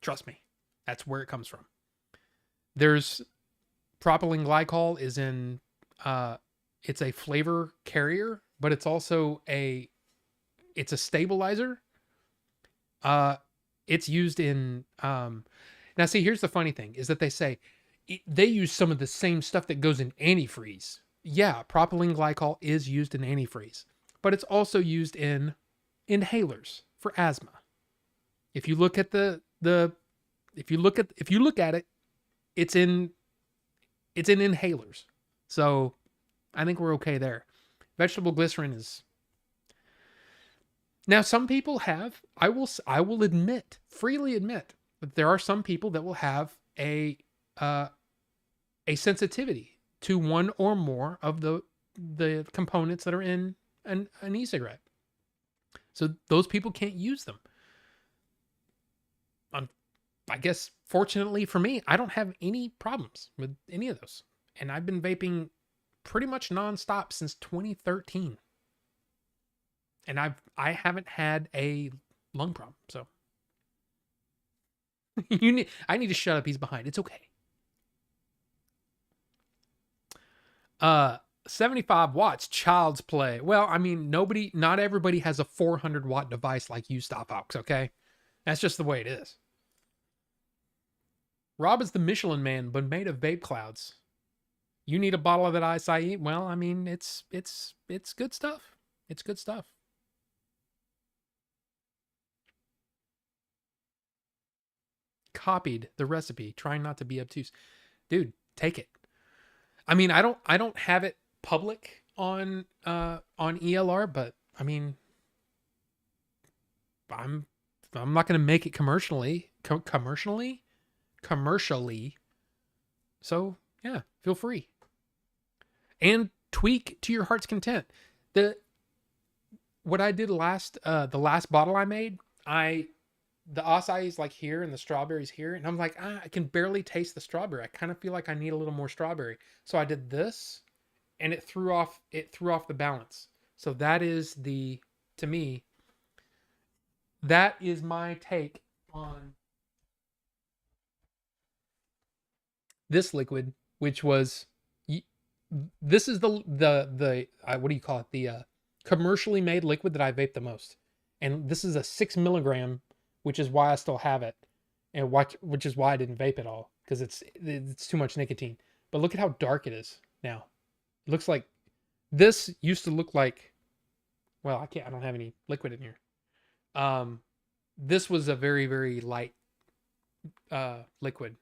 Trust me, that's where it comes from. There's propylene glycol is in, it's a flavor carrier, but it's also it's a stabilizer. It's used in, now see, here's the funny thing is that they say they use some of the same stuff that goes in antifreeze. Yeah, propylene glycol is used in antifreeze, but it's also used in inhalers for asthma. If you look at if you look at it, it's in inhalers. So I think we're okay there. Vegetable glycerin is, now some people have, I will freely admit that there are some people that will have a sensitivity to one or more of the components that are in an e-cigarette. So those people can't use them. I guess fortunately for me, I don't have any problems with any of those. And I've been vaping pretty much nonstop since 2013. And I haven't had a lung problem. So I need to shut up. He's behind. It's okay. 75 watts, child's play. Well, I mean, not everybody has a 400 watt device like you, Stop Fox, okay? That's just the way it is. Rob is the Michelin man, but made of vape clouds. You need a bottle of that acai? Well, I mean, it's good stuff. It's good stuff. Copied the recipe, trying not to be obtuse. Dude, take it. I mean, I don't have it public on ELR, but I mean, I'm not going to make it commercially. So yeah, feel free and tweak to your heart's content. What I did the last bottle I made, the acai is like here and the strawberries here, and I'm like, I can barely taste the strawberry. I kind of feel like I need a little more strawberry. So I did this, and it threw off the balance. So that is to me, that is my take on this liquid, which was, this is the what do you call it? The commercially made liquid that I vape the most. And this is a 6 milligram, which is why I still have it, and which is why I didn't vape it all, because it's too much nicotine. But look at how dark it is now. It looks like, this used to look like, well, I don't have any liquid in here. This was a very, very light liquid,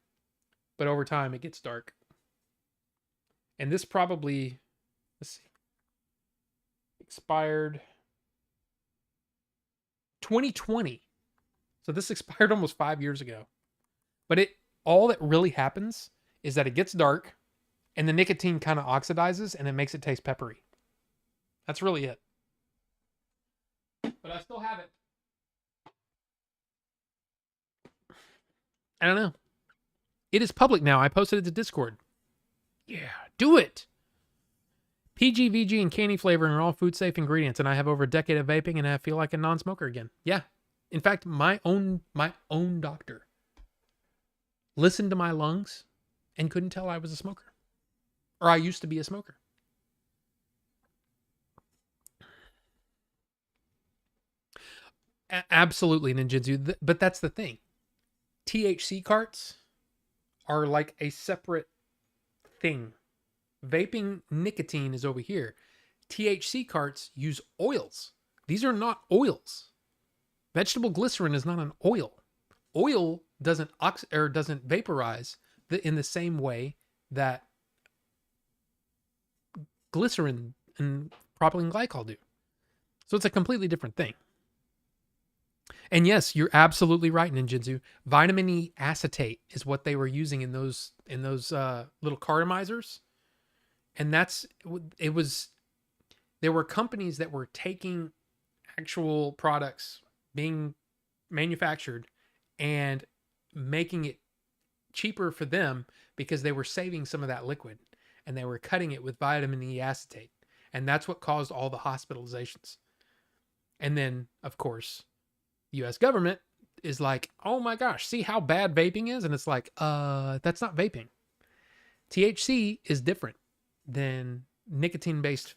but over time it gets dark. And this probably, let's see, expired 2020. So this expired almost 5 years ago. But all that really happens is that it gets dark and the nicotine kind of oxidizes and it makes it taste peppery. That's really it. But I still have it. I don't know. It is public now. I posted it to Discord. Yeah, do it. PG, VG, and candy flavoring are all food safe ingredients, and I have over a decade of vaping, and I feel like a non-smoker again. Yeah. In fact, my own doctor listened to my lungs and couldn't tell I was a smoker, or I used to be a smoker. Absolutely, Ninjitsu. But that's the thing. THC carts are like a separate thing. Vaping nicotine is over here. THC carts use oils. These are not oils. Vegetable glycerin is not an oil. Oil doesn't vaporize in the same way that glycerin and propylene glycol do. So it's a completely different thing. And yes, you're absolutely right, Ninjitsu. Vitamin E acetate is what they were using in those little cartomizers. And there were companies that were taking actual products being manufactured and making it cheaper for them because they were saving some of that liquid and they were cutting it with vitamin E acetate. And that's what caused all the hospitalizations. And then, of course, the US government is like, oh my gosh, see how bad vaping is? And it's like, that's not vaping. THC is different than nicotine-based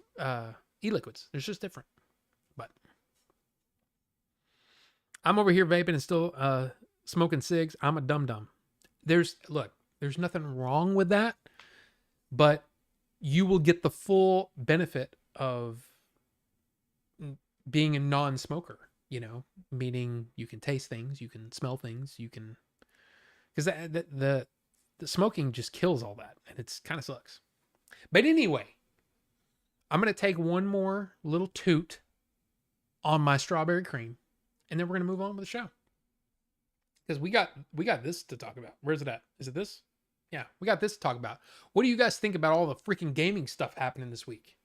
e-liquids. They're just different. But I'm over here vaping and still smoking cigs. I'm a dum-dum. There's nothing wrong with that, but you will get the full benefit of being a non-smoker, meaning you can taste things, you can smell things, you can, because the smoking just kills all that, and it's kind of sucks. But anyway, I'm going to take one more little toot on my strawberry cream, and then we're going to move on with the show. Because we got this to talk about. Where's it at? Is it this? Yeah, we got this to talk about. What do you guys think about all the freaking gaming stuff happening this week?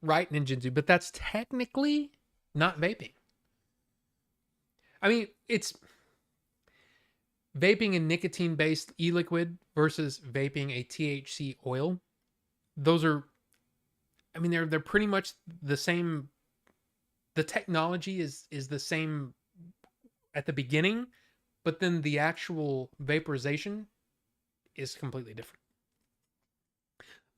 Right, Ninjinzu, but that's technically not vaping. I mean, it's vaping a nicotine-based e-liquid versus vaping a THC oil. Those are, I mean, they're pretty much the same. The technology is the same at the beginning, but then the actual vaporization is completely different.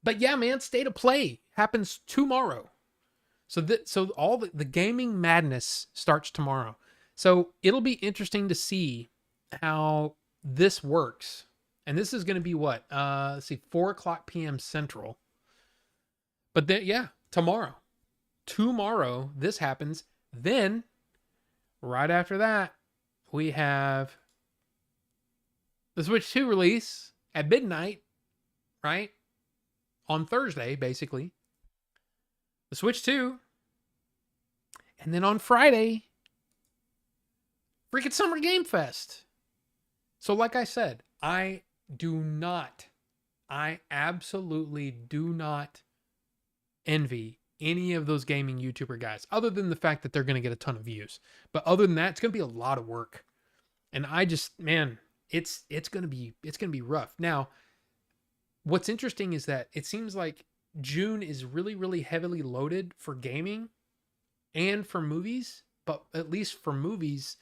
But yeah, man, State of Play happens tomorrow. So all the gaming madness starts tomorrow. So it'll be interesting to see how this works. And this is going to be what? Let's see, 4:00 p.m. Central. But then, yeah, tomorrow this happens. Then right after that, we have the Switch 2 release at midnight, right? On Thursday, basically. The Switch 2. And then on Friday, freaking Summer Game Fest. So like I said, I absolutely do not envy any of those gaming YouTuber guys, other than the fact that they're going to get a ton of views. But other than that, it's going to be a lot of work. And I just, man, it's going to be rough. Now, what's interesting is that it seems like June is really, really heavily loaded for gaming and for movies. But at least for movies,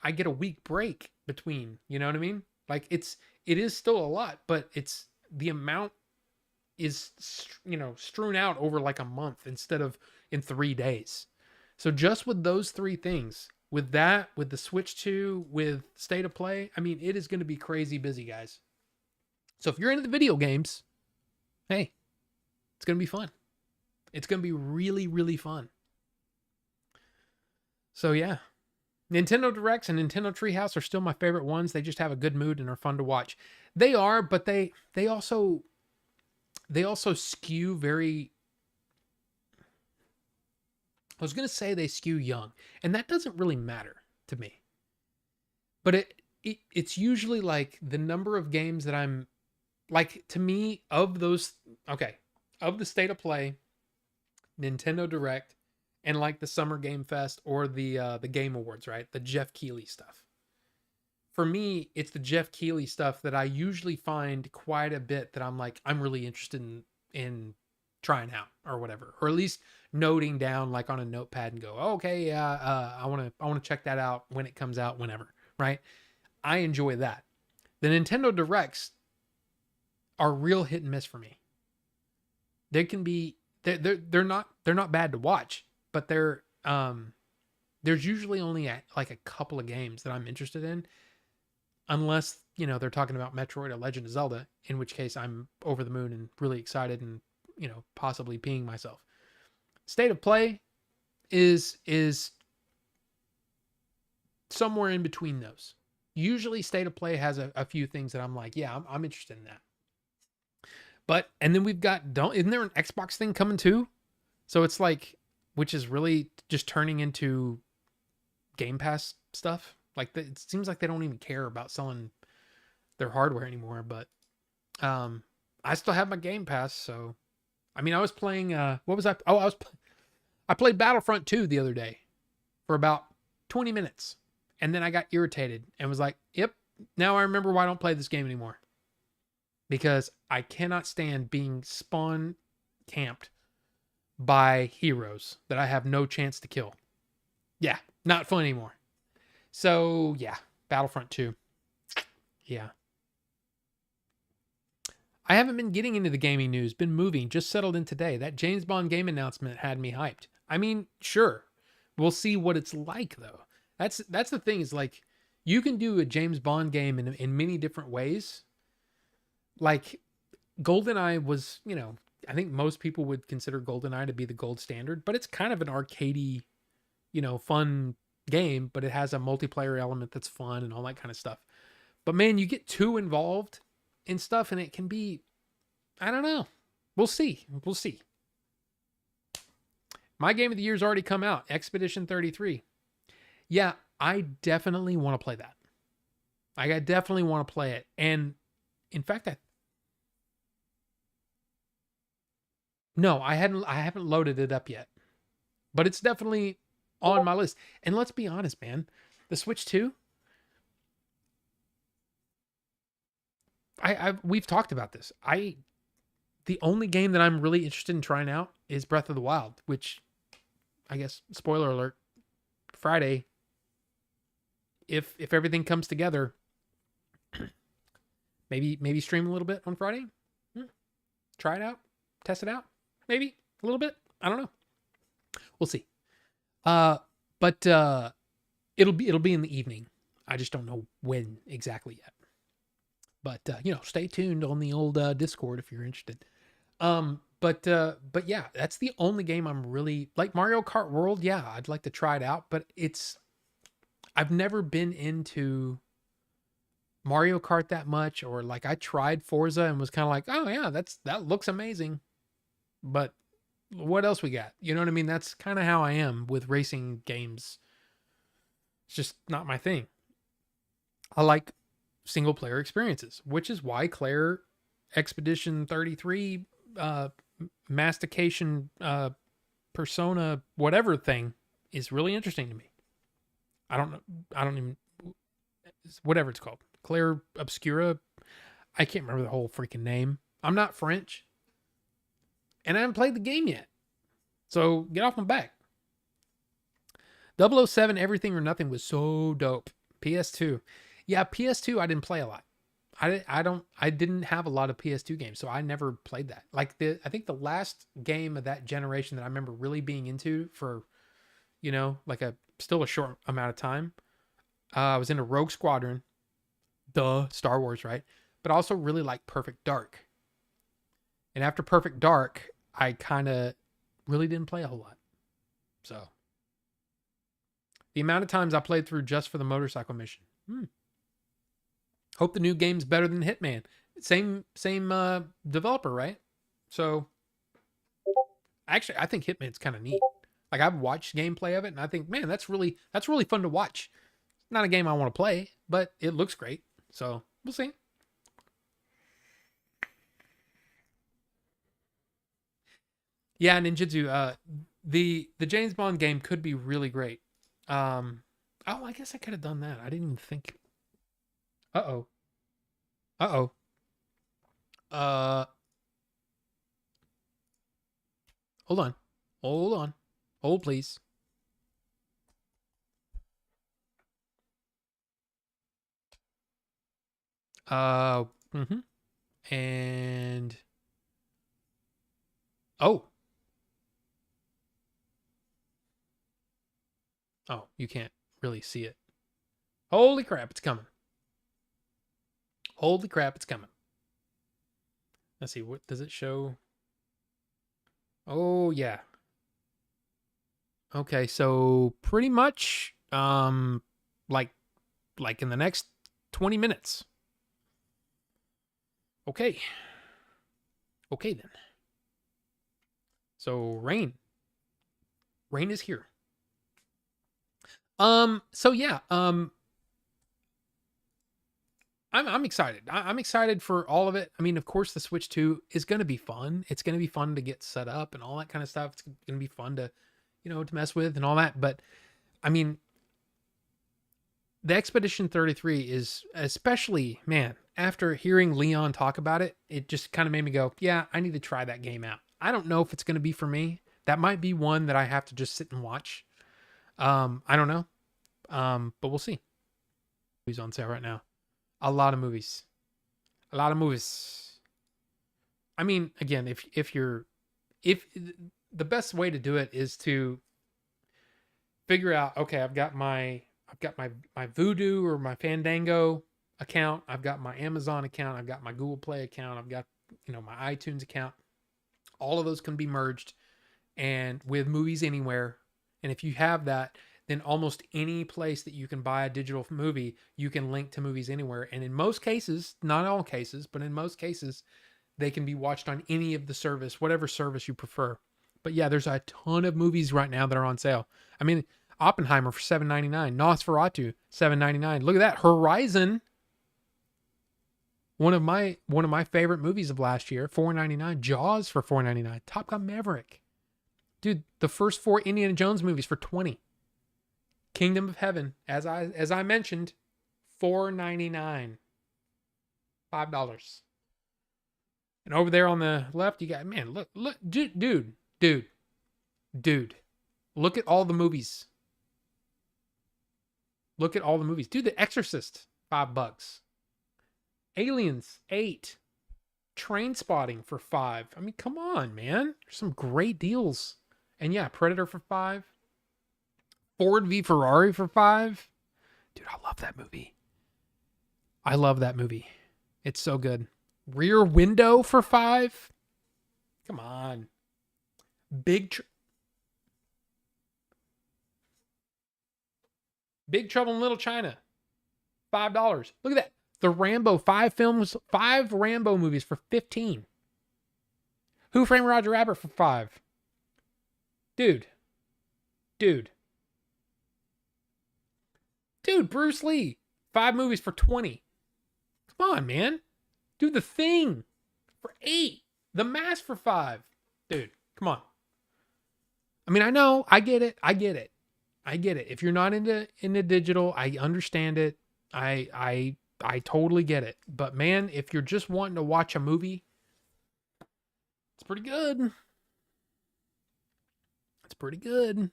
I get a week break between, you know what I mean? Like it is still a lot, but it's the amount is, strewn out over like a month instead of in 3 days. So just with those three things, with that, with the Switch 2, with State of Play, I mean, it is going to be crazy busy, guys. So if you're into the video games, hey, it's going to be fun. It's going to be really, really fun. So yeah, Nintendo Directs and Nintendo Treehouse are still my favorite ones. They just have a good mood and are fun to watch. They are, but they also skew very, I was going to say they skew young, and that doesn't really matter to me. But it's usually like the number of games that I'm like, to me, of those, okay, of the State of Play, Nintendo Direct, and like the Summer Game Fest or the Game Awards, right? The Jeff Keighley stuff. For me, it's the Jeff Keighley stuff that I usually find quite a bit that I'm like, I'm really interested in trying out or whatever, or at least noting down like on a notepad and go, oh, okay, yeah, I want to check that out when it comes out, whenever, right? I enjoy that. The Nintendo Directs are real hit and miss for me. They can be, they're not bad to watch, but there's usually only like a couple of games that I'm interested in, unless, they're talking about Metroid or Legend of Zelda, in which case I'm over the moon and really excited and, possibly peeing myself. State of Play is somewhere in between those. Usually State of Play has a few things that I'm like, yeah, I'm interested in that. But, and then we've got, isn't there an Xbox thing coming too? So it's like, which is really just turning into Game Pass stuff. Like, it seems like they don't even care about selling their hardware anymore. But I still have my Game Pass. So, I mean, I was playing, what was I? Oh, I played Battlefront 2 the other day for about 20 minutes. And then I got irritated and was like, yep, now I remember why I don't play this game anymore. Because I cannot stand being spawn camped by heroes that I have no chance to kill. Yeah, not fun anymore. So, yeah, Battlefront 2. Yeah. I haven't been getting into the gaming news, been moving, just settled in today. That James Bond game announcement had me hyped. I mean, sure. We'll see what it's like, though. That's the thing, is like, you can do a James Bond game in many different ways. Like, GoldenEye was, you know, I think most people would consider GoldenEye to be the gold standard, but it's kind of an arcadey, you know, fun game, but it has a multiplayer element that's fun and all that kind of stuff. But man, you get too involved in stuff and it can be, I don't know. We'll see. We'll see. My game of the year's already come out, Expedition 33. Yeah, I definitely want to play that. Like, I definitely want to play it. And in fact, I haven't loaded it up yet. But it's definitely on my list. And let's be honest, man. The Switch 2, we've talked about this. The only game that I'm really interested in trying out is Breath of the Wild, which, I guess, spoiler alert, Friday, if everything comes together, maybe stream a little bit on Friday. Try it out, test it out, maybe a little bit. I don't know. We'll see. But it'll be in the evening. I just don't know when exactly yet. But you know, stay tuned on the old Discord if you're interested. But yeah, that's the only game I'm really like. Mario Kart World. Yeah, I'd like to try it out, but I've never been into Mario Kart that much, or like I tried Forza and was kind of like, oh yeah, that looks amazing, but what else we got? You know what I mean? That's kind of how I am with racing games. It's just not my thing. I like single player experiences, which is why Claire Expedition 33 mastication persona whatever thing is really interesting to me. I don't even, whatever it's called, Claire Obscura. I can't remember the whole freaking name. I'm not French and I haven't played the game yet, so get off my back. 007 Everything or Nothing was so dope. PS2. Yeah, PS2 I didn't play a lot. I didn't have a lot of PS2 games, so I never played that. Like I think the last game of that generation that I remember really being into for, you know, like still a short amount of time. I was into Rogue Squadron, Star Wars, right? But I also really like Perfect Dark. And after Perfect Dark, I kind of really didn't play a whole lot. So the amount of times I played through just for the motorcycle mission. Hope the new game's better than Hitman. Same developer, right? So actually, I think Hitman's kind of neat. Like, I've watched gameplay of it, and I think, man, that's really fun to watch. Not a game I want to play, but it looks great. So we'll see. Yeah, Ninjutsu. The James Bond game could be really great. Oh, I guess I could have done that. I didn't even think. Uh-oh. Hold on. Hold, please. And oh, you can't really see it. Holy crap, it's coming. Let's see, what does it show? Oh yeah. Okay, so pretty much like in the next 20 minutes. Okay then. So rain is here. So yeah, I'm excited. I'm excited for all of it. I mean, of course, the Switch 2 is going to be fun. It's going to be fun to get set up and all that kind of stuff. It's going to be fun to, you know, to mess with and all that. But I mean, the Expedition 33 is, especially, man, after hearing Leon talk about it, it just kind of made me go, yeah, I need to try that game out. I don't know if it's going to be for me. That might be one that I have to just sit and watch. I don't know. But we'll see. Movies on sale right now. A lot of movies. A lot of movies. I mean, again, if the best way to do it is to figure out, okay, I've got my Vudu or my Fandango account, I've got my Amazon account, I've got my Google Play account, I've got, my iTunes account. All of those can be merged and with Movies Anywhere. And if you have that, then almost any place that you can buy a digital movie, you can link to Movies Anywhere. And in most cases, not all cases, but in most cases, they can be watched on any of the service, whatever service you prefer. But yeah, there's a ton of movies right now that are on sale. I mean, Oppenheimer for $7.99, Nosferatu $7.99. Look at that, Horizon, one of my favorite movies of last year, $4.99. Jaws for $4.99. Top Gun Maverick, dude, the first 4 Indiana Jones movies for $20. Kingdom of Heaven, as I mentioned, $4.99, $5. And over there on the left, you got, man, look, dude, look at all the movies. Look at all the movies. Dude, The Exorcist, $5. Aliens, $8. Trainspotting for $5. I mean, come on, man. There's some great deals. And yeah, Predator for $5. Ford v Ferrari for $5. Dude, I love that movie. I love that movie. It's so good. Rear Window for $5. Come on. Big Trouble in Little China, $5. Look at that. The Rambo 5 Rambo movies for $15. Who Framed Roger Rabbit for $5. Dude, Bruce Lee, 5 movies for $20. Come on, man. Do The Thing for $8. The Mask for $5. Dude, come on. I mean, I know, I get it. If you're not into digital, I understand it. I totally get it. But man, if you're just wanting to watch a movie, it's pretty good. It's pretty good.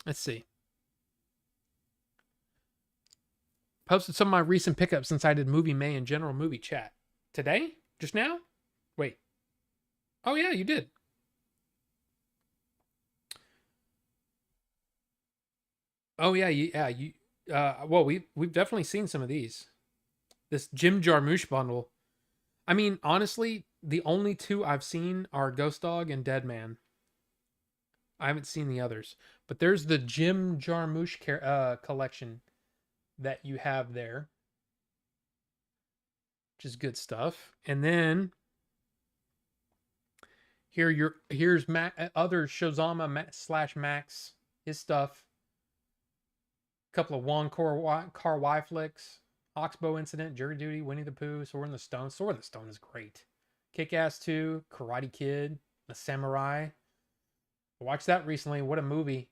Let's see. Posted some of my recent pickups since I did Movie May and General Movie Chat. Today? Just now? Wait. Oh yeah, you did. Oh yeah, well, we've definitely seen some of these. This Jim Jarmusch bundle. I mean, honestly, the only 2 I've seen are Ghost Dog and Dead Man. I haven't seen the others, but there's the Jim Jarmusch collection that you have there, which is good stuff. And then here's other Shozama / Max, his stuff. A couple of Wong Kar-wai flicks, Oxbow Incident, Jury Duty, Winnie the Pooh, Sword in the Stone. Sword in the Stone is great. Kick-Ass 2, Karate Kid, The Samurai. I watched that recently. What a movie.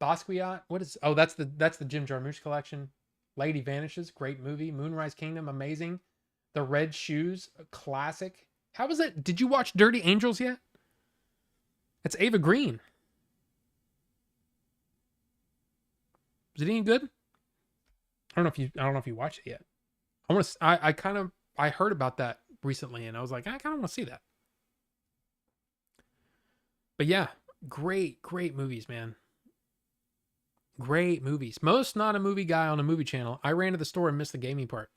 Basquiat. That's the Jim Jarmusch collection. Lady Vanishes, great movie. Moonrise Kingdom, amazing. The Red Shoes, a classic. How was it? Did you watch Dirty Angels yet? It's Ava Green. Was it any good? I don't know if you watched it yet. I heard about that recently and I was like, I kind of want to see that. But yeah, great movies, man. Great movies. Most not a movie guy on a movie channel. I ran to the store and missed the gaming part.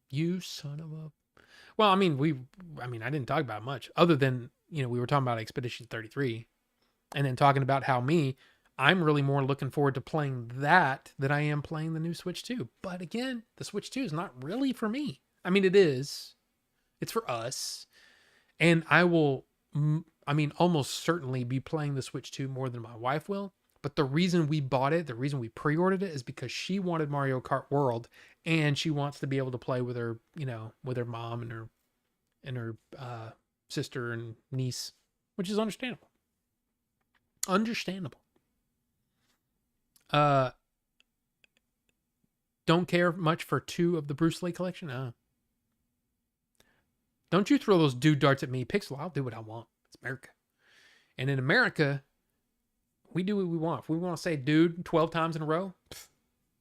You son of a... Well, I mean, I didn't talk about much other than, we were talking about Expedition 33 and then talking about how I'm really more looking forward to playing that than I am playing the new Switch 2. But again, the Switch 2 is not really for me. I mean, it is. It's for us. And I will, almost certainly be playing the Switch 2 more than my wife will. But the reason we bought it, the reason we pre-ordered it is because she wanted Mario Kart World and she wants to be able to play with her, with her mom and her sister and niece, which is understandable. Understandable. Don't care much for 2 of the Bruce Lee collection. Don't you throw those dude darts at me, Pixel. I'll do what I want. It's America. And in America, we do what we want. If we want to say dude 12 times in a row,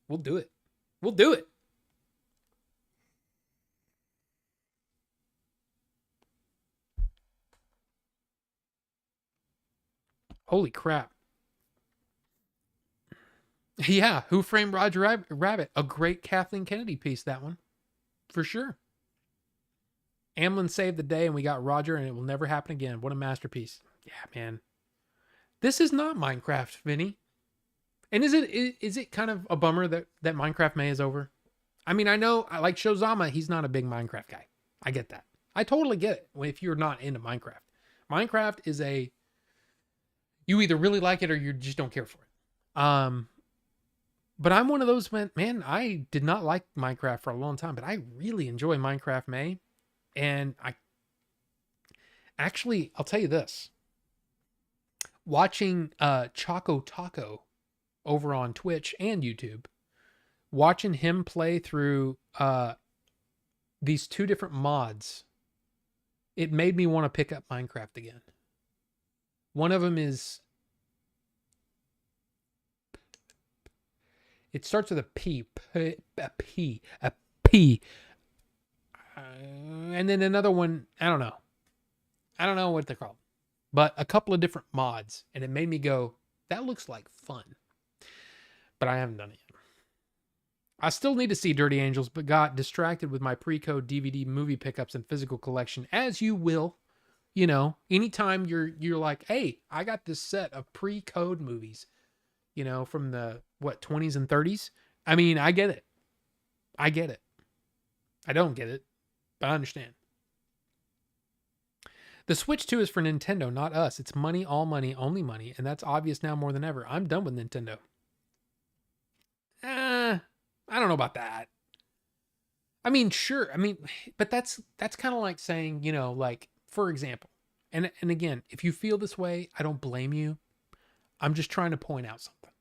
we'll do it. We'll do it. Holy crap. Yeah, Who Framed Roger Rabbit? A great Kathleen Kennedy piece, that one. For sure. Amblin saved the day and we got Roger and it will never happen again. What a masterpiece. Yeah, man. This is not Minecraft, Vinny. And is it kind of a bummer that Minecraft May is over? I mean, I know, I like Shozama, he's not a big Minecraft guy. I get that. I totally get it if you're not into Minecraft. Minecraft is you either really like it or you just don't care for it. But I'm one of those, man, I did not like Minecraft for a long time, but I really enjoy Minecraft May. And I'll tell you this. Watching Choco Taco over on Twitch and YouTube, watching him play through these 2 different mods, it made me want to pick up Minecraft again. One of them is, it starts with a P. And then another one, I don't know what they're called, but a couple of different mods, and it made me go, that looks like fun. But I haven't done it yet. I still need to see Dirty Angels, but got distracted with my pre-code DVD movie pickups and physical collection, as you will. You know, anytime you're like, hey, I got this set of pre-code movies, you know, from the 20s and 30s. I mean, I get it. I don't get it, but I understand. The Switch 2 is for Nintendo, not us. It's money, all money, only money, and that's obvious now more than ever. I'm done with Nintendo. I don't know about that. I mean, sure. I mean, but that's kind of like saying, you know, like, for example, and again, if you feel this way, I don't blame you. I'm just trying to point out something.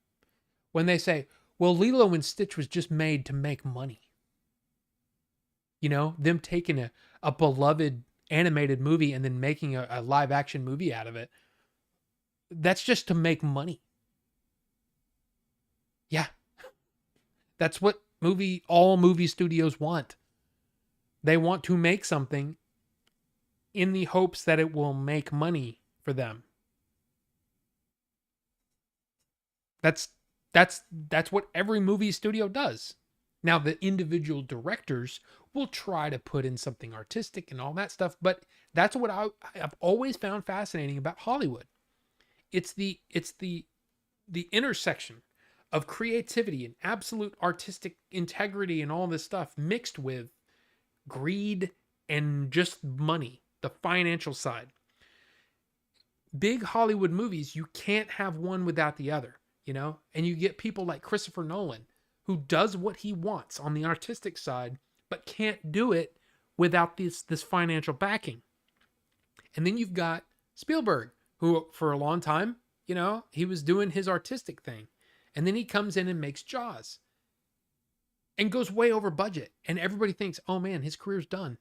When they say, well, Lilo and Stitch was just made to make money. You know, them taking a beloved animated movie and then making a live action movie out of it. That's just to make money. Yeah. That's what all movie studios want. They want to make something in the hopes that it will make money for them. That's what every movie studio does. Now, the individual directors will try to put in something artistic and all that stuff, but that's what I've always found fascinating about Hollywood. It's the intersection of creativity and absolute artistic integrity and all this stuff mixed with greed and just money, the financial side. Big Hollywood movies, you can't have one without the other, you know? And you get people like Christopher Nolan, who does what he wants on the artistic side, but can't do it without this financial backing. And then you've got Spielberg, who for a long time, you know, he was doing his artistic thing. And then he comes in and makes Jaws and goes way over budget. And everybody thinks, oh man, his career's done.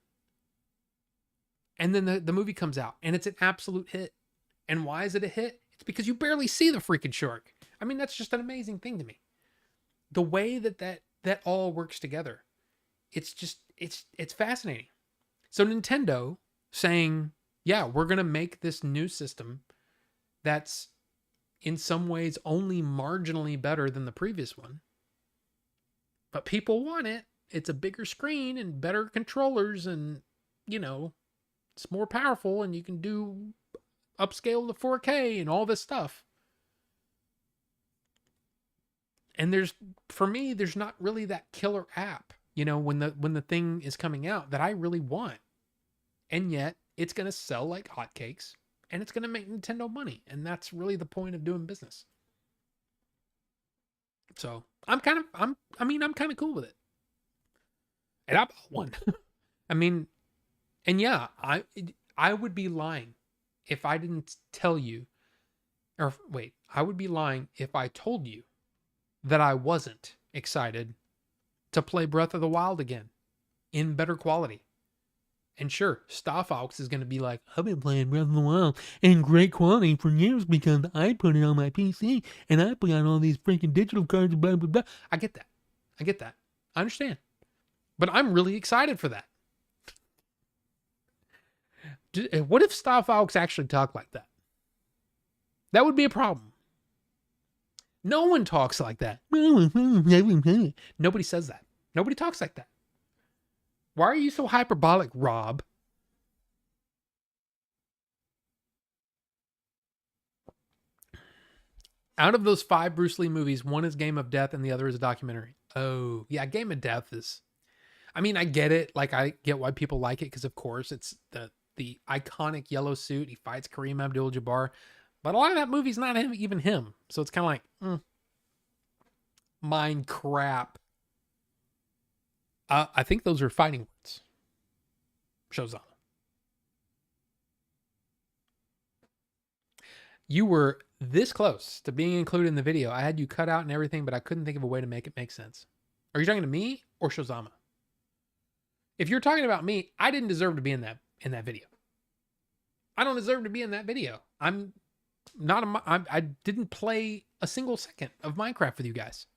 And then the movie comes out and it's an absolute hit. And why is it a hit? It's because you barely see the freaking shark. I mean, that's just an amazing thing to me. The way that all works together. It's just, it's fascinating. So Nintendo saying, yeah, we're going to make this new system that's in some ways only marginally better than the previous one. But people want it. It's a bigger screen and better controllers and, you know, it's more powerful and you can do upscale to 4K and all this stuff. And for me, there's not really that killer app, you know, when the thing is coming out that I really want. And yet it's going to sell like hotcakes and it's going to make Nintendo money. And that's really the point of doing business. So I'm kind of cool with it. And I bought one. I mean, and yeah, I would be lying if I didn't tell you, or wait, I would be lying if I told you that I wasn't excited to play Breath of the Wild again in better quality. And sure, Star Fox is going to be like, I've been playing Breath of the Wild in great quality for years because I put it on my PC and I put on all these freaking digital cards, blah, blah, blah. I get that. I understand. But I'm really excited for that. What if Star Fox actually talked like that? That would be a problem. No one talks like that. Nobody says that. Nobody talks like that. Why are you so hyperbolic, Rob? Out of those 5 Bruce Lee movies, one is Game of Death and the other is a documentary. Oh, yeah, Game of Death is... I mean, I get it. Like, I get why people like it because, of course, it's the iconic yellow suit. He fights Kareem Abdul-Jabbar. But a lot of that movie's not even him. So it's kind of like, mind crap. I think those are fighting words. Shozama. You were this close to being included in the video. I had you cut out and everything, but I couldn't think of a way to make it make sense. Are you talking to me or Shozama? If you're talking about me, I didn't deserve to be in that video. I don't deserve to be in that video. I'm not I didn't play a single second of Minecraft with you guys.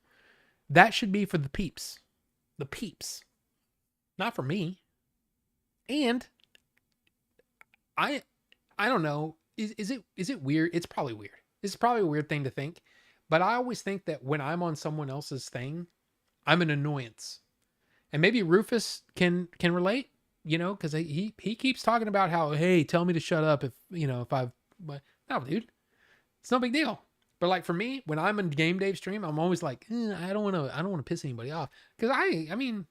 That should be for the peeps. The peeps. Not for me. And I don't know. Is it weird? It's probably weird. It's probably a weird thing to think. But I always think that when I'm on someone else's thing, I'm an annoyance. And maybe Rufus can relate, you know, because he keeps talking about how, hey, tell me to shut up if I've... No, dude. It's no big deal. But like for me, when I'm in Game Dave stream, I'm always like, I don't want to piss anybody off. Because I mean,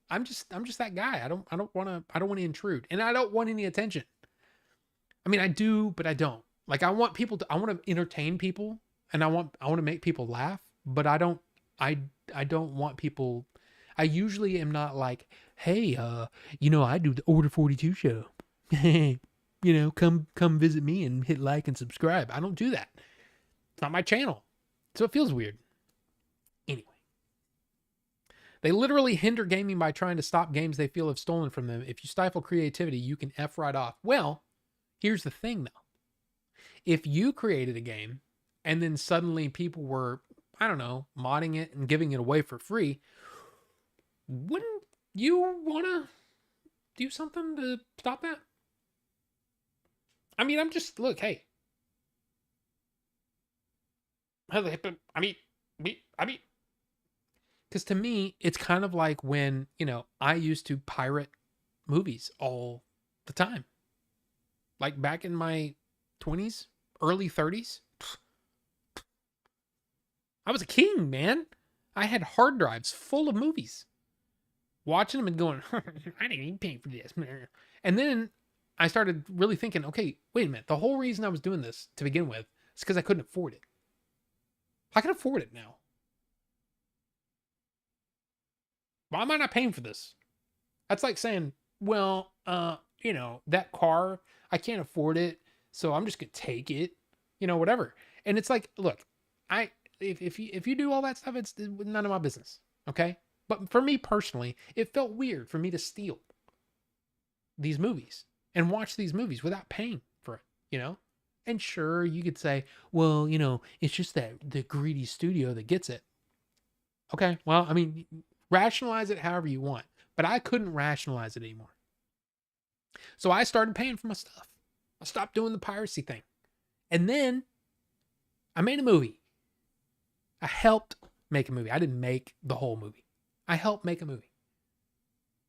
I'm just that guy. I don't want to intrude. And I don't want any attention. I mean, I do, but I don't. Like I want to entertain people and I want to make people laugh, but I don't want people. I usually am not like, hey, I do the Order 42 show. Come visit me and hit like and subscribe. I don't do that. It's not my channel. So it feels weird. Anyway. They literally hinder gaming by trying to stop games they feel have stolen from them. If you stifle creativity, you can F right off. Well, here's the thing though. If you created a game and then suddenly people were, I don't know, modding it and giving it away for free, wouldn't you want to do something to stop that? I mean, look, hey. I mean, because to me, it's kind of like when, I used to pirate movies all the time. Like back in my 20s, early 30s. I was a king, man. I had hard drives full of movies. Watching them and going, I didn't even pay for this. And then I started really thinking, okay, wait a minute. The whole reason I was doing this to begin with is because I couldn't afford it. I can afford it now. Why am I not paying for this? That's like saying, well, that car, I can't afford it, so I'm just going to take it, whatever. And it's like, look, if you do all that stuff, it's none of my business, okay? But for me personally, it felt weird for me to steal these movies and watch these movies without paying for it, And sure, you could say, well, it's just that the greedy studio that gets it. Okay, well, I mean, rationalize it however you want. But I couldn't rationalize it anymore. So I started paying for my stuff. I stopped doing the piracy thing. And then I made a movie. I helped make a movie. I didn't make the whole movie. I helped make a movie.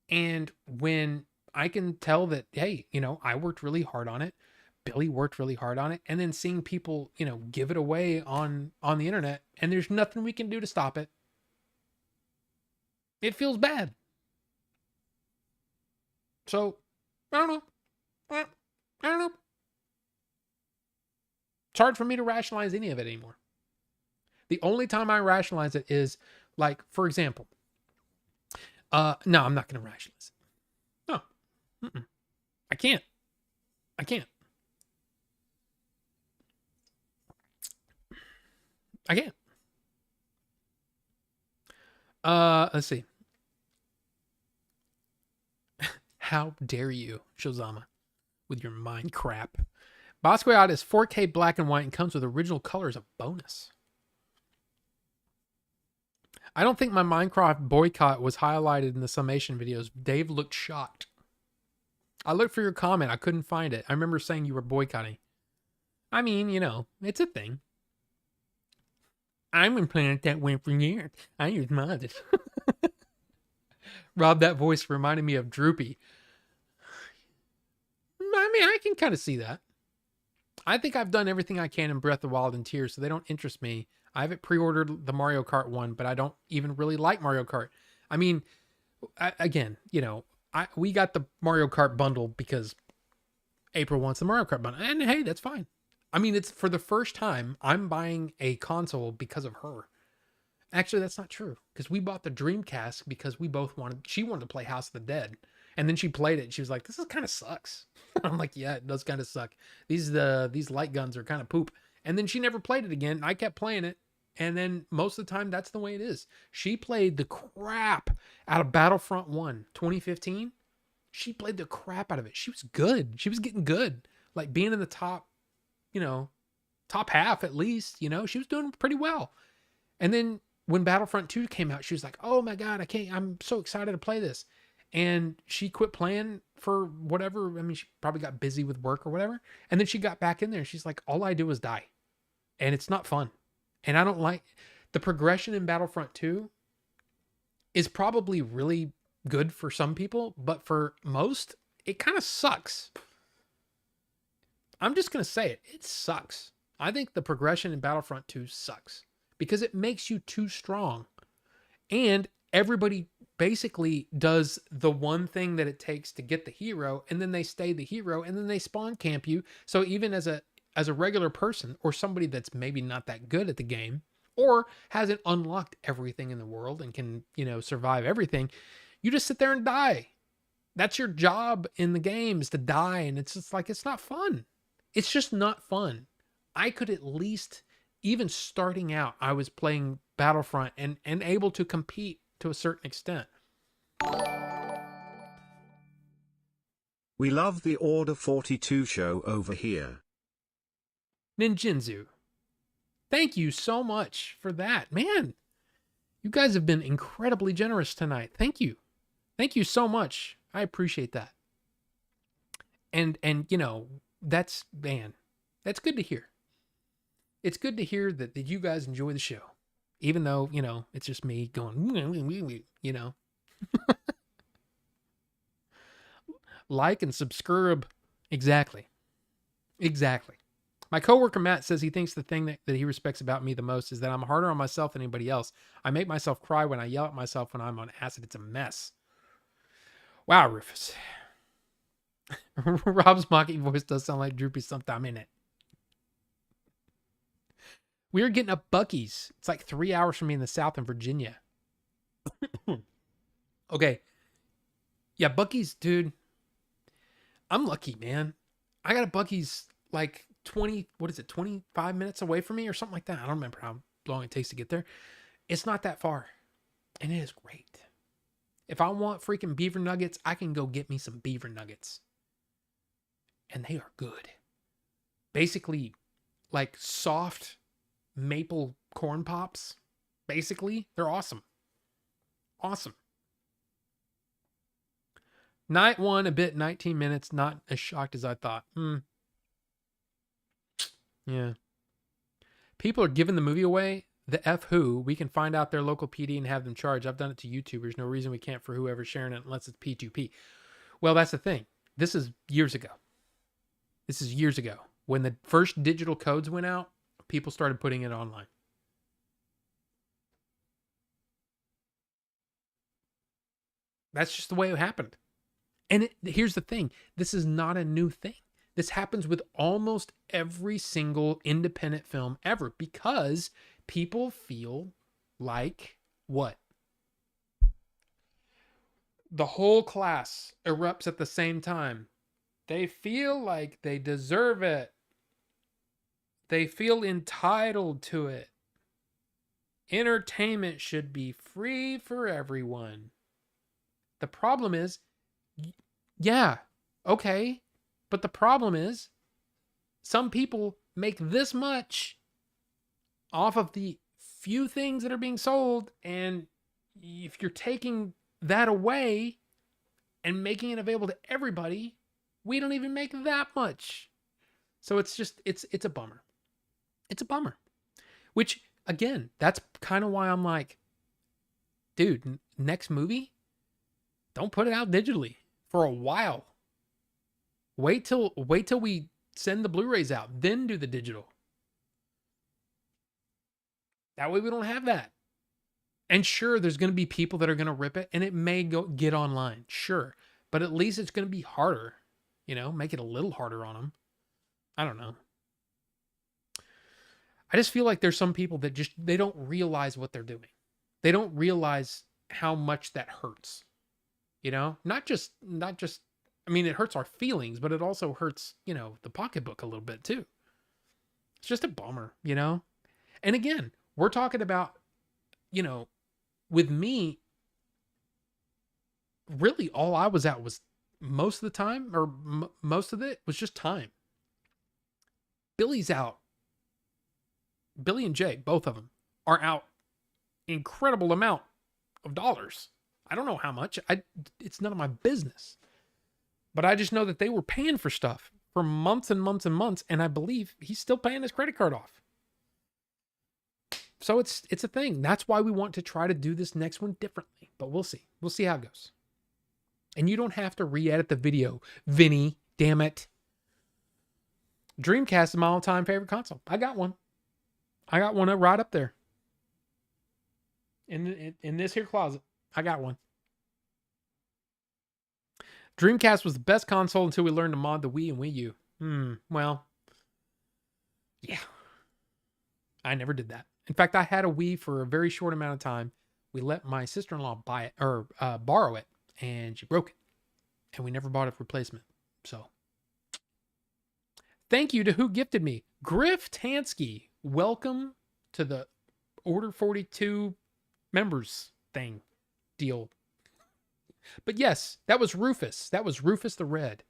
And when I can tell that, hey, I worked really hard on it. Billy worked really hard on it. And then seeing people, give it away on the internet and there's nothing we can do to stop it. It feels bad. So, I don't know. I don't know. It's hard for me to rationalize any of it anymore. The only time I rationalize it is like, for example, no, I'm not going to rationalize it. No, I can't. I can't. I can't. Let's see. How dare you, Shozama, with your mind crap. Basquiat is 4K black and white and comes with original color as a bonus. I don't think my Minecraft boycott was highlighted in the summation videos. Dave looked shocked. I looked for your comment. I couldn't find it. I remember saying you were boycotting. I mean, you know, it's a thing. I've been playing it that way for years. I use modded. Rob, that voice reminded me of Droopy. I mean, I can kind of see that. I think I've done everything I can in Breath of the Wild and Tears, so they don't interest me. I haven't pre-ordered the Mario Kart one, but I don't even really like Mario Kart. I mean, again, you know, we got the Mario Kart bundle because April wants the Mario Kart bundle. And hey, that's fine. I mean, it's for the first time I'm buying a console because of her. Actually, that's not true, because we bought the Dreamcast because she wanted to play House of the Dead. And then she played it and she was like, this is kind of sucks. I'm like, yeah, it does kind of suck. These light guns are kind of poop. And then she never played it again. I kept playing it. And then most of the time, that's the way it is. She played the crap out of Battlefront 1, 2015. She played the crap out of it. She was good. She was getting good. Like being in the top, you know, top half at least, you know, she was doing pretty well. And then when Battlefront 2 came out, she was like, oh my God, I'm so excited to play this. And she quit playing for whatever. I mean, she probably got busy with work or whatever. And then she got back in there and she's like, all I do is die. And it's not fun. And I don't like the progression in Battlefront 2 is probably really good for some people, but for most, it kind of sucks. I'm just going to say it. It sucks. I think the progression in Battlefront 2 sucks because it makes you too strong. And everybody basically does the one thing that it takes to get the hero, and then they stay the hero, and then they spawn camp you. So even as a regular person or somebody that's maybe not that good at the game or hasn't unlocked everything in the world and can, you know, survive everything, you just sit there and die. That's your job in the game, is to die. And it's just like, it's not fun. It's just not fun. I could at least, even starting out, I was playing Battlefront and able to compete to a certain extent. We love the Order 42 show over here. Ninjinzu, thank you so much for that. Man, you guys have been incredibly generous tonight. Thank you. Thank you so much. I appreciate that. And you know, that's good to hear. It's good to hear that you guys enjoy the show. Even though, you know, it's just me going, you know. Like and subscribe. Exactly. My coworker Matt says he thinks the thing that he respects about me the most is that I'm harder on myself than anybody else. I make myself cry when I yell at myself when I'm on acid. It's a mess. Wow, Rufus. Rob's mocking voice does sound like Droopy sometime in it. We are getting up Buc-ee's. It's like 3 hours from me in the South in Virginia. Okay. Yeah, Buc-ee's, dude. I'm lucky, man. I got a Buc-ee's like 25 minutes away from me or something like that. I don't remember how long it takes to get there. It's not that far. And it is great. If I want freaking beaver nuggets, I can go get me some beaver nuggets. And they are good. Basically, like soft maple corn pops. Basically, they're awesome. Awesome. Night one, a bit 19 minutes. Not as shocked as I thought. Yeah. People are giving the movie away. The F who, we can find out their local PD and have them charged. I've done it to YouTubers. No reason we can't for whoever's sharing it unless it's P2P. Well, that's the thing. This is years ago. When the first digital codes went out, people started putting it online. That's just the way it happened. And here's the thing. This is not a new thing. This happens with almost every single independent film ever because people feel like what? The whole class erupts at the same time They feel like they deserve it. They feel entitled to it. Entertainment should be free for everyone. The problem is, yeah, okay. But the problem is, some people make this much off of the few things that are being sold. And if you're taking that away and making it available to everybody, we don't even make that much. So it's just, it's a bummer. It's a bummer. Which, again, that's kind of why I'm like, dude, next movie, don't put it out digitally for a while. Wait till we send the Blu-rays out, then do the digital. That way we don't have that. And sure, there's going to be people that are going to rip it, and it may get online, sure. But at least it's going to be harder, make it a little harder on them. I don't know. I just feel like there's some people that they don't realize what they're doing. They don't realize how much that hurts. Not just, I mean, it hurts our feelings, but it also hurts, the pocketbook a little bit too. It's just a bummer, And again, we're talking about, with me, really all I was at was most of the time, or most of it was just time. Billy's out. Billy and Jay, both of them, are out incredible amount of dollars. I don't know how much. It's none of my business. But I just know that they were paying for stuff for months and months and months, and I believe he's still paying his credit card off. So it's a thing. That's why we want to try to do this next one differently. But we'll see. We'll see how it goes. And you don't have to re-edit the video, Vinny. Damn it. Dreamcast is my all-time favorite console. I got one. I got one right up there. In this here closet. I got one. Dreamcast was the best console until we learned to mod the Wii and Wii U. Well, yeah. I never did that. In fact, I had a Wii for a very short amount of time. We let my sister-in-law buy it, or borrow it, and she broke it. And we never bought a replacement. So, thank you to who gifted me. Griff Tansky. Welcome to the Order 42 members thing deal. But yes, that was Rufus. That was Rufus the Red.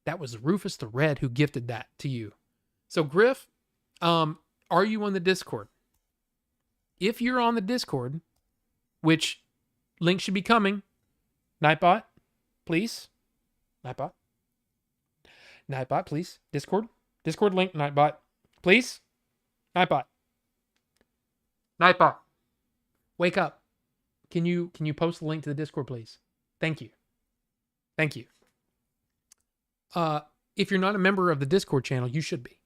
That was Rufus the Red who gifted that to you. So Griff, are you on the Discord? If you're on the Discord, which link should be coming, Nightbot, please. Nightbot, please. Discord link, Nightbot, please. Nightbot, wake up. Can you post the link to the Discord, please? Thank you. If you're not a member of the Discord channel, you should be,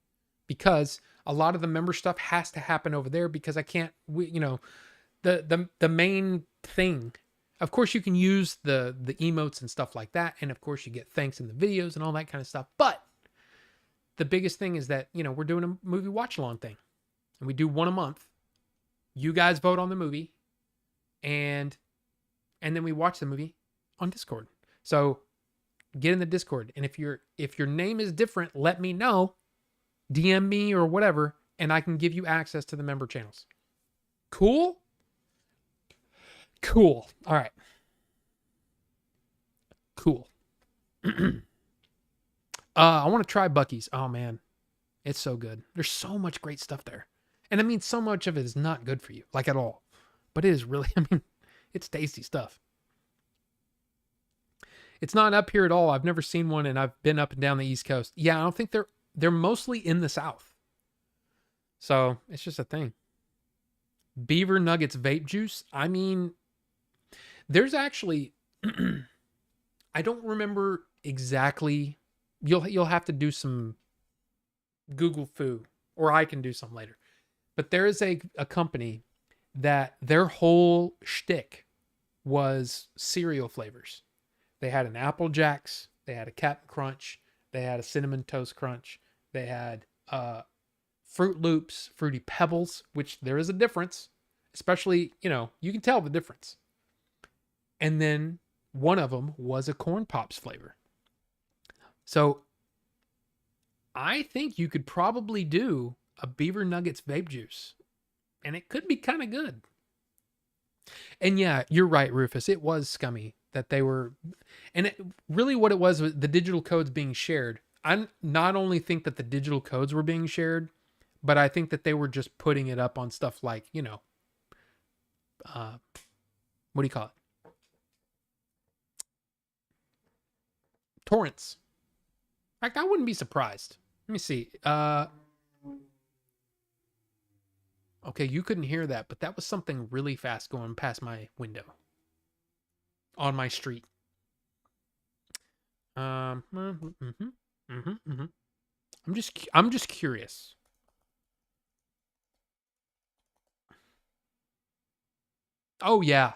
because a lot of the member stuff has to happen over there, because I can't, the main thing. Of course, you can use the emotes and stuff like that, and of course, you get thanks in the videos and all that kind of stuff. But the biggest thing is that we're doing a movie watch along thing, and we do one a month. You guys vote on the movie, and then we watch the movie on Discord. So get in the Discord, and if your name is different, let me know. DM me or whatever, and I can give you access to the member channels. Cool. All right. Cool. I want to try Buc-ee's. Oh man, it's so good. There's so much great stuff there, and I mean, so much of it is not good for you, like at all. But it is really, it's tasty stuff. It's not up here at all. I've never seen one, and I've been up and down the East Coast. Yeah, I don't think they're mostly in the South. So it's just a thing. Beaver Nuggets vape juice. I mean, there's actually, I don't remember exactly. You'll have to do some Google foo, or I can do some later. But there is a company that their whole shtick was cereal flavors. They had an Apple Jacks, they had a Captain Crunch, they had a Cinnamon Toast Crunch, they had Fruit Loops, Fruity Pebbles, which there is a difference, especially, you can tell the difference. And then one of them was a Corn Pops flavor. So I think you could probably do a Beaver Nuggets vape juice, and it could be kind of good. And yeah, you're right, Rufus. It was scummy that they were, and really what it was the digital codes being shared. I not only think that the digital codes were being shared, but I think that they were just putting it up on stuff like, what do you call it? Torrents. In fact, I wouldn't be surprised. Let me see. Okay, you couldn't hear that, but that was something really fast going past my window on my street. I'm just curious. Oh yeah.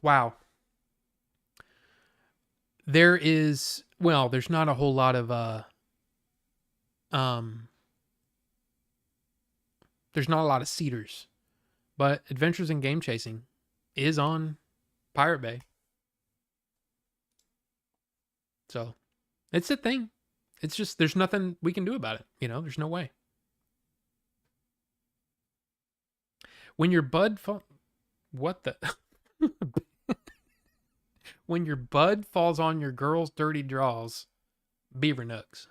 Wow. There's not a whole lot of there's not a lot of Cedars, but Adventures in Game Chasing is on Pirate Bay. So it's a thing. It's just, there's nothing we can do about it. There's no way. When your bud what the when your bud falls on your girl's dirty draws, Beaver Nooks.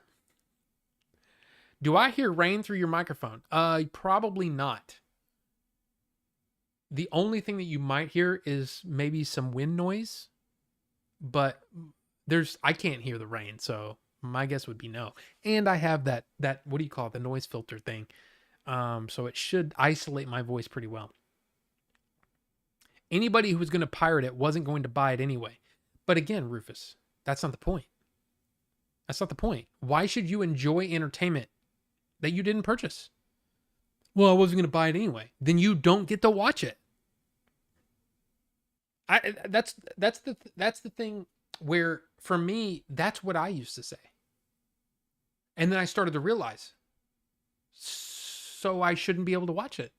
Do I hear rain through your microphone? Probably not. The only thing that you might hear is maybe some wind noise, but I can't hear the rain, so my guess would be no. And I have that what do you call it, the noise filter thing. So it should isolate my voice pretty well. Anybody who was going to pirate it wasn't going to buy it anyway. But again, Rufus, that's not the point. That's not the point. Why should you enjoy entertainment that you didn't purchase? Well, I wasn't going to buy it anyway. Then you don't get to watch it. That's the thing where, for me, that's what I used to say. And then I started to realize, so I shouldn't be able to watch it.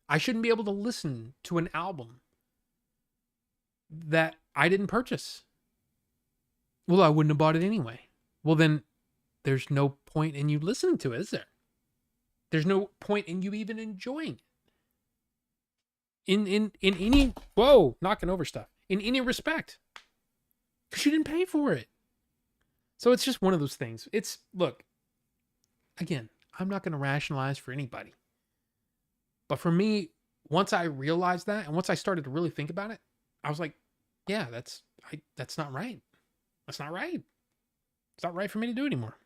I shouldn't be able to listen to an album that I didn't purchase. Well, I wouldn't have bought it anyway. Well, then there's no point in you listening to it, is there? There's no point in you even enjoying it. In any, knocking over stuff. In any respect. Because you didn't pay for it. So it's just one of those things. Look, again, I'm not going to rationalize for anybody. But for me, once I realized that, and once I started to really think about it, I was like, yeah, that's not right. That's not right. It's not right for me to do anymore.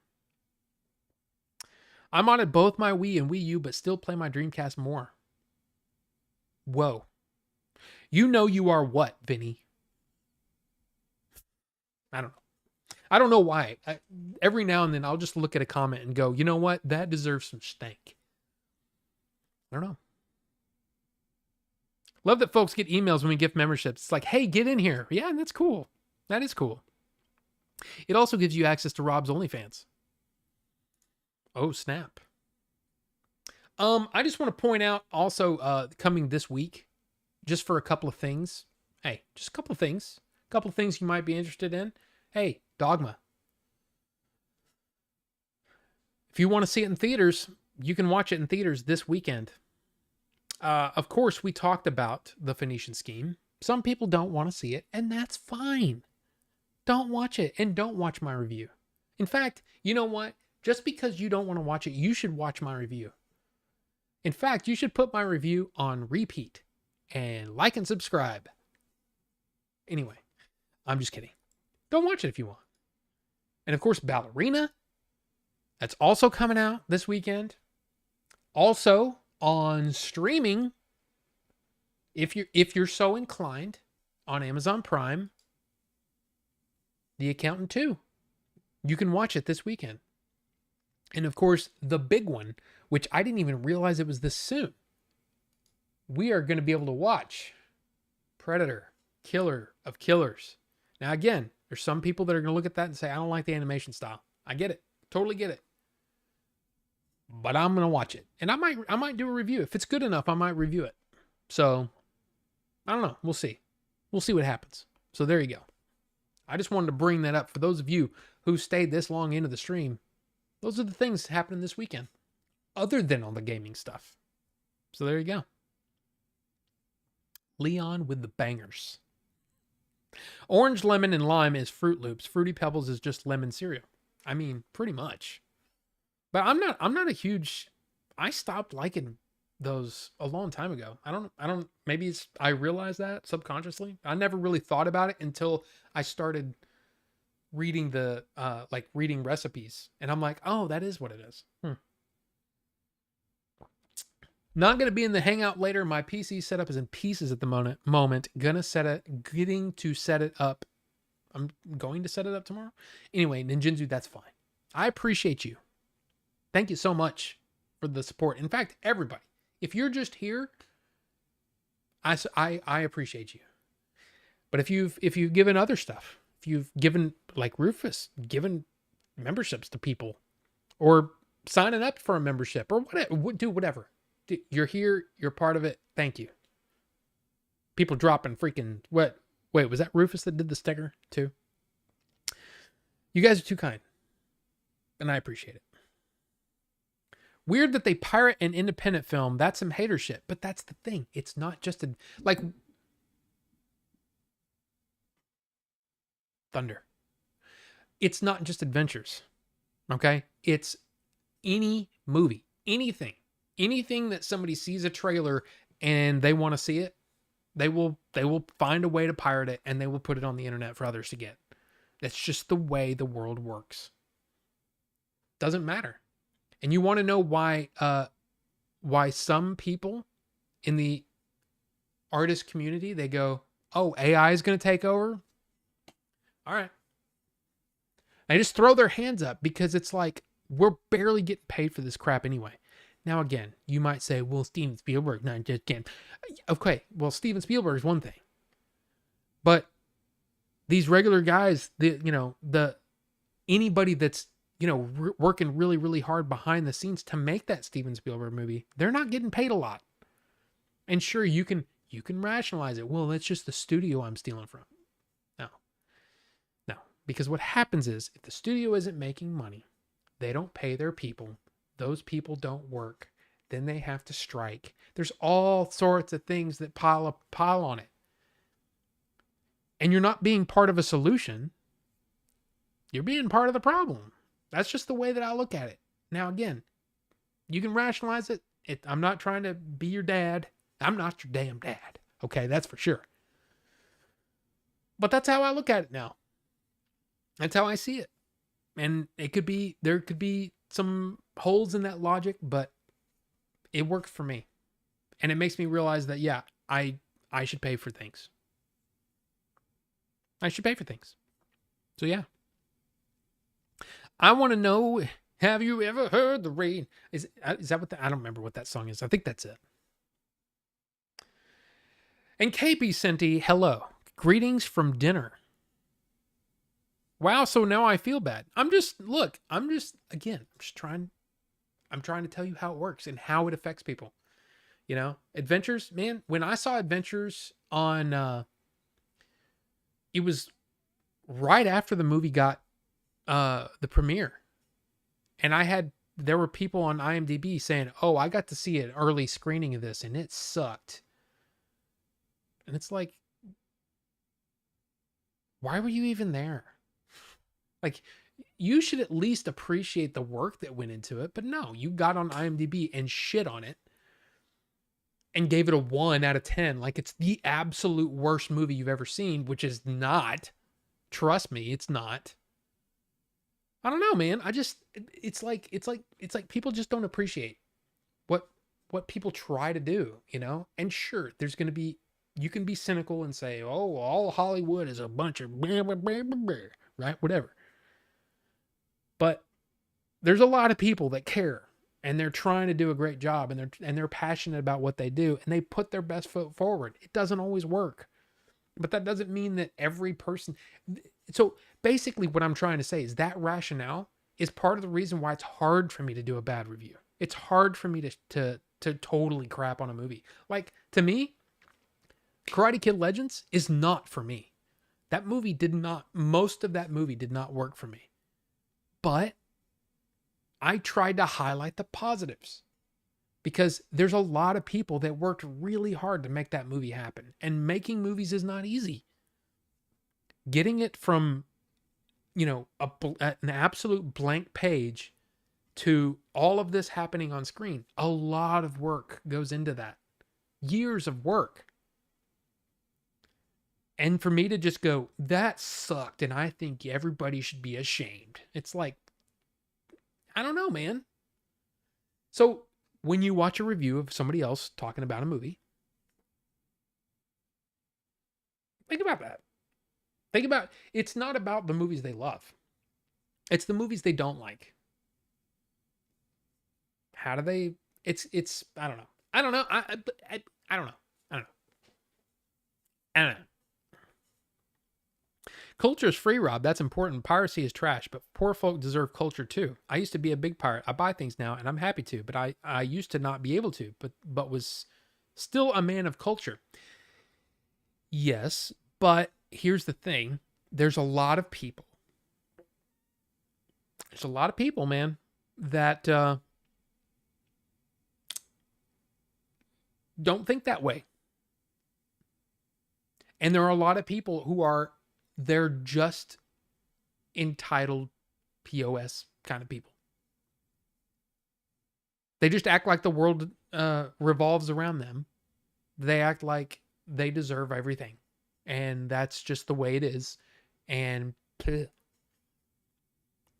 I'm on it both my Wii and Wii U, but still play my Dreamcast more. Whoa. You are what, Vinny? I don't know. I don't know why. Every now and then I'll just look at a comment and go, you know what? That deserves some stank. I don't know. Love that folks get emails when we gift memberships. It's like, hey, get in here. Yeah, that's cool. That is cool. It also gives you access to Rob's OnlyFans. Oh, snap. I just want to point out also coming this week, just for a couple of things. Hey, just a couple of things. A couple of things you might be interested in. Hey, Dogma. If you want to see it in theaters, you can watch it in theaters this weekend. Of course, we talked about the Phoenician Scheme. Some people don't want to see it, and that's fine. Don't watch it, and don't watch my review. In fact, you know what? Just because you don't want to watch it, you should watch my review. In fact, you should put my review on repeat and like and subscribe. Anyway, I'm just kidding. Don't watch it if you want. And of course, Ballerina. That's also coming out this weekend. Also on streaming, if you're so inclined, on Amazon Prime, The Accountant 2. You can watch it this weekend. And of course, the big one, which I didn't even realize it was this soon. We are going to be able to watch Predator, Killer of Killers. Now again, there's some people that are going to look at that and say, I don't like the animation style. I get it. Totally get it. But I'm going to watch it. And I might do a review. If it's good enough, I might review it. So, I don't know. We'll see. We'll see what happens. So there you go. I just wanted to bring that up for those of you who stayed this long into the stream. Those are the things happening this weekend, other than all the gaming stuff. So there you go. Leon with the bangers. Orange, lemon, and lime is Fruit Loops. Fruity Pebbles is just lemon cereal. I mean, pretty much. But I'm not a huge. I stopped liking those a long time ago. I don't. Maybe I realized that subconsciously. I never really thought about it until I started reading reading recipes, and I'm like, oh, that is what it is. Not going to be in the hangout later. My PC setup is in pieces at the moment. Getting to set it up. I'm going to set it up tomorrow. Anyway, Ninjinzu, that's fine. I appreciate you. Thank you so much for the support. In fact, everybody, if you're just here, I appreciate you. But if you've given other stuff, if you've given, like Rufus, given memberships to people, or signing up for a membership, or whatever, do whatever. You're here. You're part of it. Thank you. People dropping freaking what? Wait, was that Rufus that did the sticker too? You guys are too kind, and I appreciate it. Weird that they pirate an independent film. That's some hater shit. But that's the thing. It's not just Thunder. It's not just adventures. Okay? It's any movie, anything that somebody sees a trailer and they want to see it, they will find a way to pirate it, and they will put it on the internet for others to get. That's just the way the world works. Doesn't matter. And you want to know why some people in the artist community, they go, oh, AI is going to take over? All right. They just throw their hands up because it's like, we're barely getting paid for this crap anyway. Now, again, you might say, well, Steven Spielberg, not just again. Okay, well, Steven Spielberg is one thing. But these regular guys, anybody that's, working really, really hard behind the scenes to make that Steven Spielberg movie, they're not getting paid a lot. And sure, you can rationalize it. Well, that's just the studio I'm stealing from. No, because what happens is, if the studio isn't making money, they don't pay their people. Those people don't work. Then they have to strike. There's all sorts of things that pile on it. And you're not being part of a solution. You're being part of the problem. That's just the way that I look at it. Now, again, you can rationalize it. I'm not trying to be your dad. I'm not your damn dad. Okay, that's for sure. But that's how I look at it now. That's how I see it. And there could be some holes in that logic, but it works for me. And it makes me realize that, yeah, I should pay for things. I should pay for things. So, yeah. I want to know, have you ever heard the rain? Is that what I don't remember what that song is. I think that's it. And KP Senti, hello. Greetings from dinner. Wow, so now I feel bad. I'm trying to tell you how it works and how it affects people. Adventures, man, when I saw Adventures on, it was right after the movie got the premiere. And there were people on IMDb saying, oh, I got to see an early screening of this and it sucked. And it's like, why were you even there? Like, you should at least appreciate the work that went into it. But no, you got on IMDb and shit on it and gave it a 1 out of 10. Like, it's the absolute worst movie you've ever seen, which is not. Trust me, it's not. I don't know, man. It's like people just don't appreciate what people try to do, And sure, you can be cynical and say, oh, all Hollywood is a bunch of blah, blah, blah, blah, blah, right? Whatever. But there's a lot of people that care, and they're trying to do a great job, and they're passionate about what they do, and they put their best foot forward. It doesn't always work, but that doesn't mean that every person. So basically what I'm trying to say is that rationale is part of the reason why it's hard for me to do a bad review. It's hard for me to totally crap on a movie. Like, to me, Karate Kid Legends is not for me. That movie most of that movie did not work for me. But I tried to highlight the positives because there's a lot of people that worked really hard to make that movie happen. And making movies is not easy. Getting it from, an absolute blank page to all of this happening on screen, a lot of work goes into that. Years of work. And for me to just go, that sucked, and I think everybody should be ashamed. It's like, I don't know, man. So when you watch a review of somebody else talking about a movie, think about that. Think about, it's not about the movies they love. It's the movies they don't like. How do they, it's, I don't know. I don't know. I don't know. I don't know. Culture is free, Rob. That's important. Piracy is trash, but poor folk deserve culture too. I used to be a big pirate. I buy things now and I'm happy to, but I used to not be able to, but was still a man of culture. Yes, but here's the thing. There's a lot of people. There's a lot of people, man, that don't think that way. And there are a lot of people who they're just entitled POS kind of people. They just act like the world revolves around them. They act like they deserve everything. And that's just the way it is. And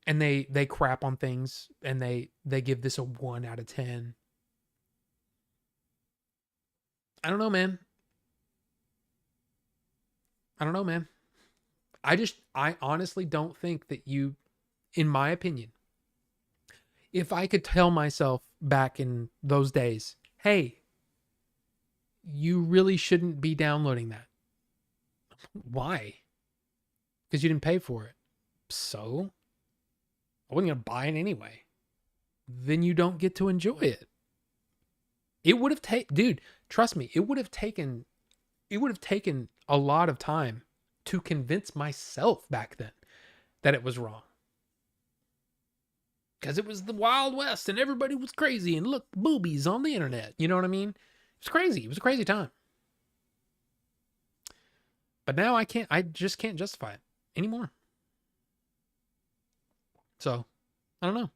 they crap on things, and they give this a 1 out of 10. I don't know, man. I honestly don't think that you, in my opinion, if I could tell myself back in those days, hey, you really shouldn't be downloading that. Why? Because you didn't pay for it. So? I wasn't going to buy it anyway. Then you don't get to enjoy it. It would have taken, dude, trust me, it would have taken a lot of time to convince myself back then that it was wrong. Because it was the Wild West and everybody was crazy and look, boobies on the internet. You know what I mean? It was crazy. It was a crazy time. But now I just can't justify it anymore. So, I don't know.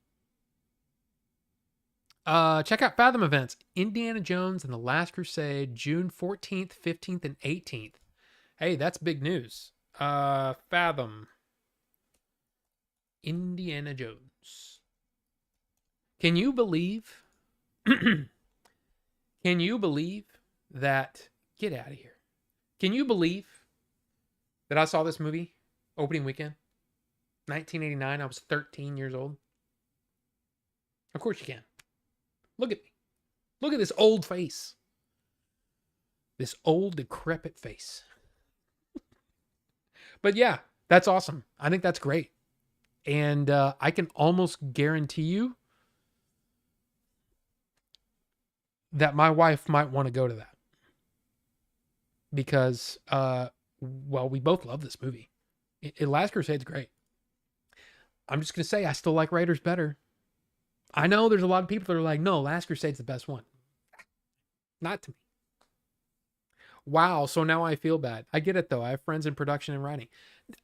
Check out Fathom events. Indiana Jones and the Last Crusade, June 14th, 15th, and 18th. Hey, that's big news. Fathom. Indiana Jones. Can you believe? Can you believe that? Get out of here. Can you believe that I saw this movie opening weekend? 1989. I was 13 years old. Of course you can. Look at me. Look at this old face. This old, decrepit face. But yeah, that's awesome. I think that's great. And I can almost guarantee you that my wife might want to go to that. Because, we both love this movie. Last Crusade's great. I'm just going to say I still like Raiders better. I know there's a lot of people that are like, no, Last Crusade's the best one. Not to me. Wow, so now I feel bad. I get it, though. I have friends in production and writing.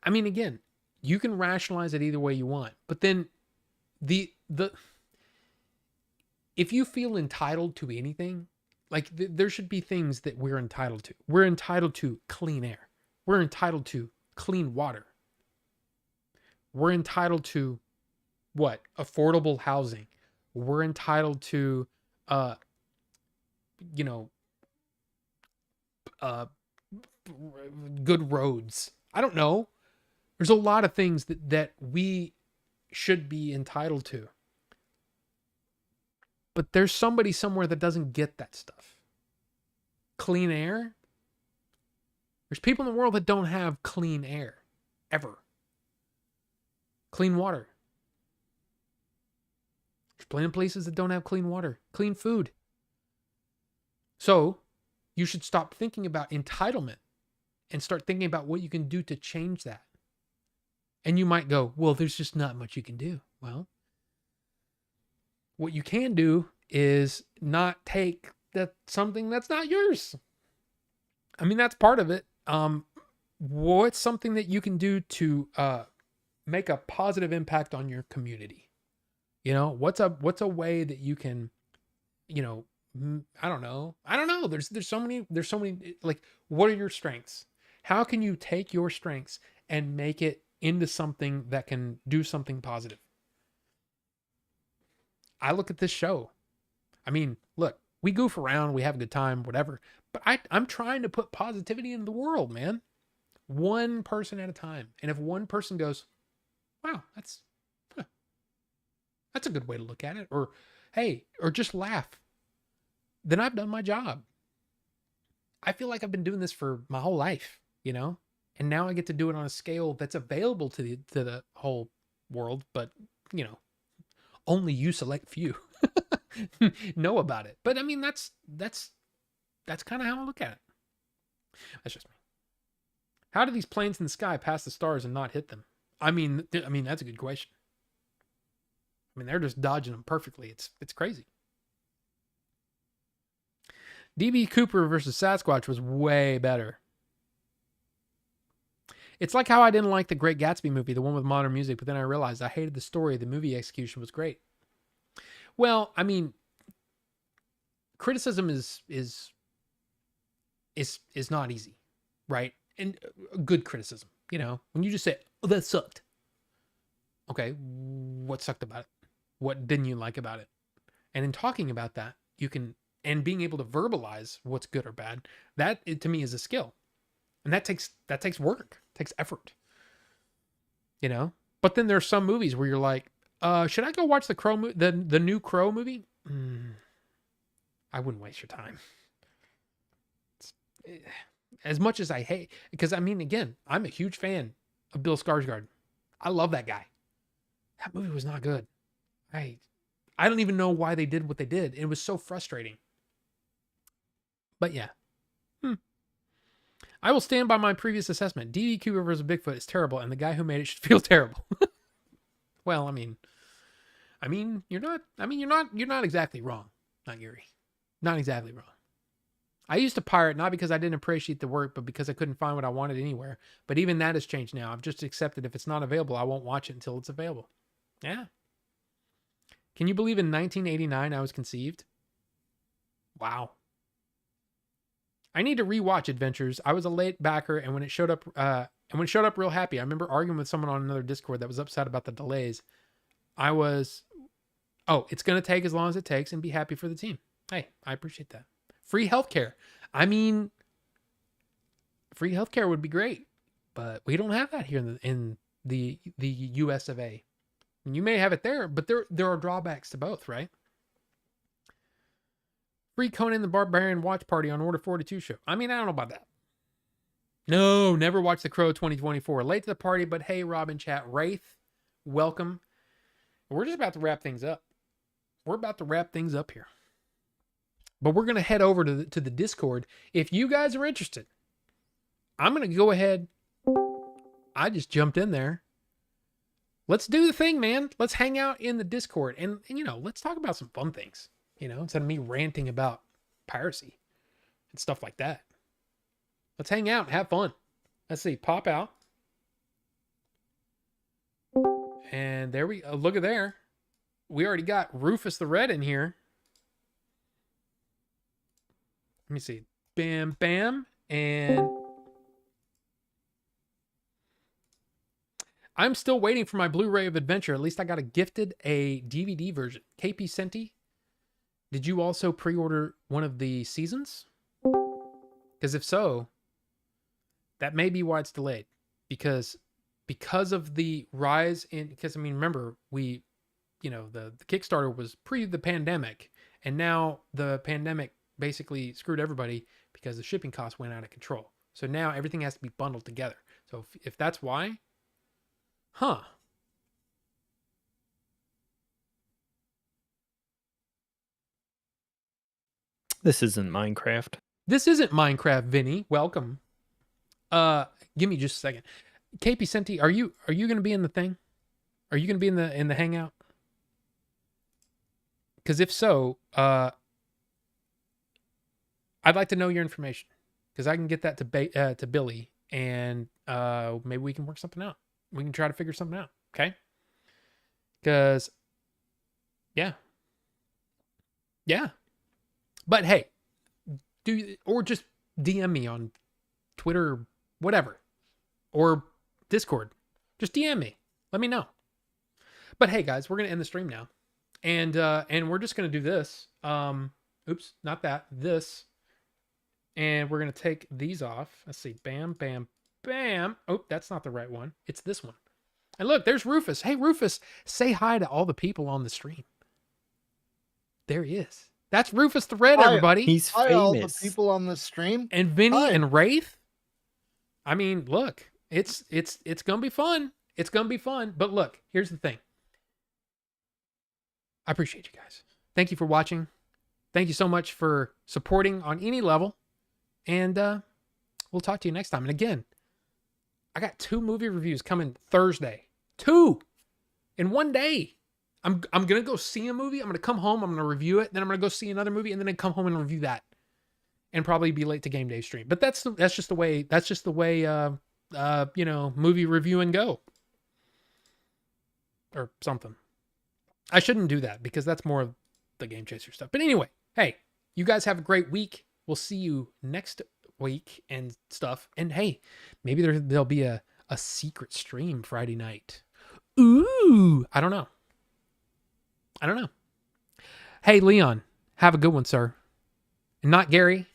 I mean, again, you can rationalize it either way you want. But then if you feel entitled to anything, there should be things that we're entitled to. We're entitled to clean air. We're entitled to clean water. We're entitled to what? Affordable housing. We're entitled to, good roads. I don't know. There's a lot of things that we should be entitled to. But there's somebody somewhere that doesn't get that stuff. Clean air. There's people in the world that don't have clean air. Ever. Clean water. There's plenty of places that don't have clean water. Clean food. So, you should stop thinking about entitlement and start thinking about what you can do to change that. And you might go, well, there's just not much you can do. Well, what you can do is not take something that's not yours. I mean, that's part of it. What's something that you can do to make a positive impact on your community? You know, what's a way that you can, you know, I don't know. There's so many, like, what are your strengths? How can you take your strengths and make it into something that can do something positive? I look at this show. I mean, look, we goof around, we have a good time, whatever. But I'm trying to put positivity in the world, man. One person at a time. And if one person goes, wow, that's a good way to look at it. Or, hey, or just laugh, then I've done my job. I feel like I've been doing this for my whole life, you know? And now I get to do it on a scale that's available to the whole world, but, you know, only you select few know about it. But I mean, that's kind of how I look at it. That's just me. How do these planes in the sky pass the stars and not hit them? I mean, that's a good question. I mean, they're just dodging them perfectly. It's crazy. DB Cooper versus Sasquatch was way better. It's like how I didn't like the Great Gatsby movie, the one with modern music, but then I realized I hated the story. The movie execution was great. Well, I mean, criticism is not easy, right? And good criticism, you know, when you just say, "Oh, that sucked." Okay, what sucked about it? What didn't you like about it? And in talking about that, you can, and being able to verbalize what's good or bad, that to me is a skill. And that takes work, takes effort, you know? But then there's some movies where you're like, should I go watch the new Crow movie? I wouldn't waste your time. As much as I hate, because I mean, again, I'm a huge fan of Bill Skarsgård. I love that guy. That movie was not good. I don't even know why they did what they did. It was so frustrating. But yeah. I will stand by my previous assessment. D.B. Cooper versus Bigfoot is terrible, and the guy who made it should feel terrible. Well, I mean, you're not exactly wrong. Not Yuri. Not exactly wrong. I used to pirate not because I didn't appreciate the work, but because I couldn't find what I wanted anywhere. But even that has changed now. I've just accepted if it's not available, I won't watch it until it's available. Yeah. Can you believe in 1989 I was conceived? Wow. I need to rewatch Adventures. I was a late backer, and when it showed up, real happy. I remember arguing with someone on another Discord that was upset about the delays. It's going to take as long as it takes, and be happy for the team. Hey, I appreciate that. Free healthcare. I mean, free healthcare would be great, but we don't have that here in the U.S. of A. You may have it there, but there are drawbacks to both, right? Free Conan the Barbarian watch party on Order 42 show. I mean, I don't know about that. No, never watched The Crow 2024. Late to the party, but hey, Robin chat. Wraith, welcome. We're just about to wrap things up. We're about to wrap things up here. But we're going to head over to the Discord. If you guys are interested, I'm going to go ahead. I just jumped in there. Let's do the thing, man. Let's hang out in the Discord. And you know, let's talk about some fun things. You know, instead of me ranting about piracy and stuff like that. Let's hang out and have fun. Let's see. Pop out. And there we look at there. We already got Rufus the Red in here. Let me see. Bam, bam. And I'm still waiting for my Blu-ray of Adventure. At least I got gifted a DVD version. KP Senti. Did you also pre-order one of the seasons? Because if so, that may be why it's delayed. Because of the rise in, because I mean, remember, the Kickstarter was pre the pandemic, and now the pandemic basically screwed everybody because the shipping costs went out of control. So now everything has to be bundled together. So if that's why, This isn't Minecraft. This isn't Minecraft, Vinny. Welcome. Give me just a second. KP Senti, are you going to be in the thing? Are you going to be in the hangout? Because if so, I'd like to know your information, because I can get that to Billy, and maybe we can work something out. We can try to figure something out. Okay. Because, yeah. But hey, or just DM me on Twitter, whatever, or Discord. Just DM me. Let me know. But hey, guys, we're gonna end the stream now, and we're just gonna do this. Oops, not that. This, and we're gonna take these off. Let's see. Bam, bam, bam. Oh, that's not the right one. It's this one. And look, there's Rufus. Hey, Rufus, say hi to all the people on the stream. There he is. That's Rufus the Red, everybody. He's Hi, all the famous. people on the stream. And Vinny Hi. and Wraith. I mean, look, it's gonna be fun. It's gonna be fun. But look, here's the thing. I appreciate you guys. Thank you for watching. Thank you so much for supporting on any level. And we'll talk to you next time. And again, I got 2 movie reviews coming Thursday. 2 in one day. I'm gonna go see a movie. I'm gonna come home. I'm gonna review it. Then I'm gonna go see another movie, and then I come home and review that, and probably be late to game day stream. But that's just the way. That's just the way. Movie reviewing go, or something. I shouldn't do that because that's more of the Game Chaser stuff. But anyway, hey, you guys have a great week. We'll see you next week and stuff. And hey, maybe there'll be a secret stream Friday night. Ooh, I don't know. Hey, Leon, have a good one, sir. And not Gary.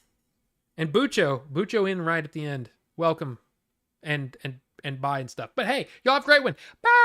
And Bucho in right at the end. Welcome and bye and stuff. But hey, y'all have a great one. Bye.